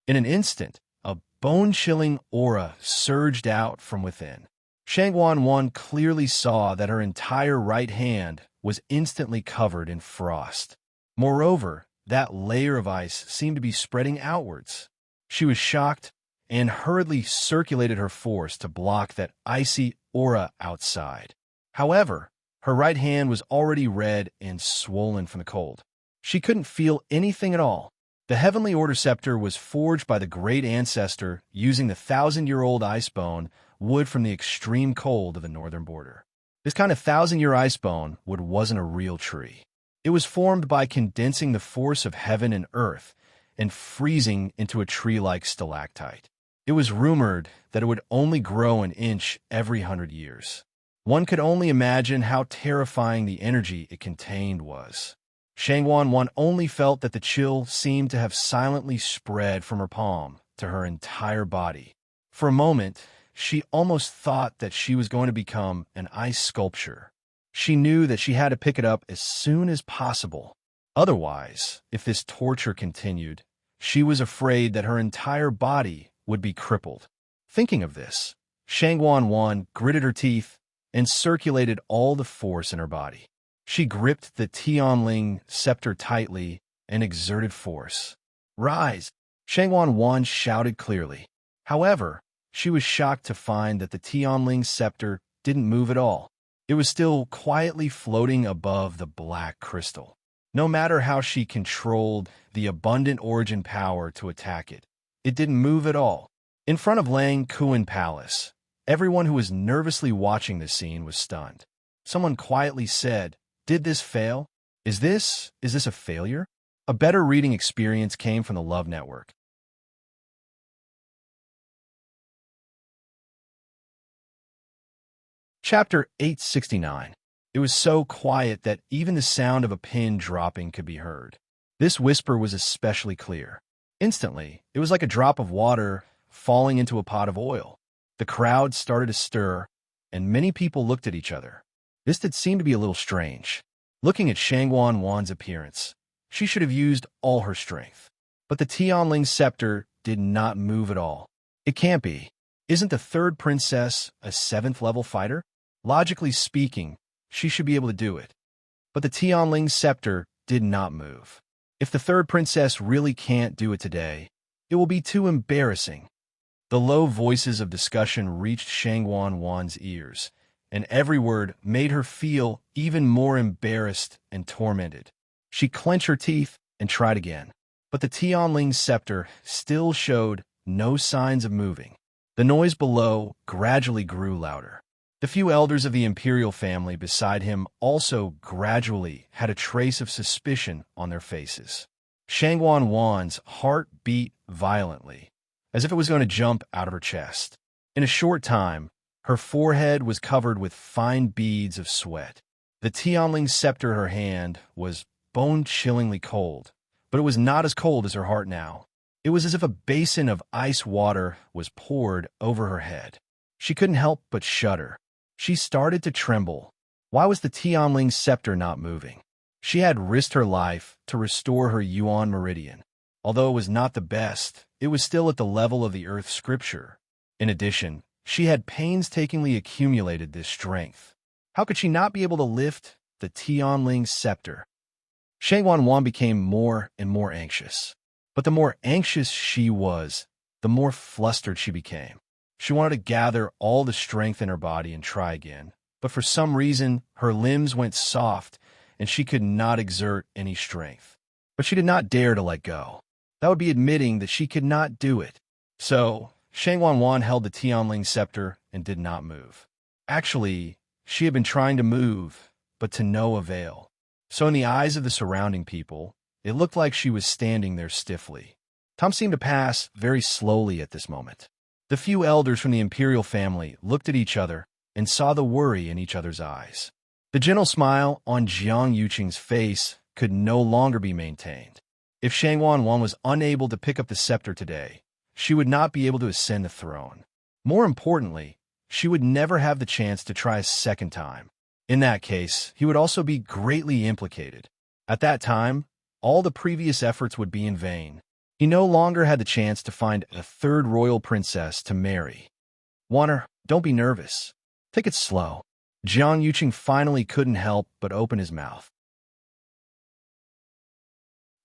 A: In an instant, a bone-chilling aura surged out from within. Shang Wanwan clearly saw that her entire right hand was instantly covered in frost. Moreover, that layer of ice seemed to be spreading outwards. She was shocked and hurriedly circulated her force to block that icy aura outside. However, her right hand was already red and swollen from the cold. She couldn't feel anything at all. The Heavenly Order Scepter was forged by the Great Ancestor using the 1,000-year-old ice bone wood from the extreme cold of the northern border. This kind of 1,000-year ice bone wood wasn't a real tree. It was formed by condensing the force of heaven and earth and freezing into a tree-like stalactite. It was rumored that it would only grow an inch every 100 years. One could only imagine how terrifying the energy it contained was. Shang Wanwan only felt that the chill seemed to have silently spread from her palm to her entire body. For a moment, she almost thought that she was going to become an ice sculpture. She knew that she had to pick it up as soon as possible. Otherwise, if this torture continued, she was afraid that her entire body would be crippled. Thinking of this, Shang Wanwan gritted her teeth and circulated all the force in her body. She gripped the Tianling scepter tightly and exerted force. "Rise!" Shang Wanwan shouted clearly. However, she was shocked to find that the Tianling scepter didn't move at all. It was still quietly floating above the black crystal. No matter how she controlled the abundant origin power to attack it, it didn't move at all. In front of Lang Kuan Palace, everyone who was nervously watching this scene was stunned. Someone quietly said, "Did this fail? Is this a failure?" A better reading experience came from the Love Network. Chapter 869. It was so quiet that even the sound of a pin dropping could be heard. This whisper was especially clear. Instantly, it was like a drop of water falling into a pot of oil. The crowd started to stir, and many people looked at each other. This did seem to be a little strange. Looking at Shang Wanwan's appearance, she should have used all her strength. But the Tianling scepter did not move at all. It can't be. Isn't the third princess a 7th-level fighter? Logically speaking, she should be able to do it. But the Tianling scepter did not move. If the third princess really can't do it today, it will be too embarrassing. The low voices of discussion reached Shang Wanwan's ears, and every word made her feel even more embarrassed and tormented. She clenched her teeth and tried again, but the Tianling's scepter still showed no signs of moving. The noise below gradually grew louder. The few elders of the Imperial family beside him also gradually had a trace of suspicion on their faces. Shangwan Wan's heart beat violently, as if it was going to jump out of her chest. In a short time, her forehead was covered with fine beads of sweat. The Tianling's scepter in her hand was bone-chillingly cold, but it was not as cold as her heart now. It was as if a basin of ice water was poured over her head. She couldn't help but shudder. She started to tremble. Why was the Tianling's scepter not moving? She had risked her life to restore her Yuan meridian. Although it was not the best, it was still at the level of the Earth scripture. In addition, she had painstakingly accumulated this strength. How could she not be able to lift the Tianling's scepter? Shangwan Wan became more and more anxious. But the more anxious she was, the more flustered she became. She wanted to gather all the strength in her body and try again, but for some reason, her limbs went soft and she could not exert any strength. But she did not dare to let go. That would be admitting that she could not do it. So, Shangwan Wan held the Tianling scepter and did not move. Actually, she had been trying to move, but to no avail. So in the eyes of the surrounding people, it looked like she was standing there stiffly. Time seemed to pass very slowly at this moment. The few elders from the Imperial family looked at each other and saw the worry in each other's eyes. The gentle smile on Jiang Yuqing's face could no longer be maintained. If Shangwan Wan was unable to pick up the scepter today, she would not be able to ascend the throne. More importantly, she would never have the chance to try a second time. In that case, he would also be greatly implicated. At that time, all the previous efforts would be in vain. He no longer had the chance to find a third royal princess to marry. Wanner, don't be nervous. Take it slow. Jiang Yuqing finally couldn't help but open his mouth.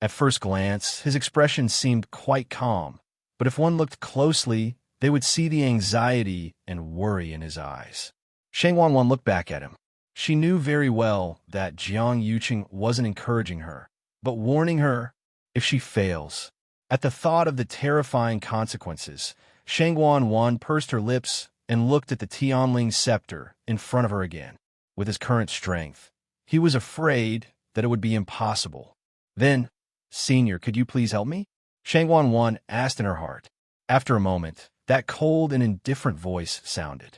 A: At first glance, his expression seemed quite calm, but if one looked closely, they would see the anxiety and worry in his eyes. Shangwan Wan looked back at him. She knew very well that Jiang Yuqing wasn't encouraging her, but warning her if she fails. At the thought of the terrifying consequences, Shangwan Wan pursed her lips and looked at the Tianling scepter in front of her again. With his current strength, he was afraid that it would be impossible. Then, Senior, could you please help me? Shangwan Wan asked in her heart. After a moment, that cold and indifferent voice sounded.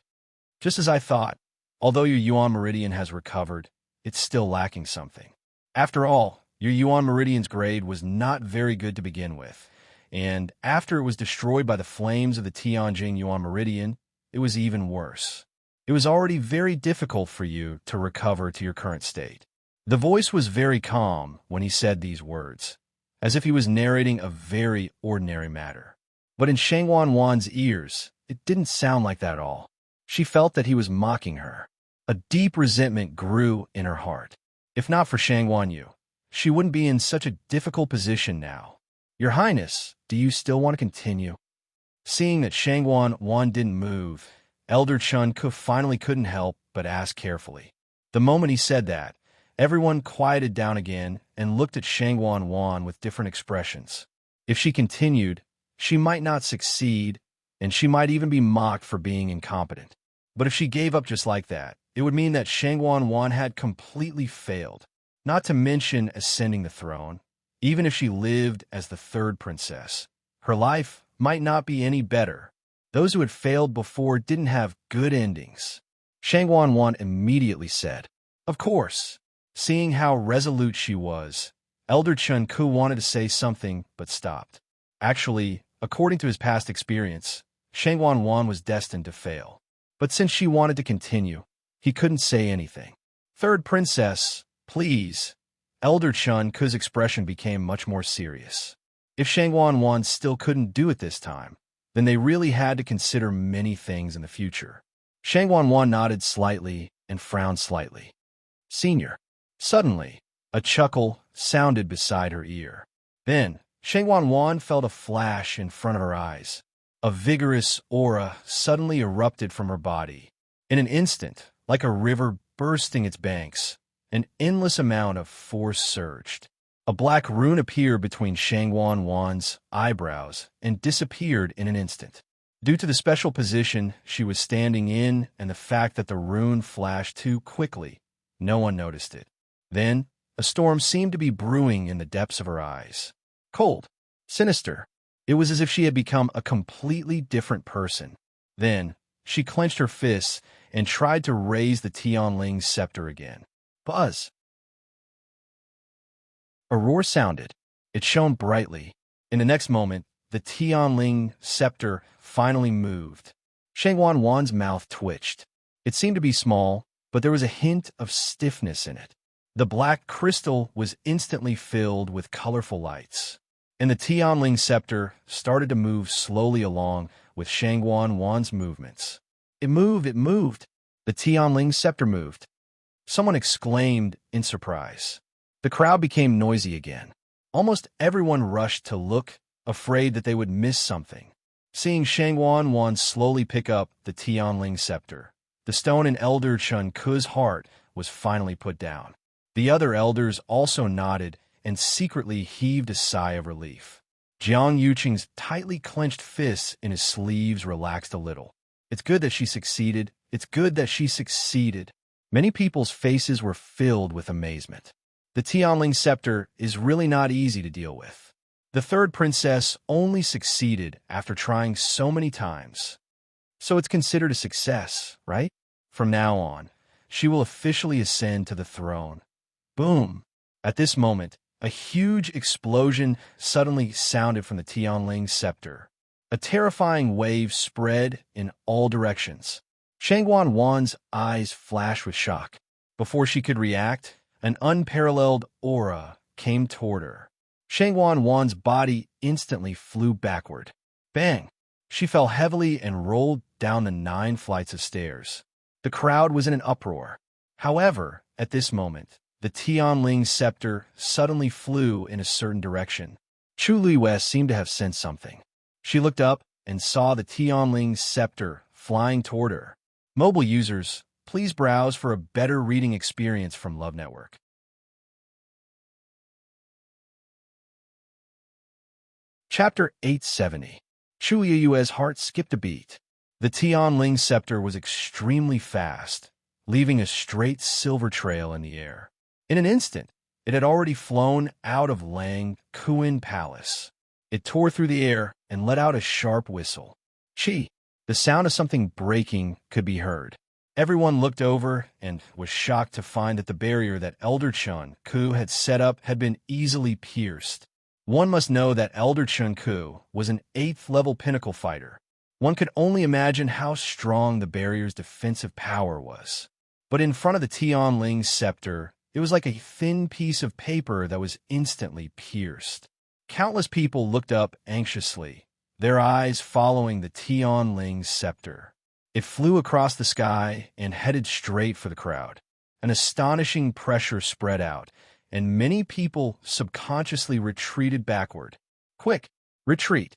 A: Just as I thought, although your Yuan meridian has recovered, it's still lacking something. After all, your Yuan meridian's grade was not very good to begin with, and after it was destroyed by the flames of the Tianjin Yuan meridian, it was even worse. It was already very difficult for you to recover to your current state. The voice was very calm when he said these words, as if he was narrating a very ordinary matter. But in Shangwan Wan's ears, it didn't sound like that at all. She felt that he was mocking her. A deep resentment grew in her heart. If not for Shangwan Yu, she wouldn't be in such a difficult position now. Your Highness, do you still want to continue? Seeing that Shangwan Wan didn't move, Elder Chun Ku finally couldn't help but ask carefully. The moment he said that, everyone quieted down again and looked at Shangwan Wan with different expressions. If she continued, she might not succeed, and she might even be mocked for being incompetent. But if she gave up just like that, it would mean that Shangwan Wan had completely failed, not to mention ascending the throne. Even if she lived as the third princess, her life might not be any better. Those who had failed before didn't have good endings. Shangwan Wan immediately said, "Of course." Seeing how resolute she was, Elder Chun Ku wanted to say something but stopped. Actually, according to his past experience, Shangwan Wan was destined to fail. But since she wanted to continue, he couldn't say anything. "Third princess, please." Elder Chun Ku's expression became much more serious. If Shangwan Wan still couldn't do it this time, then they really had to consider many things in the future. Shangwan Wan nodded slightly and frowned slightly. "Senior." Suddenly, a chuckle sounded beside her ear. Then, Shangwan Wan felt a flash in front of her eyes. A vigorous aura suddenly erupted from her body. In an instant, Like a river bursting its banks, an endless amount of force surged. A black rune appeared between Shangwan Wan's eyebrows and disappeared in an instant. Due to the special position she was standing in and the fact that the rune flashed too quickly, no one noticed it. Then, a storm seemed to be brewing in the depths of her eyes. Cold, sinister. It was as if she had become a completely different person. Then, she clenched her fists and tried to raise the Tianling's scepter again. Buzz! A roar sounded. It shone brightly. In the next moment, the Tianling scepter finally moved. Shangwan Wan's mouth twitched. It seemed to be small, but there was a hint of stiffness in it. The black crystal was instantly filled with colorful lights, and the Tianling scepter started to move slowly along with Shangwan Wan's movements. It moved, it moved. The Tianling scepter moved. Someone exclaimed in surprise. The crowd became noisy again. Almost everyone rushed to look, afraid that they would miss something. Seeing Shangwan Wan slowly pick up the Tianling scepter, the stone in Elder Chun Ku's heart was finally put down. The other elders also nodded and secretly heaved a sigh of relief. Jiang Yuqing's tightly clenched fists in his sleeves relaxed a little. It's good that she succeeded. It's good that she succeeded. Many people's faces were filled with amazement. The Tianling scepter is really not easy to deal with. The third princess only succeeded after trying so many times. So it's considered a success, right? From now on, she will officially ascend to the throne. Boom! At this moment, a huge explosion suddenly sounded from the Tianling scepter. A terrifying wave spread in all directions. Shangwan Wan's eyes flashed with shock. Before she could react, an unparalleled aura came toward her. Shangwan Wan's body instantly flew backward. Bang! She fell heavily and rolled down the 9 flights of stairs. The crowd was in an uproar. However, at this moment, the Tianling scepter suddenly flew in a certain direction. Chu Luiwei seemed to have sensed something. She looked up and saw the Tianling scepter flying toward her. Mobile users, please browse for a better reading experience from Love Network. Chapter 870. Chu Yui's heart skipped a beat. The Tianling scepter was extremely fast, leaving a straight silver trail in the air. In an instant, it had already flown out of Lang Kuin Palace. It tore through the air and let out a sharp whistle. Chi! The sound of something breaking could be heard. Everyone looked over and was shocked to find that the barrier that Elder Chun Ku had set up had been easily pierced. One must know that Elder Chun Ku was an 8th-level pinnacle fighter. One could only imagine how strong the barrier's defensive power was. But in front of the Tianling scepter, it was like a thin piece of paper that was instantly pierced. Countless people looked up anxiously, their eyes following the Tianling scepter. It flew across the sky and headed straight for the crowd. An astonishing pressure spread out, and many people subconsciously retreated backward. Quick, retreat!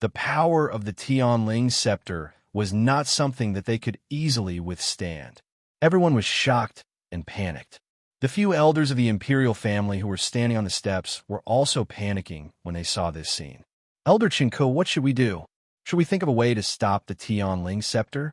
A: The power of the Tianling scepter was not something that they could easily withstand. Everyone was shocked and panicked. The few elders of the Imperial family who were standing on the steps were also panicking when they saw this scene. Elder Chinko, what should we do? Should we think of a way to stop the Tianling scepter?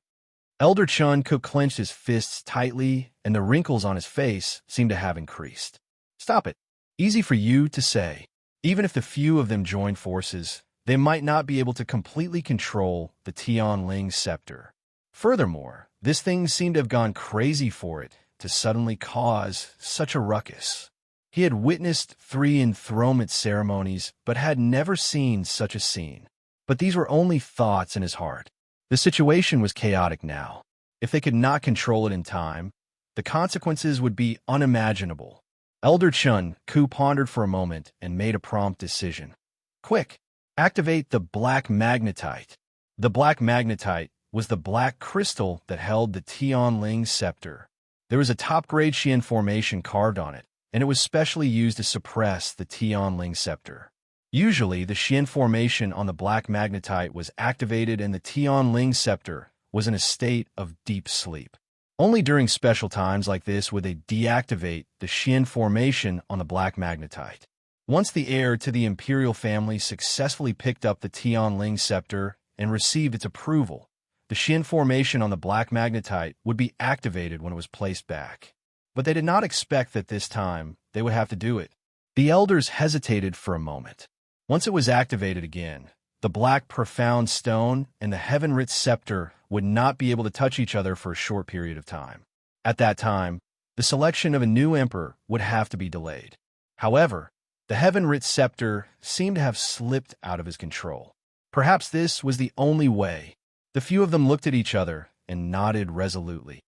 A: Elder Chun Ku clenched his fists tightly, and the wrinkles on his face seemed to have increased. Stop it. Easy for you to say. Even if the few of them join forces, they might not be able to completely control the Tianling scepter. Furthermore, this thing seemed to have gone crazy for it to suddenly cause such a ruckus. He had witnessed 3 enthronement ceremonies, but had never seen such a scene. But these were only thoughts in his heart. The situation was chaotic now. If they could not control it in time, the consequences would be unimaginable. Elder Chun Ku pondered for a moment and made a prompt decision. Quick! Activate the black magnetite. The black magnetite was the black crystal that held the Tianling scepter. There was a top-grade Xian formation carved on it, and it was specially used to suppress the Tianling scepter. Usually, the Xian formation on the black magnetite was activated and the Tianling scepter was in a state of deep sleep. Only during special times like this would they deactivate the Xian formation on the black magnetite. Once the heir to the Imperial family successfully picked up the Tianling scepter and received its approval, the Xian formation on the black magnetite would be activated when it was placed back. But they did not expect that this time they would have to do it. The elders hesitated for a moment. Once it was activated again, the black profound stone and the heaven-writ scepter would not be able to touch each other for a short period of time. At that time, the selection of a new emperor would have to be delayed. However, the heaven-writ scepter seemed to have slipped out of his control. Perhaps this was the only way. The few of them looked at each other and nodded resolutely.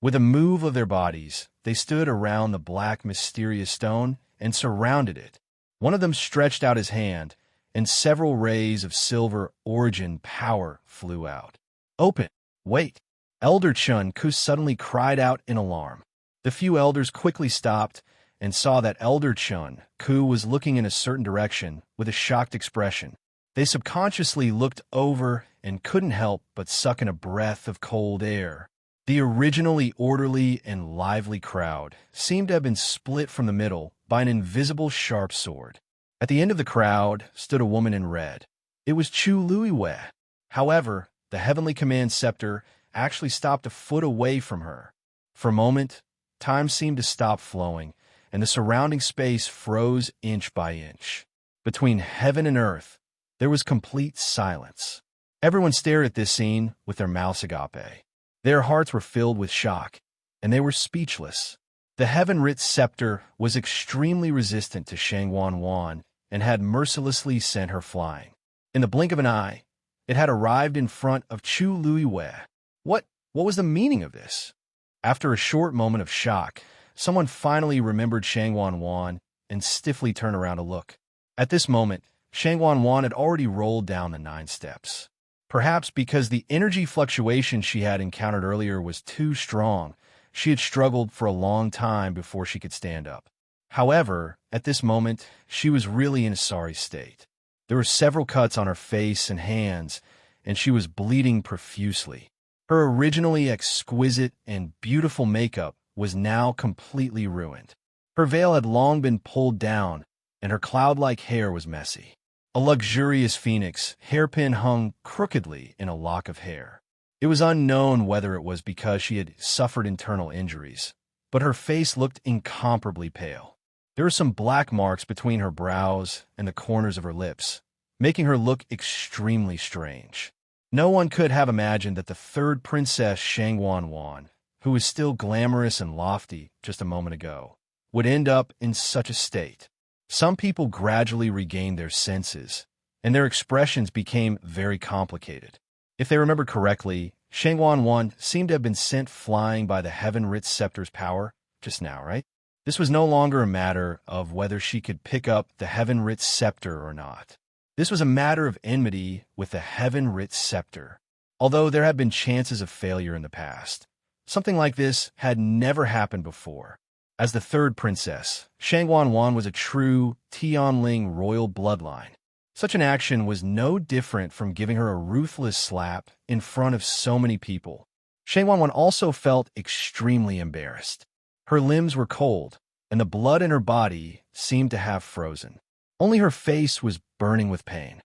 A: With a move of their bodies, they stood around the black mysterious stone and surrounded it. One of them stretched out his hand, and several rays of silver origin power flew out. "Open! Wait!" Elder Chun Ku suddenly cried out in alarm. The few elders quickly stopped and saw that Elder Chun Ku was looking in a certain direction with a shocked expression. They subconsciously looked over and couldn't help but suck in a breath of cold air. The originally orderly and lively crowd seemed to have been split from the middle by an invisible sharp sword. At the end of the crowd stood a woman in red. It was Chu Luiwei. However, the heavenly command scepter actually stopped a foot away from her. For a moment, time seemed to stop flowing, and the surrounding space froze inch by inch. Between heaven and earth, there was complete silence. Everyone stared at this scene with their mouths agape. Their hearts were filled with shock, and they were speechless. The heaven-writ scepter was extremely resistant to Shangwan Wan and had mercilessly sent her flying. In the blink of an eye, it had arrived in front of Chu Luiwei. What was the meaning of this? After a short moment of shock, someone finally remembered Shangwan Wan and stiffly turned around to look. At this moment, Shangwan Wan had already rolled down the 9 steps. Perhaps because the energy fluctuation she had encountered earlier was too strong, she had struggled for a long time before she could stand up. However, at this moment, she was really in a sorry state. There were several cuts on her face and hands, and she was bleeding profusely. Her originally exquisite and beautiful makeup was now completely ruined. Her veil had long been pulled down, and her cloud-like hair was messy. A luxurious phoenix hairpin hung crookedly in a lock of hair. It was unknown whether it was because she had suffered internal injuries, but her face looked incomparably pale. There were some black marks between her brows and the corners of her lips, making her look extremely strange. No one could have imagined that the third princess Shangwan Wan, who was still glamorous and lofty just a moment ago, would end up in such a state. Some people gradually regained their senses, and their expressions became very complicated. If they remember correctly, Shangwan Wan seemed to have been sent flying by the heaven-writ scepter's power just now, right? This was no longer a matter of whether she could pick up the heaven-writ scepter or not. This was a matter of enmity with the heaven-writ scepter. Although there had been chances of failure in the past, something like this had never happened before. As the third princess, Shangwan Wan was a true Tianling royal bloodline. Such an action was no different from giving her a ruthless slap in front of so many people. Shangwan Wan also felt extremely embarrassed. Her limbs were cold, and the blood in her body seemed to have frozen. Only her face was burning with pain.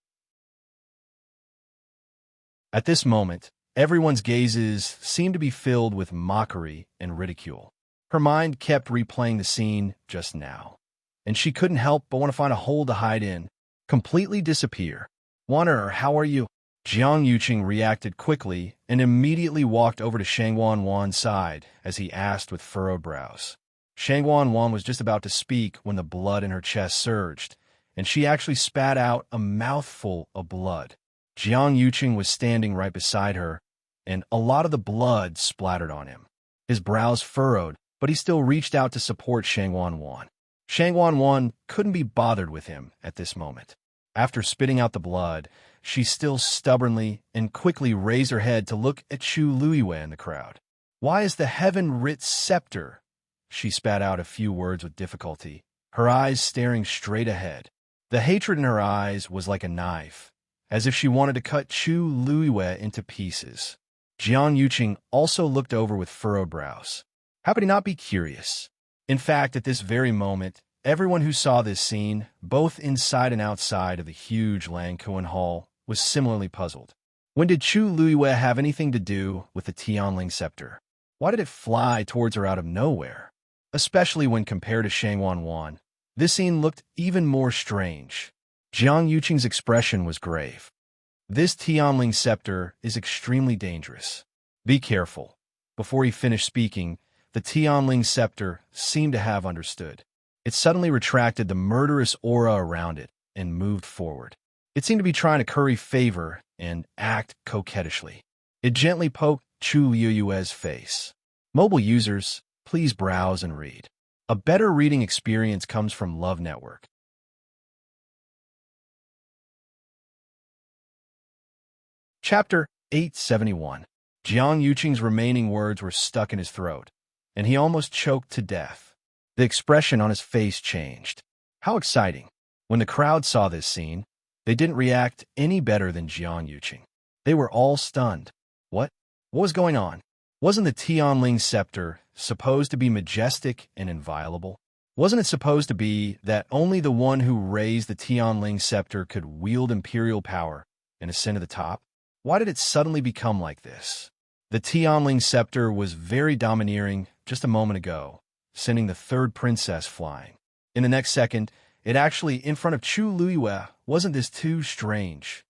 A: At this moment, everyone's gazes seemed to be filled with mockery and ridicule. Her mind kept replaying the scene just now, and she couldn't help but want to find a hole to hide in, completely disappear. "Wanderer, how are you?" Jiang Yuqing reacted quickly and immediately walked over to Shangwan Wan's side as he asked with furrowed brows. Shangwan Wan was just about to speak when the blood in her chest surged, and she actually spat out a mouthful of blood. Jiang Yuqing was standing right beside her, and a lot of the blood splattered on him. His brows furrowed, but he still reached out to support Shangwan Wan. Shangwan Wan couldn't be bothered with him at this moment. After spitting out the blood, she still stubbornly and quickly raised her head to look at Chu Luiwei in the crowd. "Why is the heaven-writ scepter?" She spat out a few words with difficulty, her eyes staring straight ahead. The hatred in her eyes was like a knife, as if she wanted to cut Chu Luiwei into pieces. Jiang Yuqing also looked over with furrowed brows. How could he not be curious? In fact, at this very moment, everyone who saw this scene, both inside and outside of the huge Langkuan Hall, was similarly puzzled. When did Chu Luiyue have anything to do with the Tianling scepter? Why did it fly towards her out of nowhere? Especially when compared to Shang Wanwan, this scene looked even more strange. Jiang Yuqing's expression was grave. This Tianling scepter is extremely dangerous. Be careful. Before he finished speaking, the Tianling scepter seemed to have understood. It suddenly retracted the murderous aura around it and moved forward. It seemed to be trying to curry favor and act coquettishly. It gently poked Chu Luiyue's face. Mobile users, please browse and read. A better reading experience comes from Love Network. Chapter 871. Jiang Yuqing's remaining words were stuck in his throat, and he almost choked to death. The expression on his face changed. How exciting. When the crowd saw this scene, they didn't react any better than Jiang Yuqing. They were all stunned. What? What was going on? Wasn't the Tianling scepter supposed to be majestic and inviolable? Wasn't it supposed to be that only the one who raised the Tianling scepter could wield imperial power and ascend to the top? Why did it suddenly become like this? The Tianling scepter was very domineering just a moment ago, sending the third princess flying. In the next second, it actually in front of Chu Luiyue. Wasn't this too strange?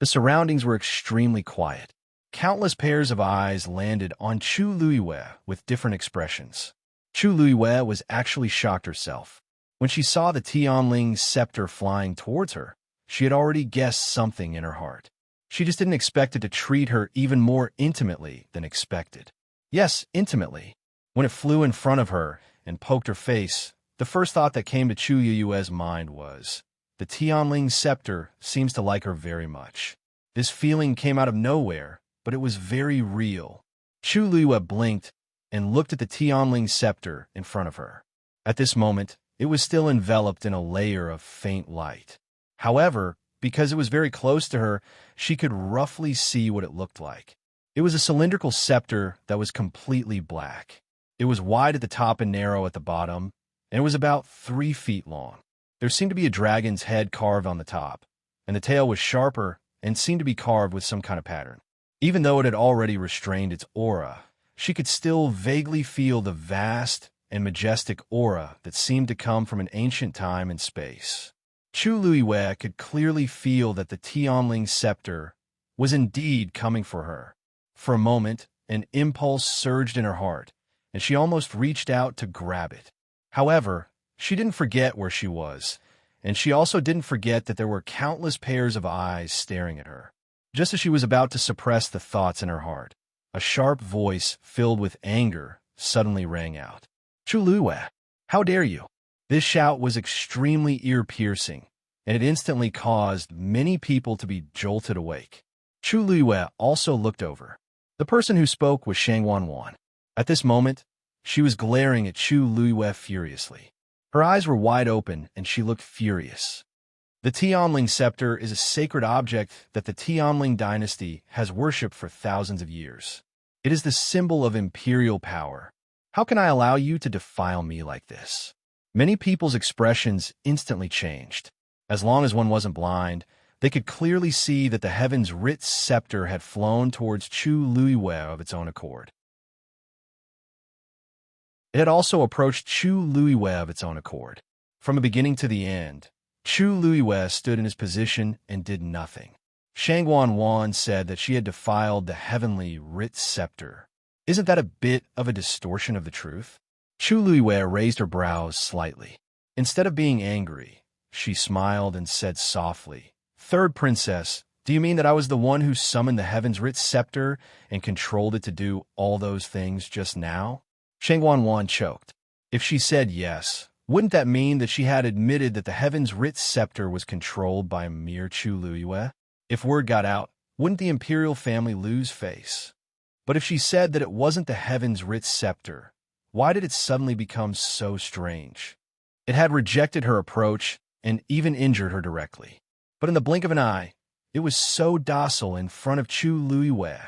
A: The surroundings were extremely quiet. Countless pairs of eyes landed on Chu Luiyue with different expressions. Chu Luiyue was actually shocked herself. When she saw the Tianling scepter flying towards her, she had already guessed something in her heart. She just didn't expect it to treat her even more intimately than expected. Yes, intimately. When it flew in front of her and poked her face, the first thought that came to Chu Luiyue's mind was, the Tianling scepter seems to like her very much. This feeling came out of nowhere, but it was very real. Chu Luiyue blinked and looked at the Tianling scepter in front of her. At this moment, it was still enveloped in a layer of faint light. However, because it was very close to her, she could roughly see what it looked like. It was a cylindrical scepter that was completely black. It was wide at the top and narrow at the bottom, and it was about 3 feet long. There seemed to be a dragon's head carved on the top, and the tail was sharper and seemed to be carved with some kind of pattern. Even though it had already restrained its aura, she could still vaguely feel the vast and majestic aura that seemed to come from an ancient time and space. Chu Luiyue could clearly feel that the Tianling scepter was indeed coming for her. For a moment, an impulse surged in her heart, and she almost reached out to grab it. However, she didn't forget where she was, and she also didn't forget that there were countless pairs of eyes staring at her. Just as she was about to suppress the thoughts in her heart, a sharp voice filled with anger suddenly rang out. Chu Luiyue, how dare you? This shout was extremely ear-piercing, and it instantly caused many people to be jolted awake. Chu Luiyue also looked over. The person who spoke was Shang Wanwan. At this moment, she was glaring at Chu Luiyue furiously. Her eyes were wide open, and she looked furious. The Tianling scepter is a sacred object that the Tianling dynasty has worshipped for thousands of years. It is the symbol of imperial power. How can I allow you to defile me like this? Many people's expressions instantly changed. As long as one wasn't blind, they could clearly see that the heaven's writ scepter had flown towards Chu Luiyue of its own accord. It had also approached Chu Luiyue of its own accord. From the beginning to the end, Chu Luiyue stood in his position and did nothing. Shang Wanwan said that she had defiled the heavenly writ scepter. Isn't that a bit of a distortion of the truth? Chu Luiyue raised her brows slightly. Instead of being angry, she smiled and said softly, "Third princess, do you mean that I was the one who summoned the heaven's writ scepter and controlled it to do all those things just now?" Shang Wanwan choked. If she said yes, wouldn't that mean that she had admitted that the heaven's writ scepter was controlled by mere Chu Luiyue? If word got out, wouldn't the imperial family lose face? But if she said that it wasn't the heaven's writ scepter, why did it suddenly become so strange? It had rejected her approach and even injured her directly. But in the blink of an eye, it was so docile in front of Chu Luiyue.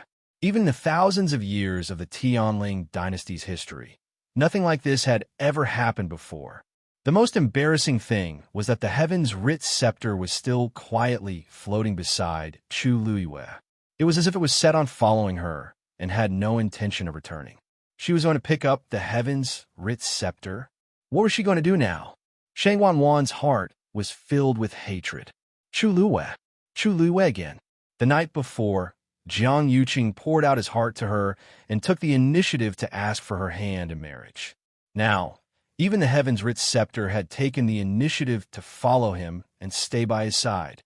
A: Even in the thousands of years of the Tianling dynasty's history, nothing like this had ever happened before. The most embarrassing thing was that the heaven's writ scepter was still quietly floating beside Chu Luiyue. It was as if it was set on following her and had no intention of returning. She was going to pick up the heaven's writ scepter. What was she going to do now? Shang Wanwan's heart was filled with hatred. Chu Luiyue again. The night before, Jiang Yuqing poured out his heart to her and took the initiative to ask for her hand in marriage. Now, even the heaven's writ scepter had taken the initiative to follow him and stay by his side.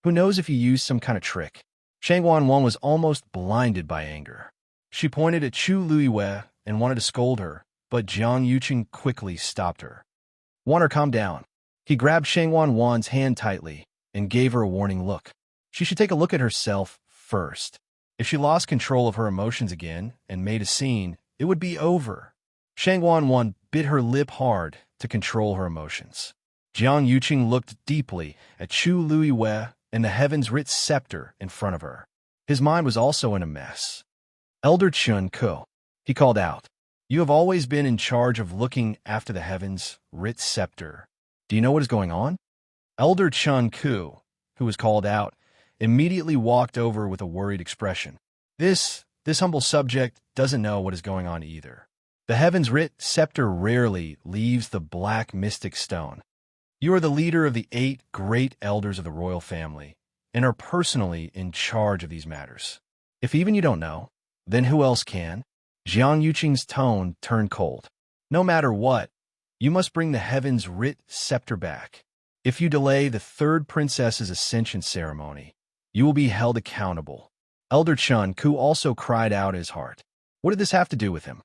A: Who knows if he used some kind of trick? Shang Wanwan was almost blinded by anger. She pointed at Chu Luiyue and wanted to scold her, but Jiang Yuqing quickly stopped her. Want her calm down. He grabbed Shang Wanwan's hand tightly and gave her a warning look. She should take a look at herself first. If she lost control of her emotions again and made a scene, it would be over. Shang Wanwan bit her lip hard to control her emotions. Jiang Yuqing looked deeply at Chu Luiyue and the heaven's writ scepter in front of her. His mind was also in a mess. Elder Chun Ko, he called out. You have always been in charge of looking after the heaven's writ scepter. Do you know what is going on? Elder Chun Ko, who was called out, immediately walked over with a worried expression. This humble subject doesn't know what is going on either. The heaven's writ scepter rarely leaves the black mystic stone. You are the leader of the 8 great elders of the royal family and are personally in charge of these matters. If even you don't know, then who else can? Jiang Yuqing's tone turned cold. No matter what, you must bring the heaven's writ scepter back. If you delay the 3rd princess's ascension ceremony, you will be held accountable. Elder Chun Ku also cried out his heart. What did this have to do with him?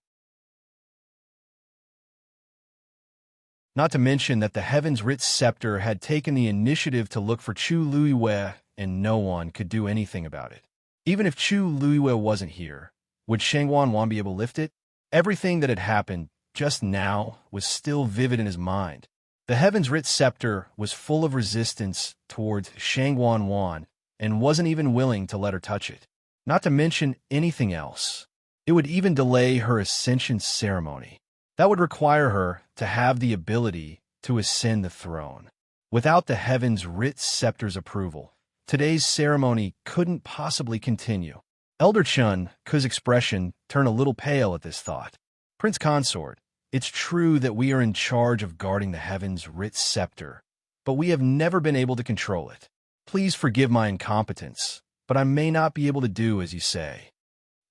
A: Not to mention that the heaven's writ scepter had taken the initiative to look for Chu Luiyue, and no one could do anything about it. Even if Chu Luiyue wasn't here, would Shang Wanwan be able to lift it? Everything that had happened just now was still vivid in his mind. The heaven's writ scepter was full of resistance towards Shang Wanwan and wasn't even willing to let her touch it. Not to mention anything else. It would even delay her ascension ceremony. That would require her to have the ability to ascend the throne. Without the heaven's writ scepter's approval, today's ceremony couldn't possibly continue. Elder Chun Ku's expression turned a little pale at this thought. Prince Consort, it's true that we are in charge of guarding the heaven's writ scepter, but we have never been able to control it. Please forgive my incompetence, but I may not be able to do as you say.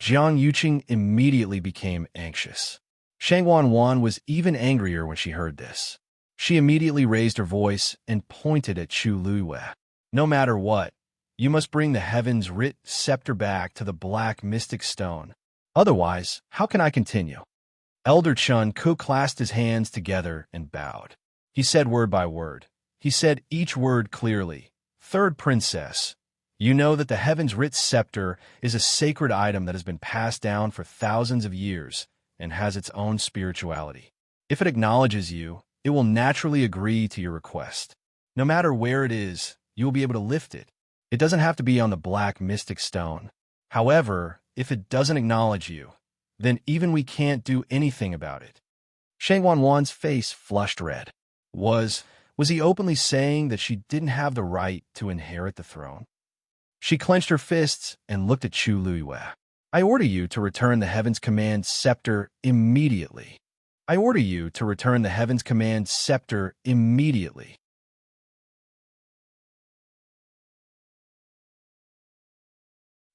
A: Jiang Yuqing immediately became anxious. Shang Wanwan was even angrier when she heard this. She immediately raised her voice and pointed at Chu Luiyue. No matter what, you must bring the heaven's writ scepter back to the black mystic stone. Otherwise, how can I continue? Elder Chun Ku clasped his hands together and bowed. He said word by word. He said each word clearly. 3rd princess, you know that the heaven's writ scepter is a sacred item that has been passed down for thousands of years and has its own spirituality. If it acknowledges you, it will naturally agree to your request. No matter where it is, you will be able to lift it. It doesn't have to be on the black mystic stone. However, if it doesn't acknowledge you, then even we can't do anything about it. Shang Wanwan's face flushed red. Was he openly saying that she didn't have the right to inherit the throne? She clenched her fists and looked at Chu Luiyue. I order you to return the heaven's command scepter immediately. I order you to return the heaven's command scepter immediately.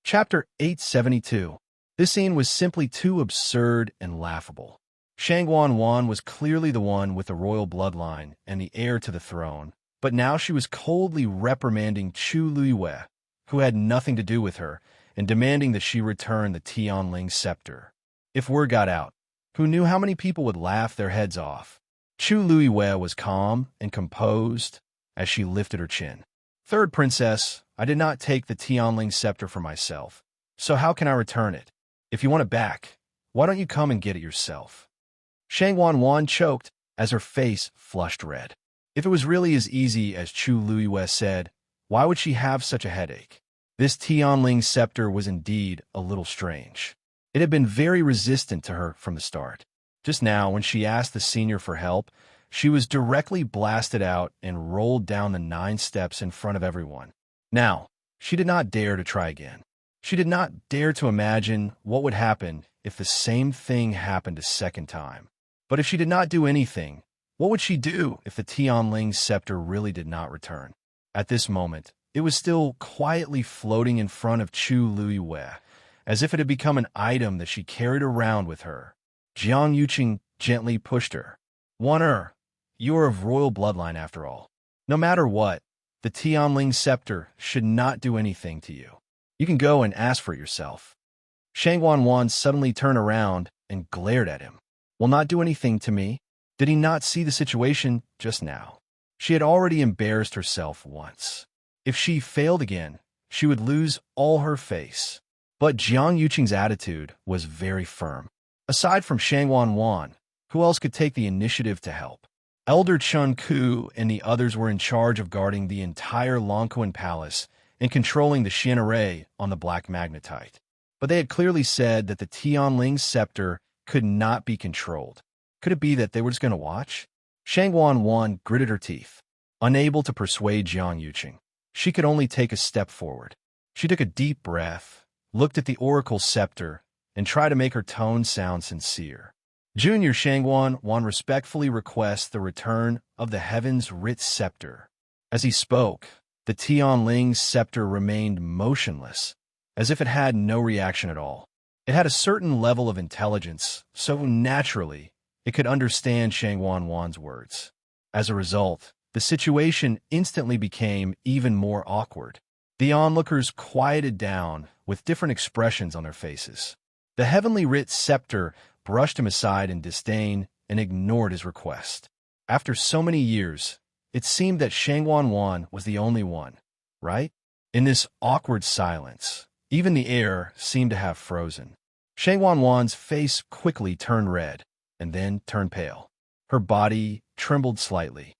A: Chapter 872. This scene was simply too absurd and laughable. Shang Wanwan was clearly the one with the royal bloodline and the heir to the throne, but now she was coldly reprimanding Chu Luiyue, who had nothing to do with her, and demanding that she return the Tianling scepter. If word got out, who knew how many people would laugh their heads off? Chu Luiyue was calm and composed as she lifted her chin. 3rd princess, I did not take the Tianling scepter for myself, so how can I return it? If you want it back, why don't you come and get it yourself? Shang Wanwan choked as her face flushed red. If it was really as easy as Chu Luiyue said, why would she have such a headache? This Tianling scepter was indeed a little strange. It had been very resistant to her from the start. Just now, when she asked the senior for help, she was directly blasted out and rolled down the 9 steps in front of everyone. Now, she did not dare to try again. She did not dare to imagine what would happen if the same thing happened a second time. But if she did not do anything, what would she do if the Tianling scepter really did not return? At this moment, it was still quietly floating in front of Chu Luiyue, as if it had become an item that she carried around with her. Jiang Yuqing gently pushed her. "Wan-er, you are of royal bloodline after all. No matter what, the Tianling scepter should not do anything to you. You can go and ask for it yourself." Shang Wanwan suddenly turned around and glared at him. "Will not do anything to me?" Did he not see the situation just now? She had already embarrassed herself once. If she failed again, she would lose all her face. But Jiang Yuqing's attitude was very firm. Aside from Shang Wanwan, who else could take the initiative to help? Elder Chun Ku and the others were in charge of guarding the entire Longquan Palace and controlling the Xian'erei on the black magnetite. But they had clearly said that the Tianling scepter could not be controlled. Could it be that they were just going to watch? Shang Wanwan gritted her teeth, unable to persuade Jiang Yuqing. She could only take a step forward. She took a deep breath, looked at the oracle scepter, and tried to make her tone sound sincere. Junior Shangwan respectfully requests the return of the heaven's writ scepter. As he spoke, the Tianling scepter remained motionless, as if it had no reaction at all. It had a certain level of intelligence, so naturally, it could understand Shangwan's words. As a result, the situation instantly became even more awkward. The onlookers quieted down with different expressions on their faces. The heavenly writ scepter brushed him aside in disdain and ignored his request. After so many years, it seemed that Shangwan was the only one, right? In this awkward silence, even the air seemed to have frozen. Shangwan's face quickly turned red and then turned pale. Her body trembled slightly.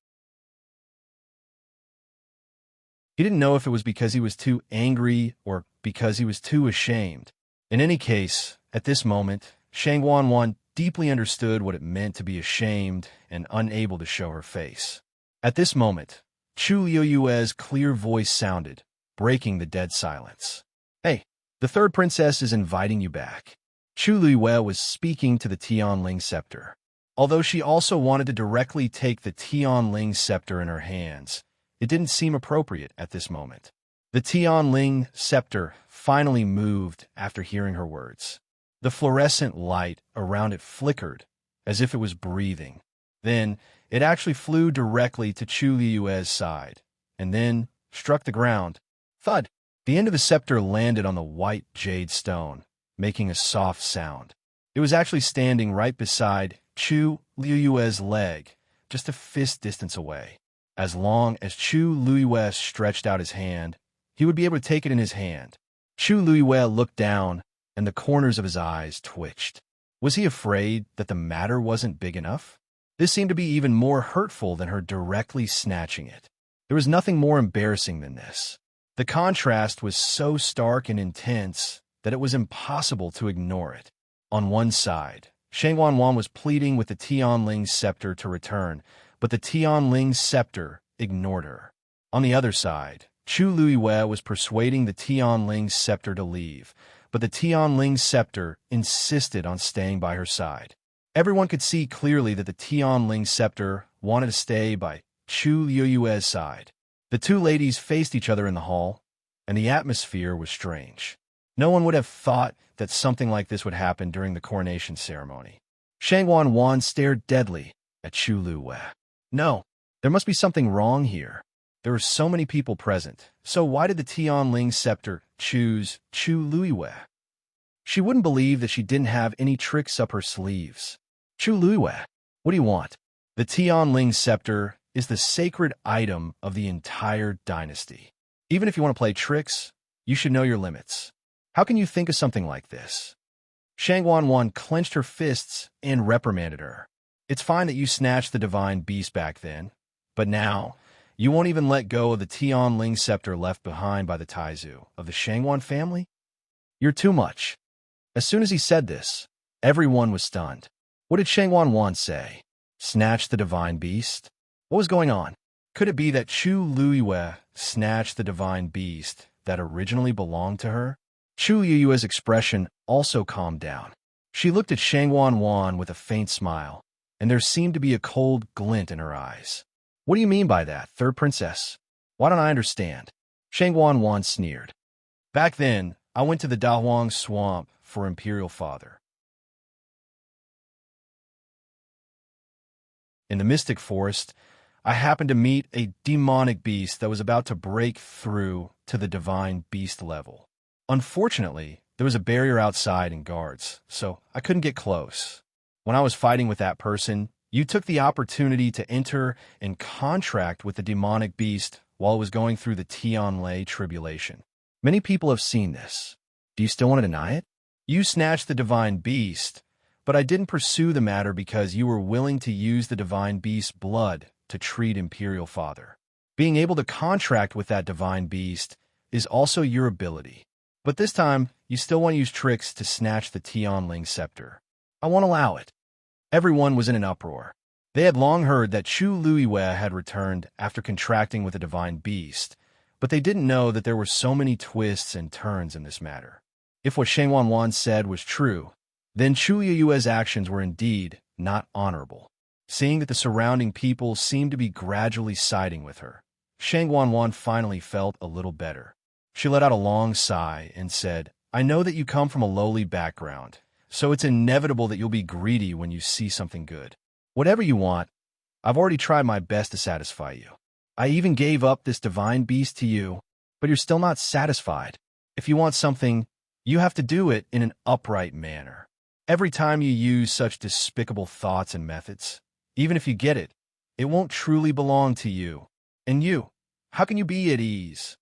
A: He didn't know if it was because he was too angry or because he was too ashamed. In any case, at this moment, Shangwan deeply understood what it meant to be ashamed and unable to show her face. At this moment, Chu Liuyue's clear voice sounded, breaking the dead silence. "Hey, the third princess is inviting you back." Chu Luiyue was speaking to the Tianling scepter. Although she also wanted to directly take the Tianling scepter in her hands, it didn't seem appropriate at this moment. The Tianling scepter finally moved after hearing her words. The fluorescent light around it flickered, as if it was breathing. Then, it actually flew directly to Chu Liuyue's side, and then struck the ground. Thud! The end of the scepter landed on the white jade stone, making a soft sound. It was actually standing right beside Chu Liuyue's leg, just a fist distance away. As long as Chu Luiyue stretched out his hand, he would be able to take it in his hand. Chu Luiyue looked down, and the corners of his eyes twitched. Was he afraid that the matter wasn't big enough? This seemed to be even more hurtful than her directly snatching it. There was nothing more embarrassing than this. The contrast was so stark and intense that it was impossible to ignore it. On one side, Shangwan was pleading with the Tianling scepter to return, but the Tianling scepter ignored her. On the other side, Chu Luiyue was persuading the Tianling scepter to leave, but the Tianling scepter insisted on staying by her side. Everyone could see clearly that the Tianling scepter wanted to stay by Chu Liuyue's side. The two ladies faced each other in the hall, and the atmosphere was strange. No one would have thought that something like this would happen during the coronation ceremony. Shangwan stared deadly at Chu Luiyue. No, there must be something wrong here. There were so many people present, so why did the Tianling scepter choose Chu Luiyue? She wouldn't believe that she didn't have any tricks up her sleeves. Chu Luiyue, what do you want? The Tianling scepter is the sacred item of the entire dynasty. Even if you want to play tricks, you should know your limits. How can you think of something like this? Shangwan clenched her fists and reprimanded her. It's fine that you snatched the divine beast back then, but now You won't even let go of the Tianling scepter left behind by the Taizu of the Shangwan family? You're too much. As soon as he said this, everyone was stunned. What did Shangwan Wan say? Snatch the divine beast? What was going on? Could it be that Chu Luiyue snatched the divine beast that originally belonged to her? Chu Yue's expression also calmed down. She looked at Shangwan Wan with a faint smile, and there seemed to be a cold glint in her eyes. What do you mean by that, third princess? Why don't I understand? Shangwan Wan sneered. Back then, I went to the Dahuang swamp for Imperial father. In the Mystic Forest, I happened to meet a demonic beast that was about to break through to the divine beast level. Unfortunately, there was a barrier outside and guards, so I couldn't get close. When I was fighting with that person, you took the opportunity to enter and contract with the demonic beast while it was going through the Tianlei tribulation. Many people have seen this. Do you still want to deny it? You snatched the divine beast, but I didn't pursue the matter because you were willing to use the divine beast's blood to treat Imperial father. Being able to contract with that divine beast is also your ability. But this time, you still want to use tricks to snatch the Tianling scepter. I won't allow it. Everyone was in an uproar. They had long heard that Chu Luiyue had returned after contracting with a divine beast, but they didn't know that there were so many twists and turns in this matter. If what Shangwan Wan said was true, then Chu Yue's actions were indeed not honorable. Seeing that the surrounding people seemed to be gradually siding with her, Shangwan Wan finally felt a little better. She let out a long sigh and said, I know that you come from a lowly background, so it's inevitable that you'll be greedy when you see something good. Whatever you want, I've already tried my best to satisfy you. I even gave up this divine beast to you, but you're still not satisfied. If you want something, you have to do it in an upright manner. Every time you use such despicable thoughts and methods, even if you get it, it won't truly belong to you. And you, how can you be at ease?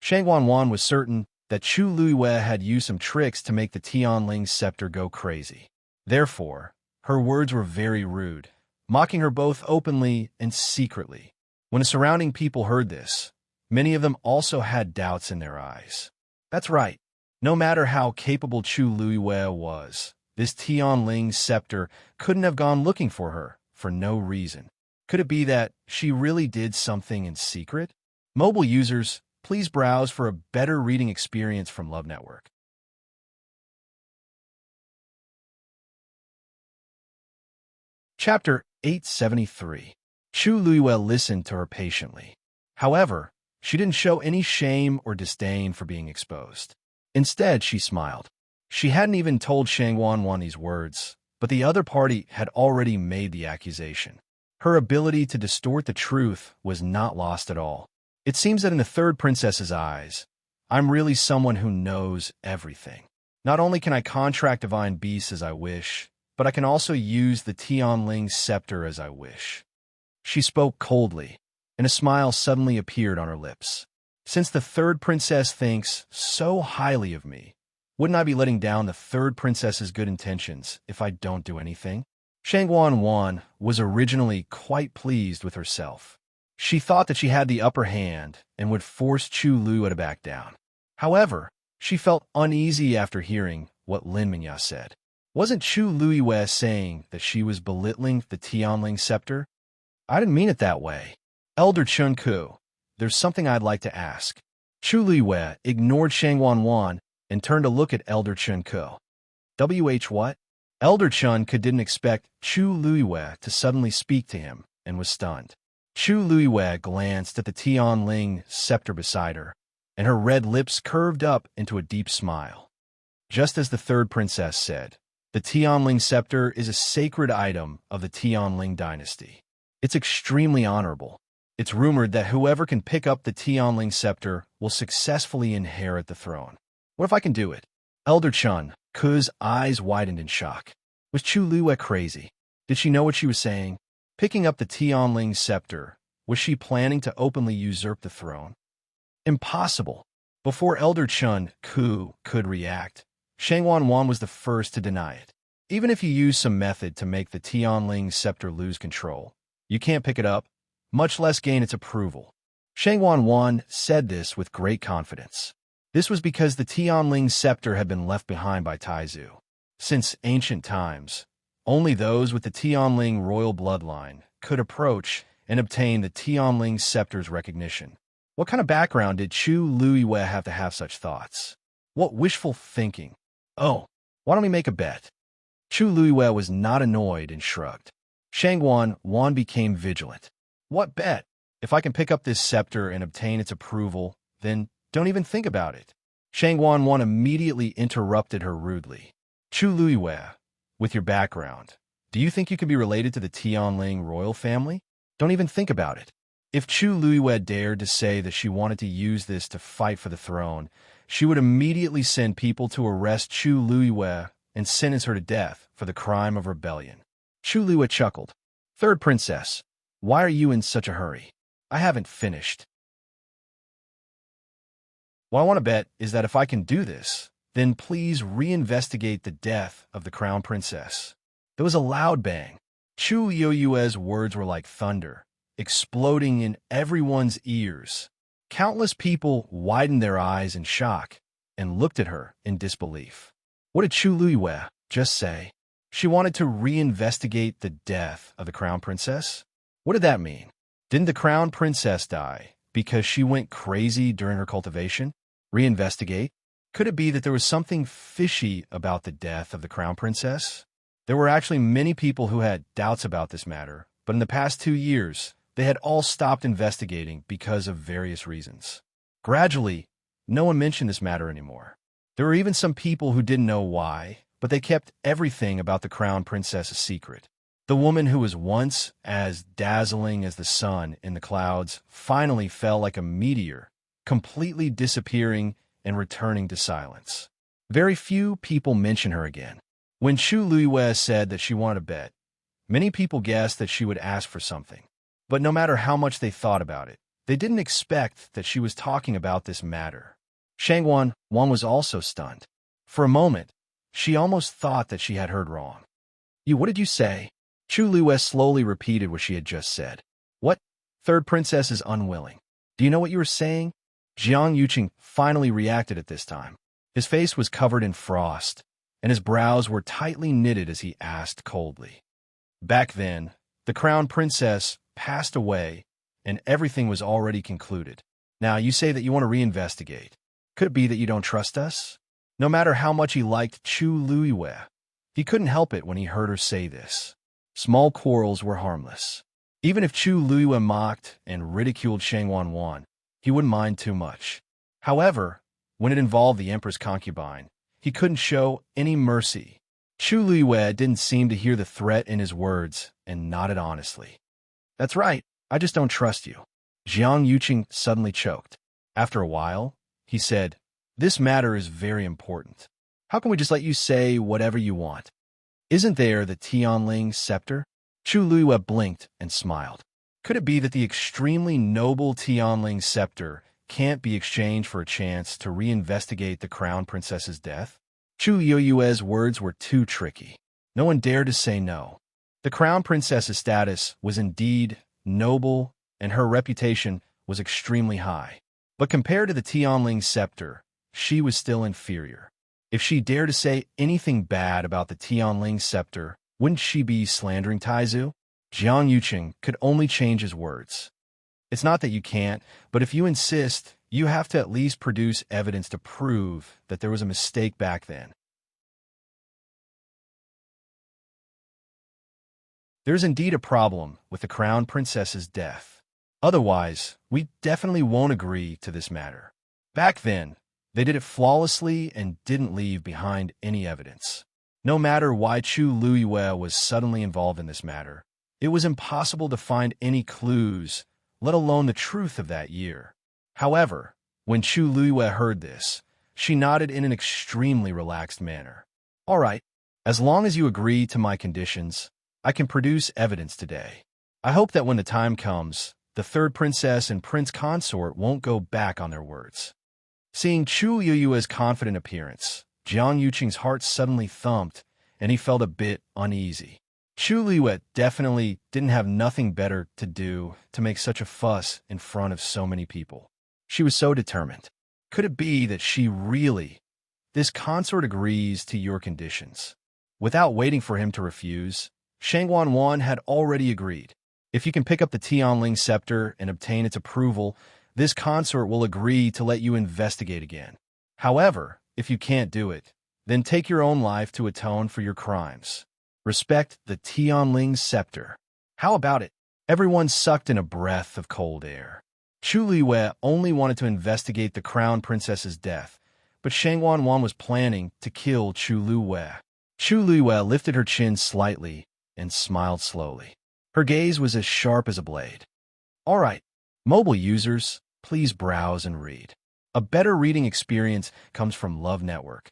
A: Shangwan Wan was certain that Chu Luiyue had used some tricks to make the Tianling scepter go crazy. Therefore, her words were very rude, mocking her both openly and secretly. When the surrounding people heard this, many of them also had doubts in their eyes. That's right. No matter how capable Chu Luiyue was, this Tianling scepter couldn't have gone looking for her for no reason. Could it be that she really did something in secret? Mobile users, please browse for a better reading experience from Love Network. Chapter 873. Chu Luiyue listened to her patiently. However, she didn't show any shame or disdain for being exposed. Instead, she smiled. She hadn't even told Shangwan Wan these words, but the other party had already made the accusation. Her ability to distort the truth was not lost at all. It seems that in the third princess's eyes, I'm really someone who knows everything. Not only can I contract divine beasts as I wish, but I can also use the Tianling scepter as I wish. She spoke coldly, and a smile suddenly appeared on her lips. Since the third princess thinks so highly of me, wouldn't I be letting down the third princess's good intentions if I don't do anything? Shangwan Wan was originally quite pleased with herself. She thought that she had the upper hand and would force Chu Luiyue to back down. However, she felt uneasy after hearing what Lin Mingya said. Wasn't Chu Luiyue saying that she was belittling the Tianling scepter? I didn't mean it that way. Elder Chunku, there's something I'd like to ask. Chu Luiyue ignored Shangwan Wan and turned to look at Elder Chunku. What? Elder Chunku didn't expect Chu Luiyue to suddenly speak to him and was stunned. Chu Luiyue glanced at the Tianling scepter beside her, and her red lips curved up into a deep smile. Just as the third princess said, the Tianling scepter is a sacred item of the Tianling dynasty. It's extremely honorable. It's rumored that whoever can pick up the Tianling scepter will successfully inherit the throne. What if I can do it? Elder Chunku's eyes widened in shock. Was Chu Luiyue crazy? Did she know what she was saying? Picking up the Tianling scepter, was she planning to openly usurp the throne? Impossible. Before Elder Chunku could react, Shangwan Wan was the first to deny it. Even if you use some method to make the Tianling scepter lose control, you can't pick it up. much less gain its approval. Shang Wanwan said this with great confidence. This was because the Tianling scepter had been left behind by Taizu. Since ancient times, only those with the Tianling royal bloodline could approach and obtain the Tianling scepter's recognition. What kind of background did Chu Luiyue have to have such thoughts? What wishful thinking? Oh, why don't we make a bet? Chu Luiyue was not annoyed and shrugged. Shang Wan became vigilant. What bet? If I can pick up this scepter and obtain its approval, then don't even think about it. Shang Wan immediately interrupted her rudely. Chu Luiyue, with your background, do you think you can be related to the Tianling royal family? Don't even think about it. If Chu Luiyue dared to say that she wanted to use this to fight for the throne, she would immediately send people to arrest Chu Luiyue and sentence her to death for the crime of rebellion. Chu Luiyue chuckled. Third princess, why are you in such a hurry? I haven't finished. What I want to bet is that if I can do this, then please reinvestigate the death of the crown princess. There was a loud bang. Chu Luiyue's words were like thunder, exploding in everyone's ears. Countless people widened their eyes in shock and looked at her in disbelief. What did Chu Luiyue just say? She wanted to reinvestigate the death of the crown princess? What did that mean? Didn't the crown princess die because she went crazy during her cultivation? Reinvestigate? Could it be that there was something fishy about the death of the crown princess? There were actually many people who had doubts about this matter, but in the past 2 years, they had all stopped investigating because of various reasons. Gradually, no one mentioned this matter anymore. There were even some people who didn't know why, but they kept everything about the crown princess a secret. The woman who was once as dazzling as the sun in the clouds finally fell like a meteor, completely disappearing and returning to silence. Very few people mention her again. When Chu Luiyue said that she wanted a bet, many people guessed that she would ask for something. But no matter how much they thought about it, they didn't expect that she was talking about this matter. Shang Wan was also stunned. For a moment, she almost thought that she had heard wrong. What did you say? Chu Luiyue slowly repeated what she had just said. What? Third princess is unwilling. Do you know what you were saying? Jiang Yuqing finally reacted at this time. His face was covered in frost, and his brows were tightly knitted as he asked coldly. Back then, the crown princess passed away, and everything was already concluded. Now, you say that you want to reinvestigate. Could it be that you don't trust us? No matter how much he liked Chu Luiyue, he couldn't help it when he heard her say this. Small quarrels were harmless. Even if Chu Luiyue mocked and ridiculed Shang Wan, he wouldn't mind too much. However, when it involved the emperor's concubine, he couldn't show any mercy. Chu Luiyue didn't seem to hear the threat in his words and nodded honestly. That's right, I just don't trust you. Jiang Yuqing suddenly choked. After a while, he said, This matter is very important. How can we just let you say whatever you want? Isn't there the Tianling scepter? Chu Luiyue blinked and smiled. Could it be that the extremely noble Tianling scepter can't be exchanged for a chance to reinvestigate the crown princess's death? Chu Luiyue's words were too tricky. No one dared to say no. The crown princess's status was indeed noble, and her reputation was extremely high. But compared to the Tianling scepter, she was still inferior. If she dared to say anything bad about the Tianling scepter, wouldn't she be slandering Taizu? Jiang Yuqing could only change his words. It's not that you can't, but if you insist, you have to at least produce evidence to prove that there was a mistake back then. There's indeed a problem with the crown princess's death. Otherwise, we definitely won't agree to this matter. Back then, they did it flawlessly and didn't leave behind any evidence. No matter why Chu Luiyue was suddenly involved in this matter, it was impossible to find any clues, let alone the truth of that year. However, when Chu Luiyue heard this, she nodded in an extremely relaxed manner. All right, as long as you agree to my conditions, I can produce evidence today. I hope that when the time comes, the third princess and prince consort won't go back on their words. Seeing Chu Luiyue's confident appearance, Jiang Yuqing's heart suddenly thumped, and he felt a bit uneasy. Chu Liwet definitely didn't have nothing better to do to make such a fuss in front of so many people. She was so determined. Could it be that this consort agrees to your conditions? Without waiting for him to refuse, Shang Wanwan had already agreed. If you can pick up the Tianling scepter and obtain its approval, this consort will agree to let you investigate again. However, if you can't do it, then take your own life to atone for your crimes. Respect the Tianling scepter. How about it? Everyone sucked in a breath of cold air. Chu Liwei only wanted to investigate the crown princess's death, but Shang Wanwan was planning to kill Chu Liwei. Chu Liwei lifted her chin slightly and smiled slowly. Her gaze was as sharp as a blade. All right, mobile users, please browse and read. A better reading experience comes from Love Network.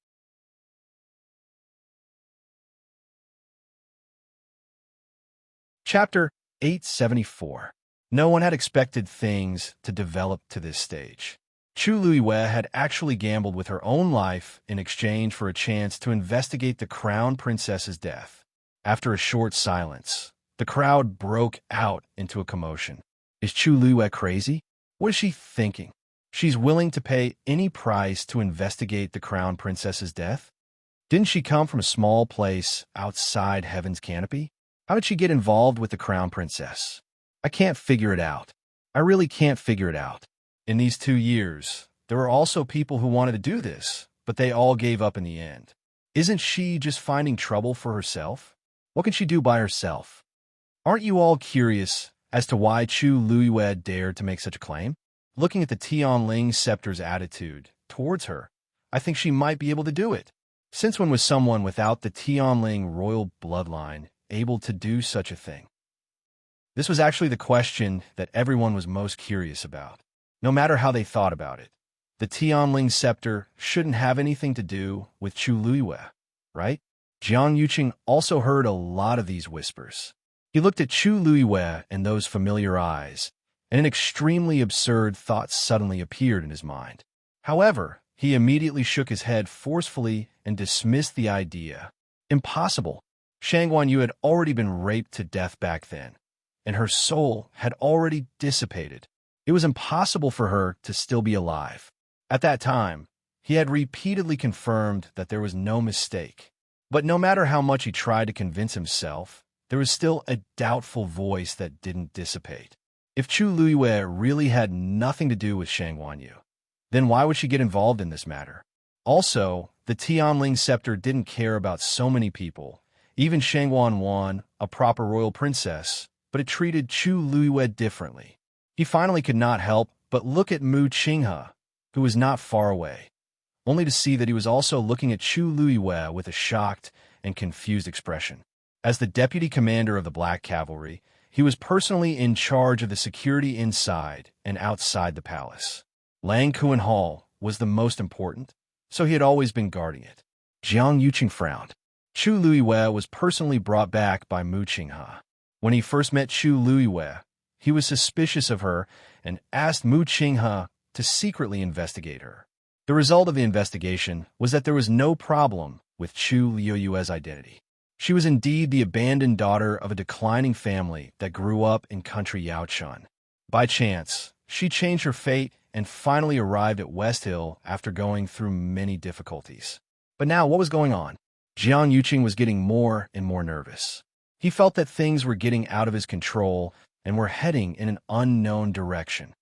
A: Chapter 874. No one had expected things to develop to this stage. Chu Liwei had actually gambled with her own life in exchange for a chance to investigate the crown princess's death. After a short silence, the crowd broke out into a commotion. Is Chu Liwei crazy? What is she thinking? She's willing to pay any price to investigate the crown princess's death? Didn't she come from a small place outside Heaven's Canopy? How did she get involved with the crown princess? I can't figure it out. I really can't figure it out. In these 2 years, there were also people who wanted to do this, but they all gave up in the end. Isn't she just finding trouble for herself? What can she do by herself? Aren't you all curious as to why Chu Liwei dared to make such a claim? Looking at the Tianling scepter's attitude towards her, I think she might be able to do it. Since when was someone without the Tianling royal bloodline able to do such a thing? This was actually the question that everyone was most curious about. No matter how they thought about it, the Tianling scepter shouldn't have anything to do with Chu Liwei, right? Jiang Yuqing also heard a lot of these whispers. He looked at Chu Liwei and those familiar eyes, and an extremely absurd thought suddenly appeared in his mind. However, he immediately shook his head forcefully and dismissed the idea. Impossible. Shang Guanyu had already been raped to death back then, and her soul had already dissipated. It was impossible for her to still be alive. At that time, he had repeatedly confirmed that there was no mistake. But no matter how much he tried to convince himself, there was still a doubtful voice that didn't dissipate. If Chu Liwei really had nothing to do with Shang Guanyu, then why would she get involved in this matter? Also, the Tianling scepter didn't care about so many people, even Shang Wanwan, a proper royal princess, but it treated Chu Liwei differently. He finally could not help but look at Mu Qinghe, who was not far away, only to see that he was also looking at Chu Liwei with a shocked and confused expression. As the deputy commander of the Black Cavalry, he was personally in charge of the security inside and outside the palace. Lang Kuan Hall was the most important, so he had always been guarding it. Jiang Yuqing frowned. Chu Liwei was personally brought back by Mu Qinghe. When he first met Chu Liwei, he was suspicious of her and asked Mu Qinghe to secretly investigate her. The result of the investigation was that there was no problem with Chu Liu's identity. She was indeed the abandoned daughter of a declining family that grew up in country Yaochun. By chance, she changed her fate and finally arrived at West Hill after going through many difficulties. But now, what was going on? Jiang Yuqing was getting more and more nervous. He felt that things were getting out of his control and were heading in an unknown direction.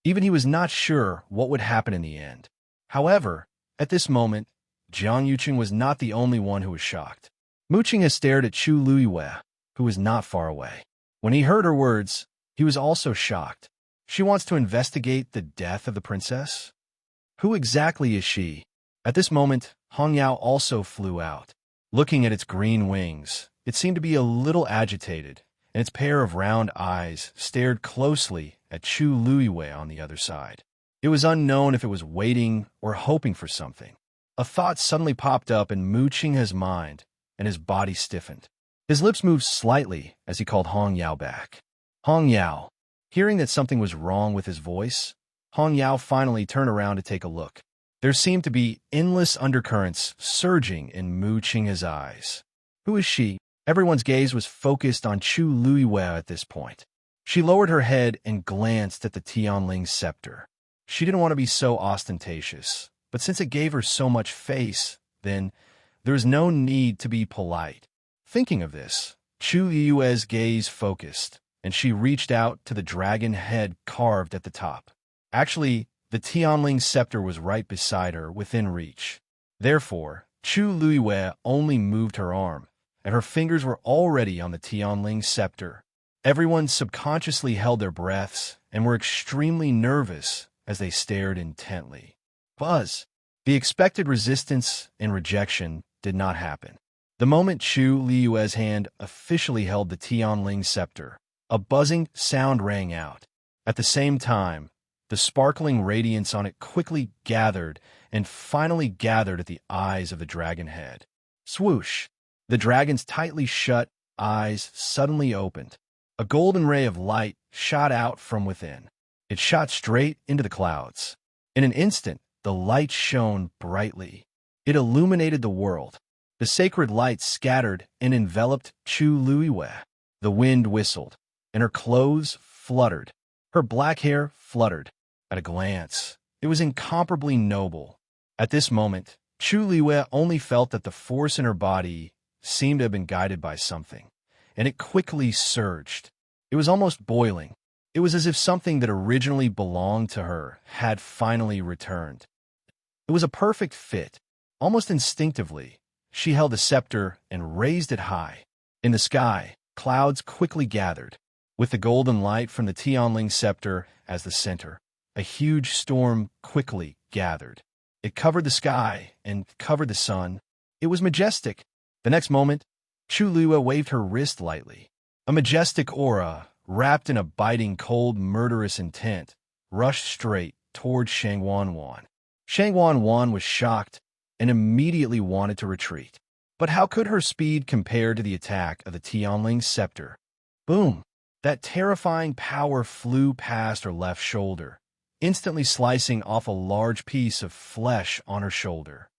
A: Even he was not sure what would happen in the end. However, at this moment, Jiang Yuqing was not the only one who was shocked. Mu Qinghe stared at Chu Liwei, who was not far away. When he heard her words, he was also shocked. She wants to investigate the death of the princess? Who exactly is she? At this moment, Hong Yao also flew out. Looking at its green wings, it seemed to be a little agitated, and its pair of round eyes stared closely at Chu Liwei on the other side. It was unknown if it was waiting or hoping for something. A thought suddenly popped up in Mu Qinghe's mind, and his body stiffened. His lips moved slightly as he called Hong Yao back. Hong Yao. Hearing that something was wrong with his voice, Hong Yao finally turned around to take a look. There seemed to be endless undercurrents surging in Mu Qinghe's eyes. Who is she? Everyone's gaze was focused on Chu Luiwei at this point. She lowered her head and glanced at the Tianling scepter. She didn't want to be so ostentatious, but since it gave her so much face, then there was no need to be polite. Thinking of this, Chu Yue's gaze focused, and she reached out to the dragon head carved at the top. Actually, the Tianling scepter was right beside her, within reach. Therefore, Chu Luiwei only moved her arm, and her fingers were already on the Tianling scepter. Everyone subconsciously held their breaths and were extremely nervous as they stared intently. Buzz! The expected resistance and rejection did not happen. The moment Chu Liyue's hand officially held the Tianling scepter, a buzzing sound rang out. At the same time, the sparkling radiance on it quickly gathered and finally gathered at the eyes of the dragon head. Swoosh! The dragon's tightly shut eyes suddenly opened. A golden ray of light shot out from within. It shot straight into the clouds. In an instant, the light shone brightly. It illuminated the world. The sacred light scattered and enveloped Chu Luiwei. The wind whistled, and her clothes fluttered. Her black hair fluttered. At a glance, it was incomparably noble. At this moment, Chu Luiwei only felt that the force in her body seemed to have been guided by something, and it quickly surged. It was almost boiling. It was as if something that originally belonged to her had finally returned. It was a perfect fit. Almost instinctively, she held the scepter and raised it high. In the sky, clouds quickly gathered. With the golden light from the Tianling scepter as the center, a huge storm quickly gathered. It covered the sky and covered the sun. It was majestic. The next moment, Chu Luiwei waved her wrist lightly. A majestic aura, wrapped in a biting, cold, murderous intent, rushed straight toward Shang Wanwan. Shang Wanwan was shocked and immediately wanted to retreat. But how could her speed compare to the attack of the Tianling scepter? Boom! That terrifying power flew past her left shoulder, instantly slicing off a large piece of flesh on her shoulder.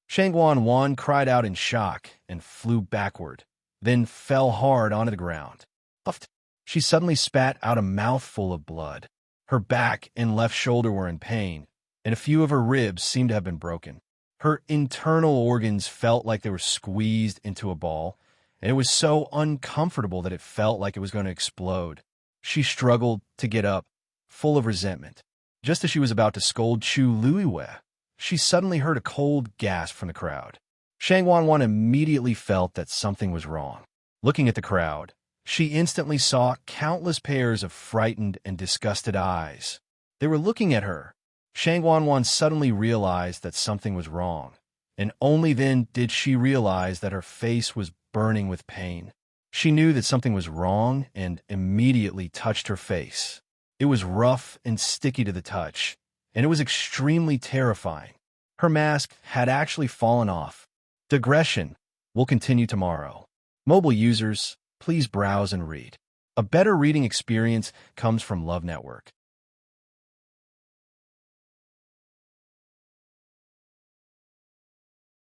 A: Shang Wanwan cried out in shock and flew backward, then fell hard onto the ground. Puffed. She suddenly spat out a mouthful of blood. Her back and left shoulder were in pain, and a few of her ribs seemed to have been broken. Her internal organs felt like they were squeezed into a ball, and it was so uncomfortable that it felt like it was going to explode. She struggled to get up, full of resentment. Just as she was about to scold Chu Luiwei, she suddenly heard a cold gasp from the crowd. Shang Wanwan immediately felt that something was wrong. Looking at the crowd, she instantly saw countless pairs of frightened and disgusted eyes. They were looking at her. Shang Wanwan suddenly realized that something was wrong, and only then did she realize that her face was burning with pain. She knew that something was wrong and immediately touched her face. It was rough and sticky to the touch, and it was extremely terrifying. Her mask had actually fallen off. Digression will continue tomorrow. Mobile users, please browse and read. A better reading experience comes from Love Network.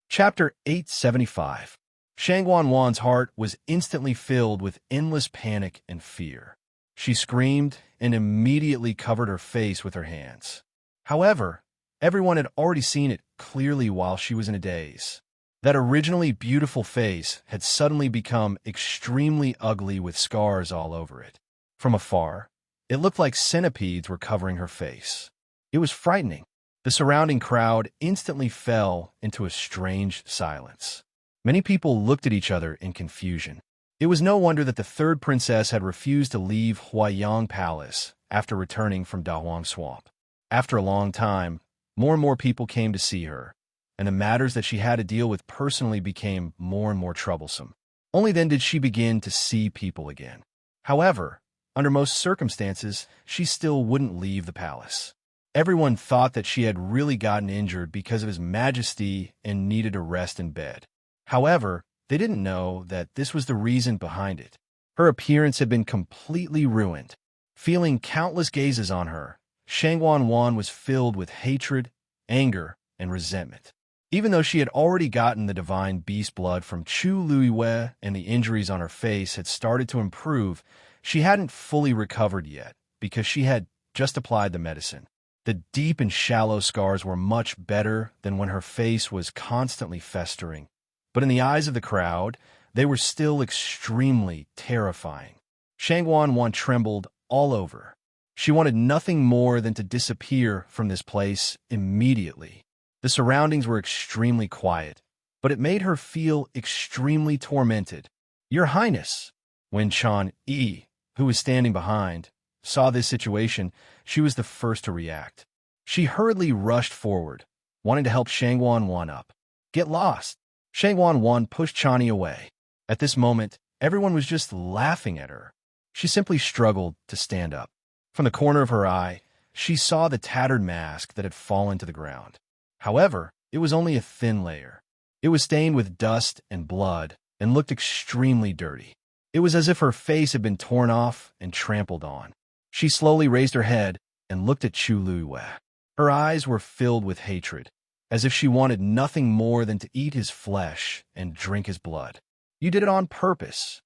A: Chapter 875. Shang Wanwan's heart was instantly filled with endless panic and fear. She screamed and immediately covered her face with her hands. However, everyone had already seen it clearly while she was in a daze. That originally beautiful face had suddenly become extremely ugly with scars all over it. From afar, it looked like centipedes were covering her face. It was frightening. The surrounding crowd instantly fell into a strange silence. Many people looked at each other in confusion. It was no wonder that the third princess had refused to leave Huaiyang Palace after returning from Dahuang Swamp. After a long time, more and more people came to see her, and the matters that she had to deal with personally became more and more troublesome. Only then did she begin to see people again. However, under most circumstances, she still wouldn't leave the palace. Everyone thought that she had really gotten injured because of His Majesty and needed to rest in bed. However, they didn't know that this was the reason behind it. Her appearance had been completely ruined. Feeling countless gazes on her, Shangwan was filled with hatred, anger, and resentment. Even though she had already gotten the divine beast blood from Chu Luiwei and the injuries on her face had started to improve, she hadn't fully recovered yet because she had just applied the medicine. The deep and shallow scars were much better than when her face was constantly festering, but in the eyes of the crowd, they were still extremely terrifying. Shangwan trembled all over. She wanted nothing more than to disappear from this place immediately. The surroundings were extremely quiet, but it made her feel extremely tormented. "Your Highness," when Chan Yi, who was standing behind, saw this situation, she was the first to react. She hurriedly rushed forward, wanting to help Shangwan up. "Get lost!" Shangwan pushed Chani away. At this moment, everyone was just laughing at her. She simply struggled to stand up. From the corner of her eye, she saw the tattered mask that had fallen to the ground. However, it was only a thin layer. It was stained with dust and blood and looked extremely dirty. It was as if her face had been torn off and trampled on. She slowly raised her head and looked at Chu Luiwei. Her eyes were filled with hatred, as if she wanted nothing more than to eat his flesh and drink his blood. "You did it on purpose."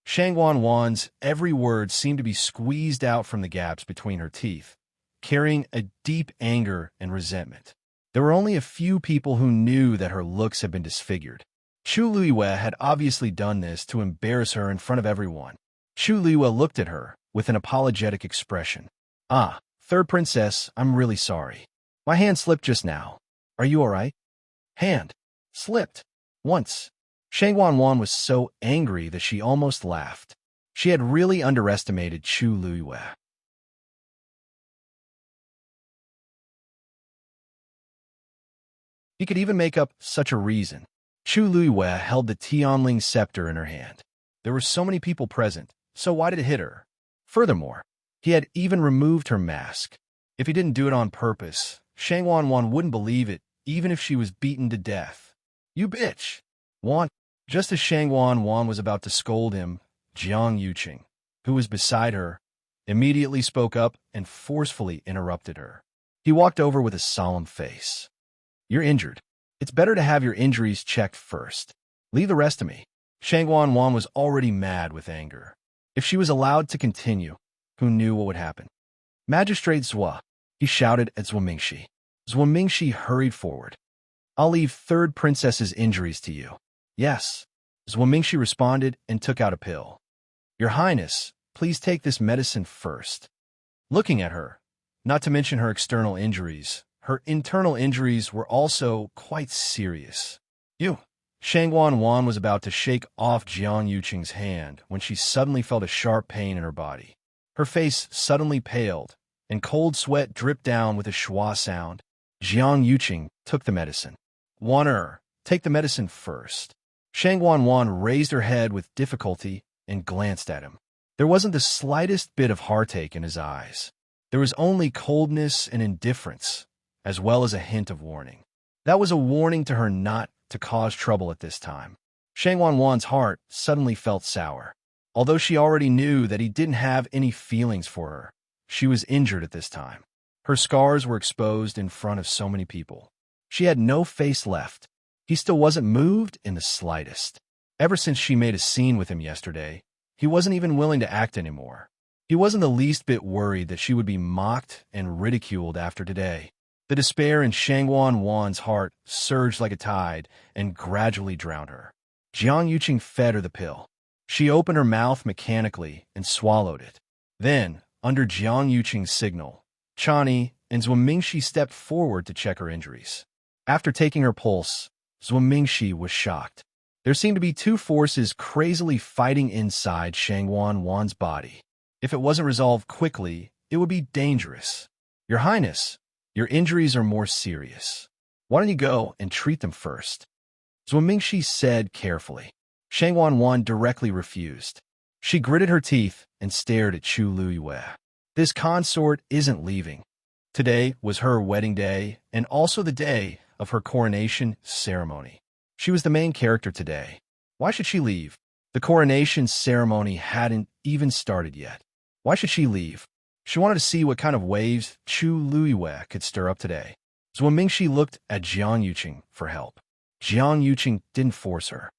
A: Shangwan's every word seemed to be squeezed out from the gaps between her teeth, carrying a deep anger and resentment. There were only a few people who knew that her looks had been disfigured. Chu Luiwei had obviously done this to embarrass her in front of everyone. Chu Luiwei looked at her with an apologetic expression. "Ah, third princess, I'm really sorry. My hand slipped just now. Are you all right?" "Hand slipped once." Shangwan was so angry that she almost laughed. She had really underestimated Chu Luiwei. He could even make up such a reason. Chu Luiwei held the Tianling scepter in her hand. There were so many people present, so why did it hit her? Furthermore, he had even removed her mask. If he didn't do it on purpose, Shangwan wouldn't believe it, even if she was beaten to death. "You bitch!" Wan. Just as Shangwan was about to scold him, Jiang Yuqing, who was beside her, immediately spoke up and forcefully interrupted her. He walked over with a solemn face. "You're injured. It's better to have your injuries checked first. Leave the rest to me." Shangwan was already mad with anger. If she was allowed to continue, who knew what would happen? "Magistrate Zhua," he shouted at Zhuo. Zhuo hurried forward. "I'll leave third princess's injuries to you." "Yes." Zhuo responded and took out a pill. "Your Highness, please take this medicine first." Looking at her, not to mention her external injuries, her internal injuries were also quite serious. "You." Shangwan was about to shake off Jiang Yuqing's hand when she suddenly felt a sharp pain in her body. Her face suddenly paled, and cold sweat dripped down with a schwa sound. Jiang Yuqing took the medicine. "Waner, take the medicine first." Shangwan raised her head with difficulty and glanced at him. There wasn't the slightest bit of heartache in his eyes. There was only coldness and indifference, as well as a hint of warning. That was a warning to her not to cause trouble at this time. Shangwan's heart suddenly felt sour. Although she already knew that he didn't have any feelings for her, she was injured at this time. Her scars were exposed in front of so many people. She had no face left. He still wasn't moved in the slightest. Ever since she made a scene with him yesterday, he wasn't even willing to act anymore. He wasn't the least bit worried that she would be mocked and ridiculed after today. The despair in Shangwan's heart surged like a tide and gradually drowned her. Jiang Yuqing fed her the pill. She opened her mouth mechanically and swallowed it. Then, under Jiang Yuqing's signal, Chani and Zhuo stepped forward to check her injuries. After taking her pulse, Zhuo was shocked. There seemed to be two forces crazily fighting inside Shangwan's body. If it wasn't resolved quickly, it would be dangerous. "Your Highness, your injuries are more serious. Why don't you go and treat them first?" Zhuo said carefully. Shangwan directly refused. She gritted her teeth and stared at Chu Luiwei. This consort isn't leaving. Today was her wedding day and also the day of her coronation ceremony. She was the main character today. Why should she leave? The coronation ceremony hadn't even started yet. Why should she leave? She wanted to see what kind of waves Chu Luiyue could stir up today. So when Mingxi looked at Jiang Yuqing for help, Jiang Yuqing didn't force her.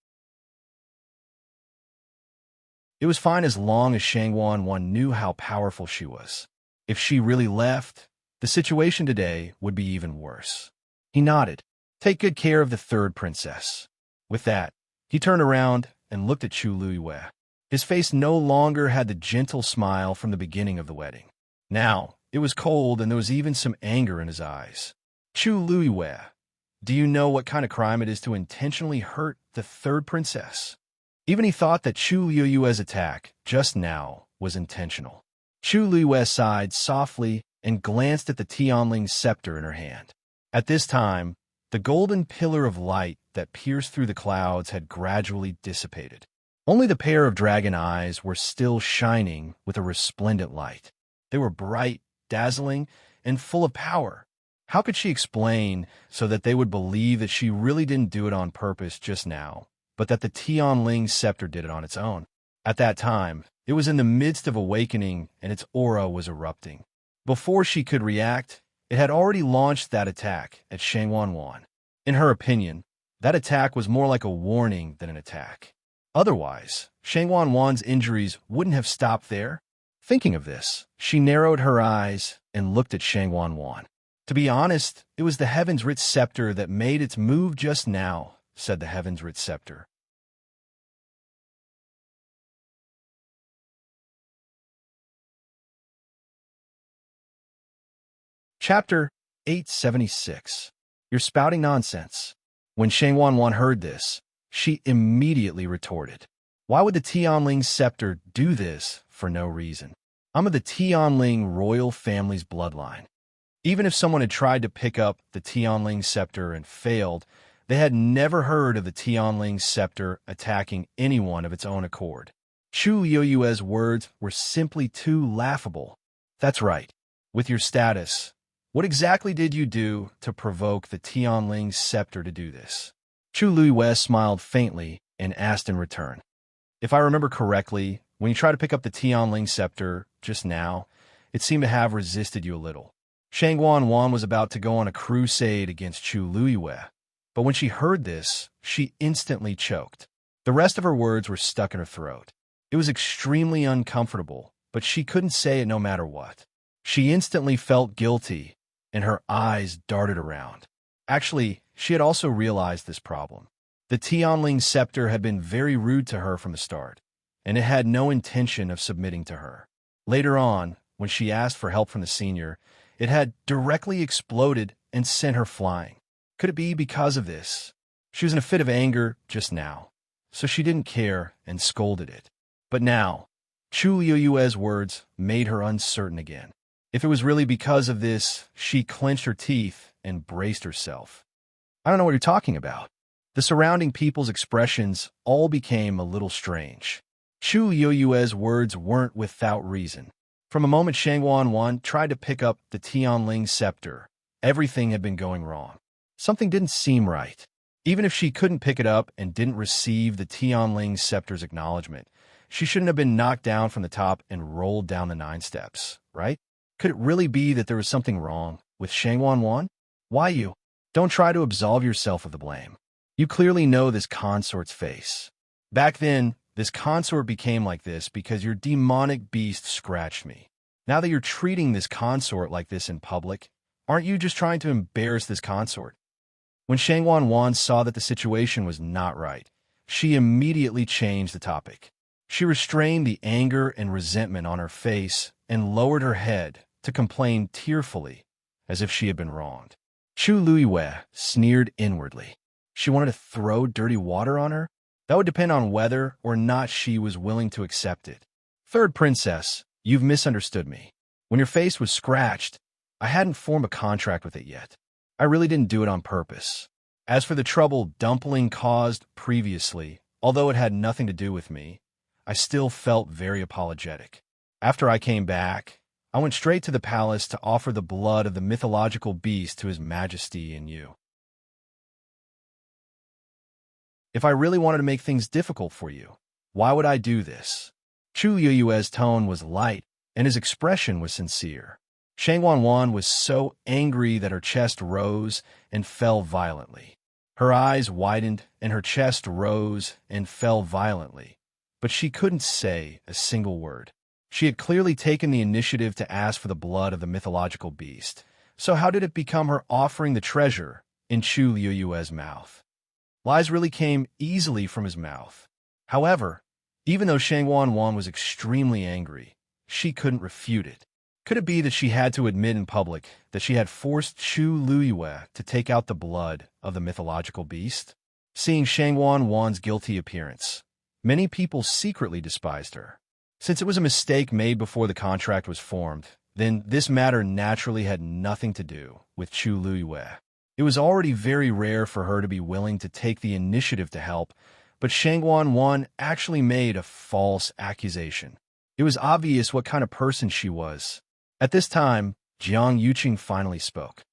A: It was fine as long as Shangwan knew how powerful she was. If she really left, the situation today would be even worse. He nodded. Take good care of the third princess. With that, he turned around and looked at Chu Luiyue. His face no longer had the gentle smile from the beginning of the wedding. Now, it was cold and there was even some anger in his eyes. Chu Luiyue, do you know what kind of crime it is to intentionally hurt the third princess? Even he thought that Chu Luiyue's attack just now was intentional. Chu Luiyue sighed softly and glanced at the Tianling scepter in her hand. At this time, the golden pillar of light that pierced through the clouds had gradually dissipated. Only the pair of dragon eyes were still shining with a resplendent light. They were bright, dazzling, and full of power. How could she explain so that they would believe that she really didn't do it on purpose just now, but that the Tianling scepter did it on its own? At that time, it was in the midst of awakening and its aura was erupting. Before she could react, it had already launched that attack at Shangwan. In her opinion, that attack was more like a warning than an attack. Otherwise, Shangwan's injuries wouldn't have stopped there. Thinking of this, she narrowed her eyes and looked at Shangwan. To be honest, it was the Heaven's Writ Scepter that made its move just now, said the Heaven's Writ Scepter. Chapter 876. You're spouting nonsense. When Shangwan heard this, she immediately retorted. Why would the Tianling scepter do this for no reason? I'm of the Tianling royal family's bloodline. Even if someone had tried to pick up the Tianling scepter and failed, they had never heard of the Tianling scepter attacking anyone of its own accord. Chu Luiyue's words were simply too laughable. That's right. With your status, what exactly did you do to provoke the Tianling scepter to do this? Chu Luiyue smiled faintly and asked in return. If I remember correctly, when you tried to pick up the Tianling scepter just now, it seemed to have resisted you a little. Shangwan was about to go on a crusade against Chu Luiyue, but when she heard this, she instantly choked. The rest of her words were stuck in her throat. It was extremely uncomfortable, but she couldn't say it no matter what. She instantly felt guilty, and her eyes darted around. Actually, she had also realized this problem. The Tianling scepter had been very rude to her from the start, and it had no intention of submitting to her. Later on, when she asked for help from the senior, it had directly exploded and sent her flying. Could it be because of this? She was in a fit of anger just now, so she didn't care and scolded it. But now, Chu Luiyue's words made her uncertain again. If it was really because of this, she clenched her teeth and braced herself. I don't know what you're talking about. The surrounding people's expressions all became a little strange. Chu Luiyue's words weren't without reason. From the moment Shangwan tried to pick up the Tianling scepter, everything had been going wrong. Something didn't seem right. Even if she couldn't pick it up and didn't receive the Tianling scepter's acknowledgement, she shouldn't have been knocked down from the top and rolled down the 9 steps, right? Could it really be that there was something wrong with Shangwan? Why you? Don't try to absolve yourself of the blame. You clearly know this consort's face. Back then, this consort became like this because your demonic beast scratched me. Now that you're treating this consort like this in public, aren't you just trying to embarrass this consort? When Shangwan saw that the situation was not right, she immediately changed the topic. She restrained the anger and resentment on her face and lowered her head to complain tearfully, as if she had been wronged. Chu Luiyue sneered inwardly. She wanted to throw dirty water on her? That would depend on whether or not she was willing to accept it. Third princess, you've misunderstood me. When your face was scratched, I hadn't formed a contract with it yet. I really didn't do it on purpose. As for the trouble Dumpling caused previously, although it had nothing to do with me, I still felt very apologetic. After I came back, I went straight to the palace to offer the blood of the mythological beast to His Majesty and you. If I really wanted to make things difficult for you, why would I do this? Chu Luiyue's tone was light and his expression was sincere. Shang Wanwan was so angry that her chest rose and fell violently. Her eyes widened and her chest rose and fell violently, but she couldn't say a single word. She had clearly taken the initiative to ask for the blood of the mythological beast, so how did it become her offering the treasure in Chu Liuyue's mouth? Lies really came easily from his mouth. However, even though Shang Wanwan was extremely angry, she couldn't refute it. Could it be that she had to admit in public that she had forced Chu Liyue to take out the blood of the mythological beast? Seeing Shang Wanwan's guilty appearance, many people secretly despised her. Since it was a mistake made before the contract was formed, then this matter naturally had nothing to do with Chu Liyue. It was already very rare for her to be willing to take the initiative to help, but Shang Wanwan actually made a false accusation. It was obvious what kind of person she was. At this time, Jiang Yuqing finally spoke.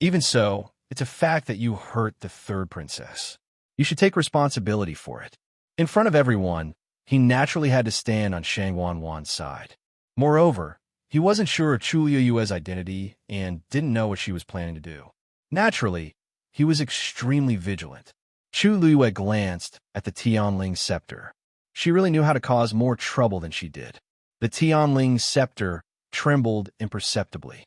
A: Even so, it's a fact that you hurt the third princess. You should take responsibility for it. In front of everyone, he naturally had to stand on Shang Wanwan's side. Moreover, he wasn't sure of Chu Liyue's identity and didn't know what she was planning to do. Naturally, he was extremely vigilant. Chu Liyue glanced at the Tianling scepter. She really knew how to cause more trouble than she did. The Tianling scepter trembled imperceptibly.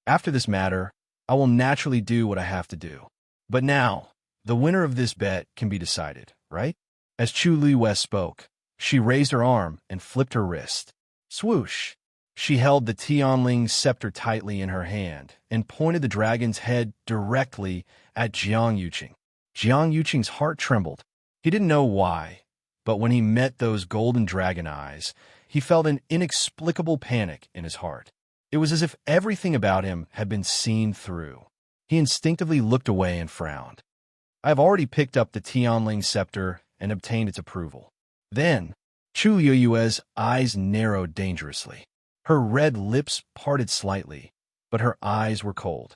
A: After this matter, I will naturally do what I have to do. But now, the winner of this bet can be decided, right? As Chu Liyue spoke, she raised her arm and flipped her wrist. Swoosh! She held the Tianling scepter tightly in her hand and pointed the dragon's head directly at Jiang Yuqing. Jiang Yuqing's heart trembled. He didn't know why, but when he met those golden dragon eyes, he felt an inexplicable panic in his heart. It was as if everything about him had been seen through. He instinctively looked away and frowned. I have already picked up the Tianling scepter and obtained its approval. Then, Chu Liyue's eyes narrowed dangerously. Her red lips parted slightly, but her eyes were cold.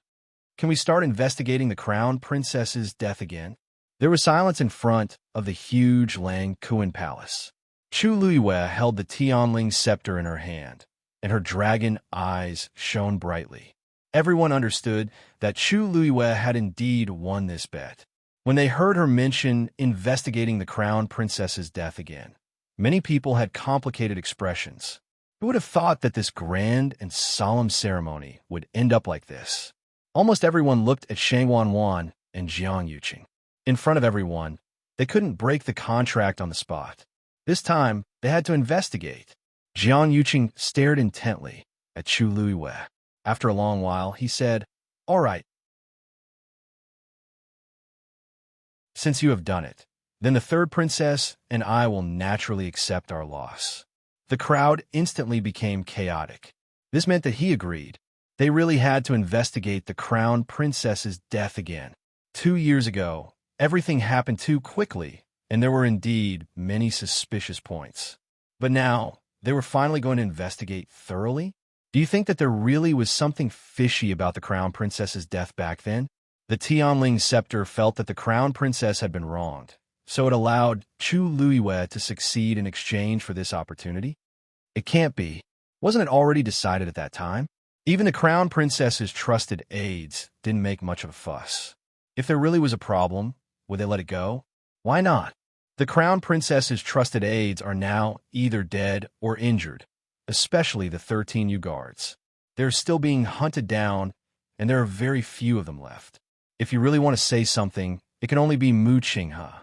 A: Can we start investigating the crown princess's death again? There was silence in front of the huge Lang Kuan palace. Chu Liyue held the Tianling scepter in her hand, and her dragon eyes shone brightly. Everyone understood that Chu Liyue had indeed won this bet. When they heard her mention investigating the crown princess's death again, many people had complicated expressions. Who would have thought that this grand and solemn ceremony would end up like this? Almost everyone looked at Shang Wanwan and Jiang Yuqing. In front of everyone, they couldn't break the contract on the spot. This time, they had to investigate. Jiang Yuqing stared intently at Chu Liyue. After a long while, he said, "All right. Since you have done it, then the third princess and I will naturally accept our loss." The crowd instantly became chaotic. This meant that he agreed. They really had to investigate the crown princess's death again. 2 years ago, everything happened too quickly, and there were indeed many suspicious points. But now, they were finally going to investigate thoroughly? Do you think that there really was something fishy about the crown princess's death back then? The Tianling scepter felt that the crown princess had been wronged, so it allowed Chu Liyue to succeed in exchange for this opportunity? It can't be. Wasn't it already decided at that time? Even the crown princess's trusted aides didn't make much of a fuss. If there really was a problem, would they let it go? Why not? The crown princess's trusted aides are now either dead or injured, especially the 13 new guards. They're still being hunted down, and there are very few of them left. If you really want to say something, it can only be Mu Qinghe.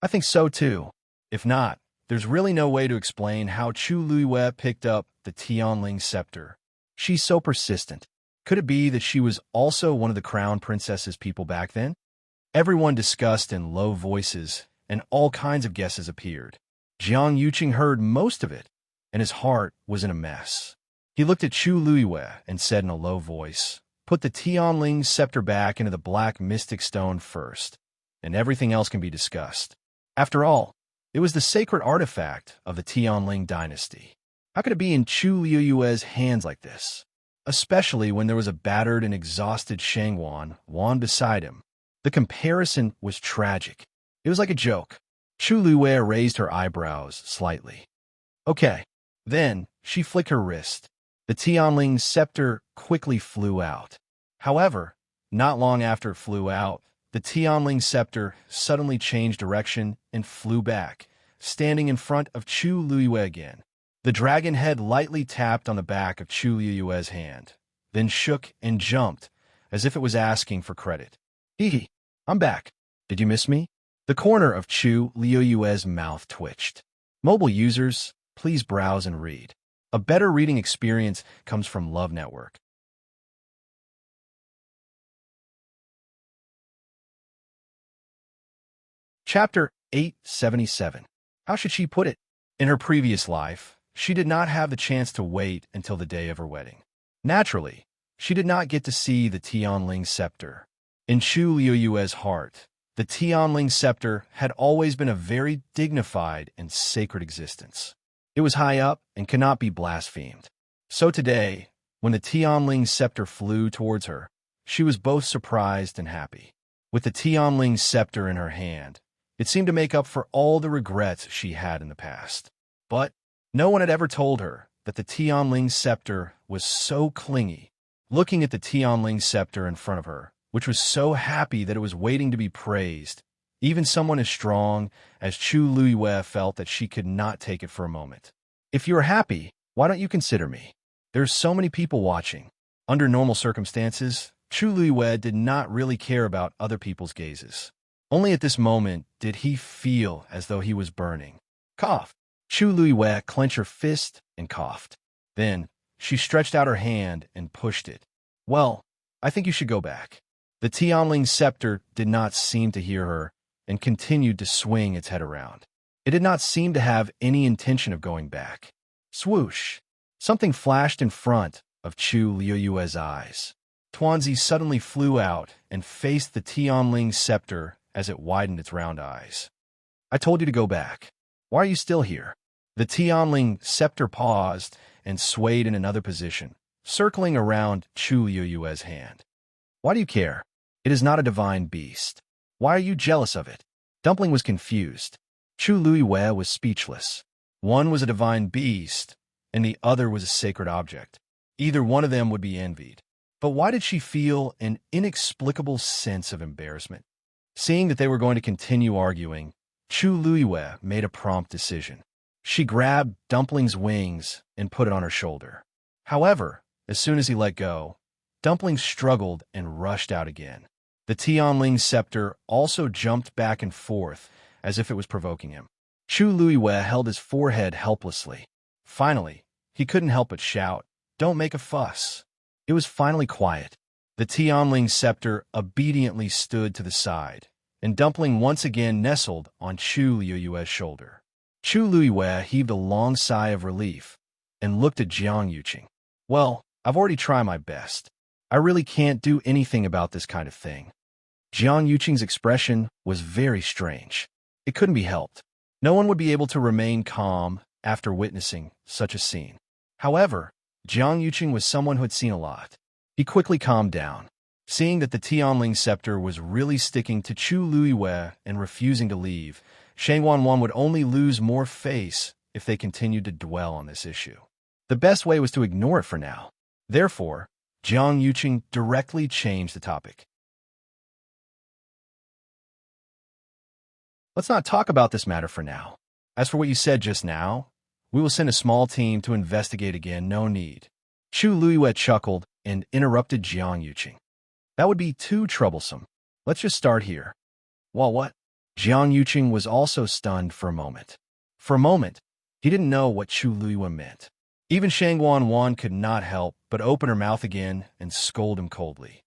A: I think so too. If not, there's really no way to explain how Chu Liyue picked up the Tianling scepter. She's so persistent. Could it be that she was also one of the crown princess's people back then? Everyone discussed in low voices, and all kinds of guesses appeared. Jiang Yuqing heard most of it, and his heart was in a mess. He looked at Chu Liyue and said in a low voice, "Put the Tianling scepter back into the black mystic stone first, and everything else can be discussed." After all, it was the sacred artifact of the Tianling dynasty. How could it be in Chu Liyue's hands like this? Especially when there was a battered and exhausted Shang Wan beside him. The comparison was tragic. It was like a joke. Chu Liyue raised her eyebrows slightly. Okay. Then, she flicked her wrist, The Tianling's scepter quickly flew out. However, not long after it flew out, the Tianling's scepter suddenly changed direction and flew back, standing in front of Chu Luiyue again. The dragon head lightly tapped on the back of Chu Luiyue's hand, then shook and jumped, as if it was asking for credit. Hee, I'm back. Did you miss me? The corner of Chu Luiyue's mouth twitched. Mobile users, please browse and read. A better reading experience comes from Love Network. Chapter 877. How should she put it? In her previous life, she did not have the chance to wait until the day of her wedding. Naturally, she did not get to see the Tianling scepter. In Chu Luiyue's heart, the Tianling scepter had always been a very dignified and sacred existence. It was high up and cannot be blasphemed. So today, when the Tianling scepter flew towards her, she was both surprised and happy. With the Tianling scepter in her hand, it seemed to make up for all the regrets she had in the past. But no one had ever told her that the Tianling scepter was so clingy. Looking at the Tianling scepter in front of her, which was so happy that it was waiting to be praised, even someone as strong as Chu Luiyue felt that she could not take it for a moment. If you're happy, why don't you consider me? There's so many people watching. Under normal circumstances, Chu Luiyue did not really care about other people's gazes. Only at this moment did he feel as though he was burning. Cough. Chu Luiyue clenched her fist and coughed. Then, she stretched out her hand and pushed it. Well, I think you should go back. The Tianling scepter did not seem to hear her and continued to swing its head around. It did not seem to have any intention of going back. Swoosh! Something flashed in front of Chu Luiyue's eyes. Tuanzi suddenly flew out and faced the Tianling scepter as it widened its round eyes. I told you to go back. Why are you still here? The Tianling scepter paused and swayed in another position, circling around Chu Luiyue's hand. Why do you care? It is not a divine beast. Why are you jealous of it? Dumpling was confused. Chu Luiyue was speechless. One was a divine beast, and the other was a sacred object. Either one of them would be envied. But why did she feel an inexplicable sense of embarrassment? Seeing that they were going to continue arguing, Chu Luiyue made a prompt decision. She grabbed Dumpling's wings and put it on her shoulder. However, as soon as he let go, Dumpling struggled and rushed out again. The Tianling scepter also jumped back and forth as if it was provoking him. Chu Luiyue held his forehead helplessly. Finally, he couldn't help but shout, "Don't make a fuss." It was finally quiet. The Tianling scepter obediently stood to the side, and Dumpling once again nestled on Chu Luiyue's shoulder. Chu Luiyue heaved a long sigh of relief and looked at Jiang Yuqing. Well, I've already tried my best. I really can't do anything about this kind of thing. Jiang Yuqing's expression was very strange. It couldn't be helped. No one would be able to remain calm after witnessing such a scene. However, Jiang Yuqing was someone who had seen a lot. He quickly calmed down. Seeing that the Tianling scepter was really sticking to Chu Luiyue and refusing to leave, Shang Wanwan would only lose more face if they continued to dwell on this issue. The best way was to ignore it for now. Therefore, Jiang Yuqing directly changed the topic. Let's not talk about this matter for now. As for what you said just now, we will send a small team to investigate again, no need. Chu Luiyue chuckled and interrupted Jiang Yuqing. That would be too troublesome. Let's just start here. Well, what? Jiang Yuqing was also stunned for a moment. For a moment, he didn't know what Chu Luiyue meant. Even Shang Wanwan could not help but open her mouth again and scold him coldly.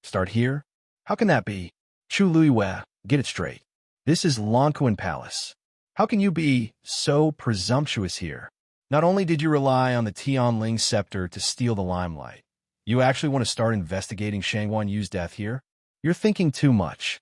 A: Start here? How can that be? Chu Luiyue, get it straight. This is Lonquan Palace. How can you be so presumptuous here? Not only did you rely on the Tianling scepter to steal the limelight, you actually want to start investigating Shang Wanyu's death here? You're thinking too much.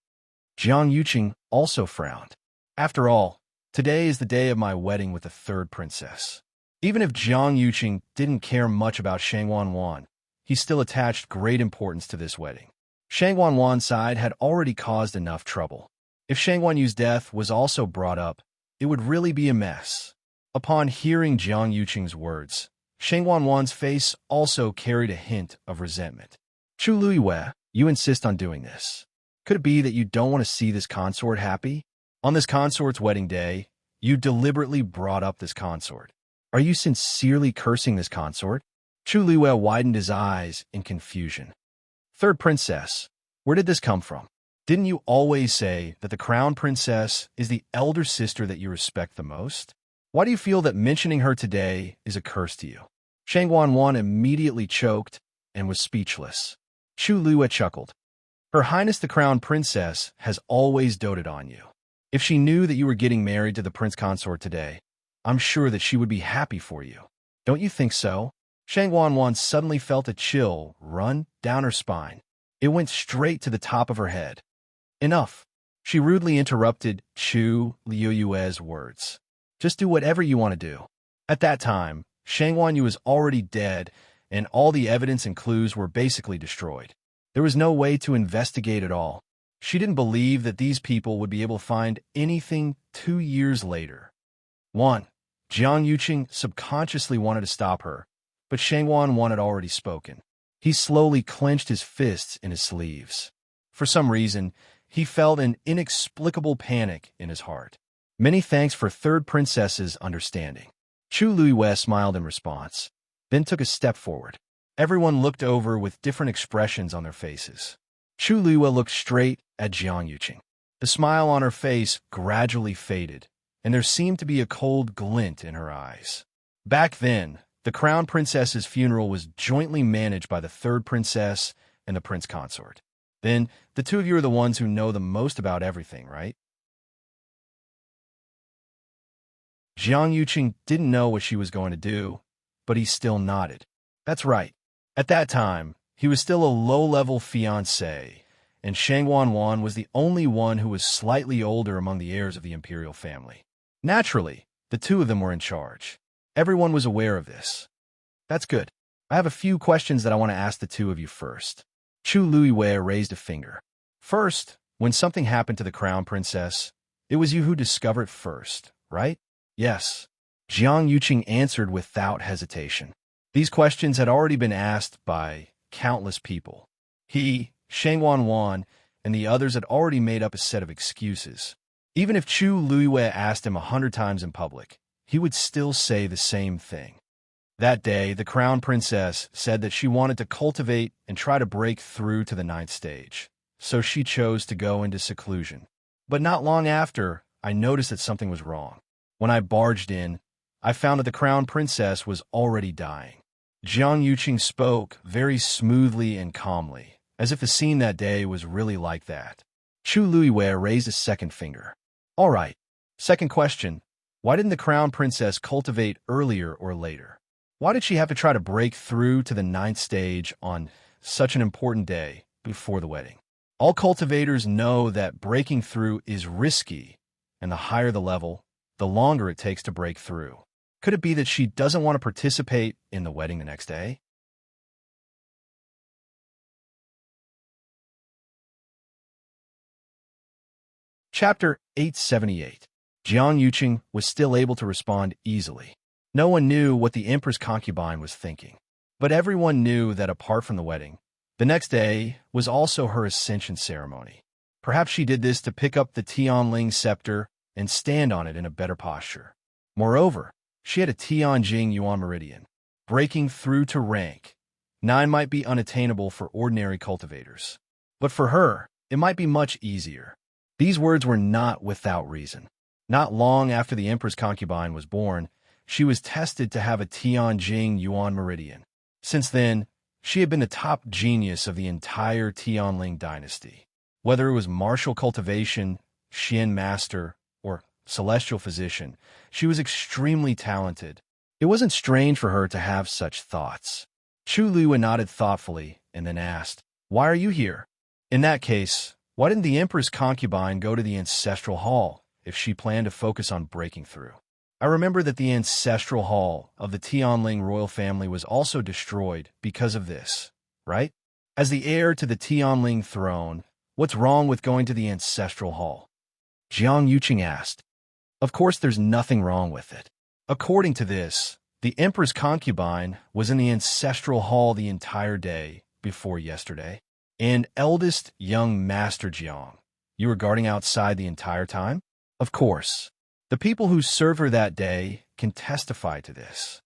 A: Jiang Yuqing also frowned. After all, today is the day of my wedding with the third princess. Even if Jiang Yuqing didn't care much about Shang Wanwan, he still attached great importance to this wedding. Shang Wanwan's side had already caused enough trouble. If Shang Wanyu's death was also brought up, it would really be a mess. Upon hearing Jiang Yuqing's words, Sheng Wanwan's face also carried a hint of resentment. Chu Luiwei, you insist on doing this. Could it be that you don't want to see this consort happy? On this consort's wedding day, you deliberately brought up this consort. Are you sincerely cursing this consort? Chu Luiwei widened his eyes in confusion. Third princess, where did this come from? Didn't you always say that the crown princess is the elder sister that you respect the most? Why do you feel that mentioning her today is a curse to you? Sheng Wanwan immediately choked and was speechless. Chu Luiwei chuckled. Her Highness the Crown Princess has always doted on you. If she knew that you were getting married to the Prince Consort today, I'm sure that she would be happy for you. Don't you think so? Sheng Wanwan suddenly felt a chill run down her spine. It went straight to the top of her head. Enough. She rudely interrupted Chu Luiwei's words. Just do whatever you want to do. At that time, Sheng Wanyu was already dead, and all the evidence and clues were basically destroyed. There was no way to investigate at all. She didn't believe that these people would be able to find anything 2 years later. 1. Jiang Yuqing subconsciously wanted to stop her, but Sheng Wanwan had already spoken. He slowly clenched his fists in his sleeves. For some reason, he felt an inexplicable panic in his heart. Many thanks for third princess's understanding. Chu Luiwei smiled in response, then took a step forward. Everyone looked over with different expressions on their faces. Chu Luiwei looked straight at Jiang Yuqing. The smile on her face gradually faded, and there seemed to be a cold glint in her eyes. Back then, the crown princess's funeral was jointly managed by the third princess and the prince consort. Then, the two of you are the ones who know the most about everything, right? Jiang Yuqing didn't know what she was going to do, but he still nodded. That's right. At that time, he was still a low-level fiancé, and Sheng Wanwan was the only one who was slightly older among the heirs of the Imperial family. Naturally, the two of them were in charge. Everyone was aware of this. That's good. I have a few questions that I want to ask the two of you first. Chu Luiwei raised a finger. First, when something happened to the crown princess, it was you who discovered first, right? Yes. Jiang Yuqing answered without hesitation. These questions had already been asked by countless people. He, Sheng Wanwan, and the others had already made up a set of excuses. Even if Chu Luiwei asked him 100 times in public, he would still say the same thing. That day, the crown princess said that she wanted to cultivate and try to break through to the 9th stage, so she chose to go into seclusion. But not long after, I noticed that something was wrong. When I barged in, I found that the crown princess was already dying. Jiang Yuqing spoke very smoothly and calmly, as if the scene that day was really like that. Chu Luiwei raised a second finger. All right. Second question. Why didn't the crown princess cultivate earlier or later? Why did she have to try to break through to the 9th stage on such an important day before the wedding? All cultivators know that breaking through is risky, and the higher the level, the longer it takes to break through. Could it be that she doesn't want to participate in the wedding the next day? Chapter 878. Jiang Yuqing was still able to respond easily. No one knew what the empress concubine was thinking. But everyone knew that apart from the wedding, the next day was also her ascension ceremony. Perhaps she did this to pick up the Tianling scepter and stand on it in a better posture. Moreover, she had a Tianjing Yuan meridian. Breaking through to rank 9 might be unattainable for ordinary cultivators. But for her, it might be much easier. These words were not without reason. Not long after the empress concubine was born, she was tested to have a Tianjing Yuan meridian. Since then, she had been the top genius of the entire Tianling dynasty. Whether it was martial cultivation, Xian master, or celestial physician, she was extremely talented. It wasn't strange for her to have such thoughts. Chu Luiwei nodded thoughtfully and then asked, "Why are you here?" In that case, why didn't the empress concubine go to the ancestral hall if she planned to focus on breaking through? I remember that the ancestral hall of the Tianling royal family was also destroyed because of this, right? As the heir to the Tianling throne, what's wrong with going to the ancestral hall? Jiang Yuqing asked. Of course there's nothing wrong with it. According to this, The emperor's concubine was in the ancestral hall the entire day before yesterday, and eldest young Master Jiang. You were guarding outside the entire time? Of course. The people who served her that day can testify to this.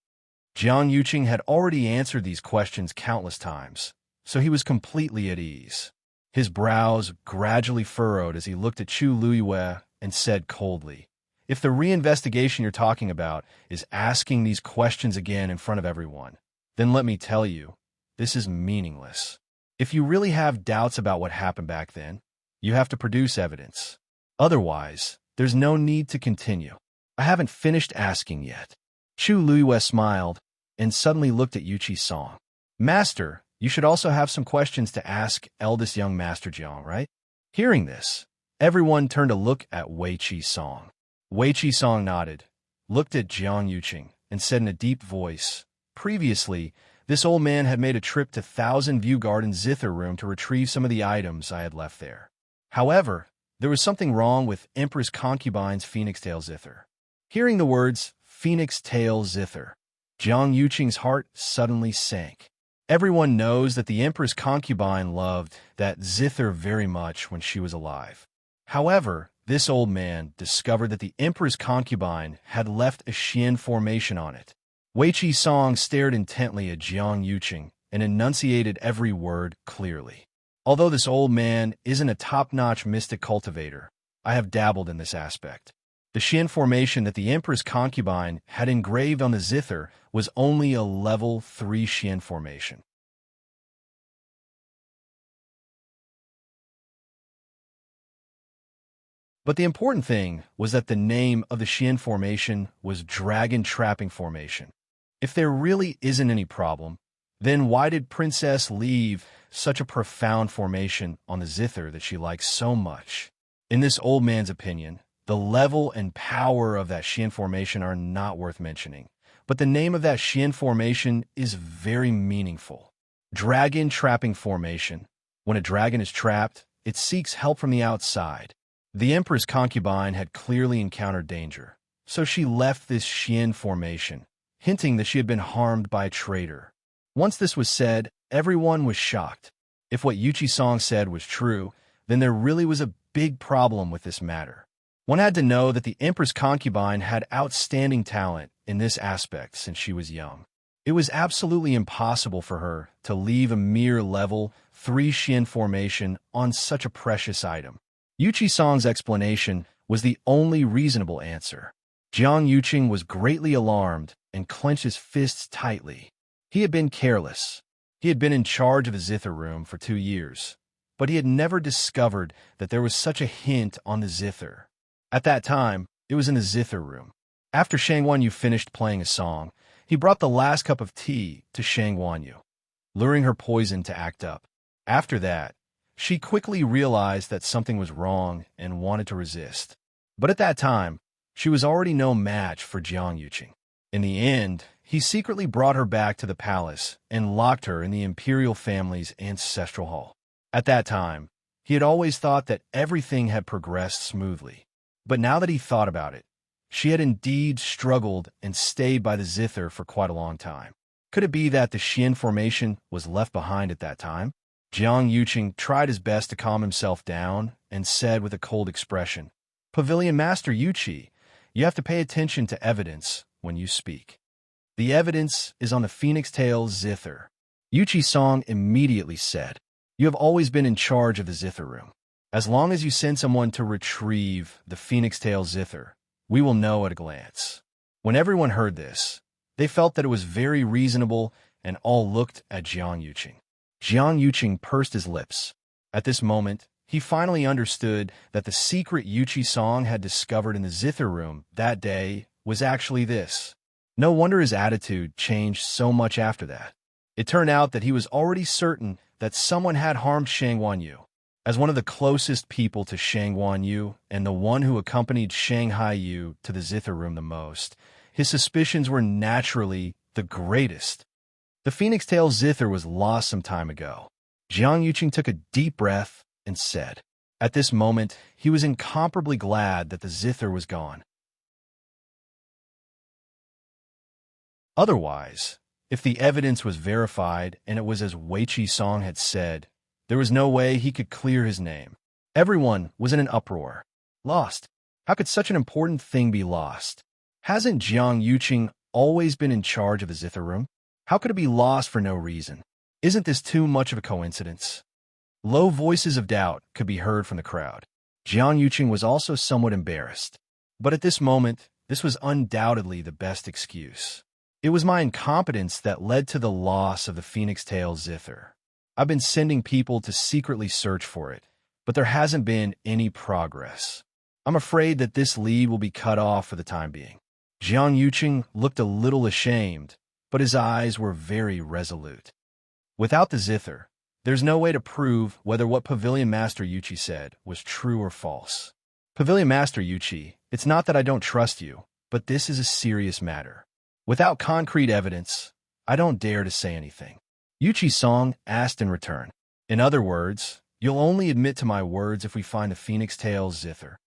A: Jiang Yuqing had already answered these questions countless times, so he was completely at ease. His brows gradually furrowed as he looked at Chu Luiyue and said coldly, "If the reinvestigation you're talking about is asking these questions again in front of everyone, then let me tell you, this is meaningless. If you really have doubts about what happened back then, you have to produce evidence. Otherwise, there's no need to continue. I haven't finished asking yet." Chu Luiyue smiled and suddenly looked at Yuqi Song. "Master, you should also have some questions to ask eldest young Master Jiang, right?" Hearing this, everyone turned to look at Wei Qi Song. Wei Qi Song nodded, looked at Jiang Yuqing, and said in a deep voice, "Previously, this old man had made a trip to Thousand View Garden Zither Room to retrieve some of the items I had left there. However, there was something wrong with Empress Concubine's Phoenix Tail Zither." Hearing the words Phoenix Tail Zither, Jiang Yuqing's heart suddenly sank. Everyone knows that the Empress Concubine loved that zither very much when she was alive. However, this old man discovered that the Empress Concubine had left a Xian formation on it. Wei Qi Song stared intently at Jiang Yuqing and enunciated every word clearly. "Although this old man isn't a top-notch mystic cultivator, I have dabbled in this aspect. The Xian formation that the Empress Concubine had engraved on the zither was only a level 3 Xian formation. But the important thing was that the name of the Xian formation was Dragon Trapping Formation. If there really isn't any problem, then why did Princess leave such a profound formation on the zither that she likes so much? In this old man's opinion, the level and power of that Xian formation are not worth mentioning, but the name of that Xian formation is very meaningful. Dragon Trapping Formation. When a dragon is trapped, it seeks help from the outside. The Empress Concubine had clearly encountered danger, so she left this Xian formation, hinting that she had been harmed by a traitor. Once this was said, everyone was shocked. If what Yuqi Song said was true, then there really was a big problem with this matter. One had to know that the Empress Concubine had outstanding talent in this aspect since she was young. It was absolutely impossible for her to leave a mere level 3 Xian formation on such a precious item. Yuqi Song's explanation was the only reasonable answer. Jiang Yuqing was greatly alarmed and clenched his fists tightly. He had been careless. He had been in charge of the zither room for 2 years, but he had never discovered that there was such a hint on the zither. At that time, it was in the zither room. After Shang Wanyu finished playing a song, he brought the last cup of tea to Shang Wanyu, luring her poison to act up. After that, she quickly realized that something was wrong and wanted to resist. But at that time, she was already no match for Jiang Yuqing. In the end, he secretly brought her back to the palace and locked her in the Imperial family's ancestral hall. At that time, he had always thought that everything had progressed smoothly. But now that he thought about it, she had indeed struggled and stayed by the zither for quite a long time. Could it be that the Xian formation was left behind at that time? Jiang Yuqing tried his best to calm himself down and said with a cold expression, "Pavilion Master Yuqi, you have to pay attention to evidence when you speak. The evidence is on the Phoenix Tail zither." Yuqi Song immediately said, "You have always been in charge of the zither room. As long as you send someone to retrieve the Phoenix Tail zither, we will know at a glance." When everyone heard this, they felt that it was very reasonable and all looked at Jiang Yuqing. Jiang Yuqing pursed his lips. At this moment, he finally understood that the secret Yuqi Song had discovered in the zither room that day was actually this. No wonder his attitude changed so much after that. It turned out that he was already certain that someone had harmed Shang Wanyu. As one of the closest people to Shang Wanyu and the one who accompanied Shang Haiyu to the zither room the most, his suspicions were naturally the greatest. The Phoenix Tail zither was lost some time ago. Jiang Yuqing took a deep breath and said, at this moment, he was incomparably glad that the zither was gone. Otherwise, if the evidence was verified and it was as Wei Chi Song had said, there was no way he could clear his name. Everyone was in an uproar. Lost. How could such an important thing be lost? Hasn't Jiang Yuqing always been in charge of the Zither room? How could it be lost for no reason? Isn't this too much of a coincidence? Low voices of doubt could be heard from the crowd. Jiang Yuqing was also somewhat embarrassed. But at this moment, this was undoubtedly the best excuse. It was my incompetence that led to the loss of the Phoenix Tail Zither. I've been sending people to secretly search for it, but there hasn't been any progress. I'm afraid that this lead will be cut off for the time being. Jiang Yuqing looked a little ashamed, but his eyes were very resolute. Without the Zither, there's no way to prove whether what Pavilion Master Yuqi said was true or false. Pavilion Master Yuqi, it's not that I don't trust you, but this is a serious matter. Without concrete evidence, I don't dare to say anything. Yuqi Song asked in return. In other words, you'll only admit to my words if we find the Phoenix Tail Zither.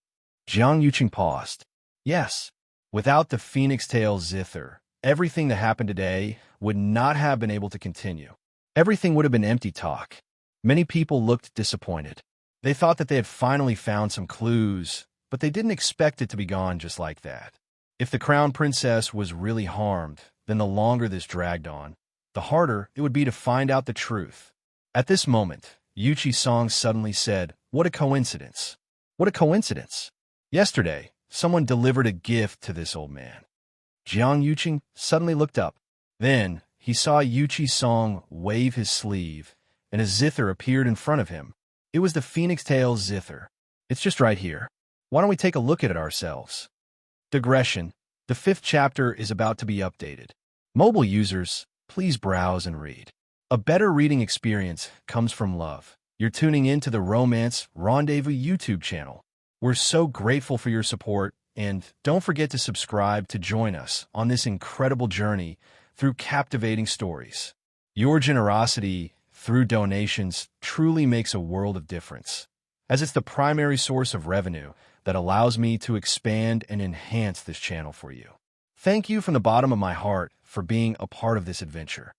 A: Jiang Yuqing paused. Yes. Without the Phoenix Tail Zither, everything that happened today would not have been able to continue. Everything would have been empty talk. Many people looked disappointed. They thought that they had finally found some clues, but they didn't expect it to be gone just like that. If the crown princess was really harmed, then the longer this dragged on, the harder it would be to find out the truth. At this moment, Yuqi Song suddenly said, "What a coincidence! What a coincidence! Yesterday, someone delivered a gift to this old man." Jiang Yuqing suddenly looked up. Then, he saw Yuqi Song wave his sleeve, and a Zither appeared in front of him. It was the Phoenix Tail Zither. It's just right here. Why don't we take a look at it ourselves? Digression. The 5th chapter is about to be updated. Mobile users, please browse and read. A better reading experience comes from love. You're tuning in to the Romance Rendezvous YouTube channel. We're so grateful for your support, and don't forget to subscribe to join us on this incredible journey through captivating stories. Your generosity through donations truly makes a world of difference, as it's the primary source of revenue that allows me to expand and enhance this channel for you. Thank you from the bottom of my heart for being a part of this adventure.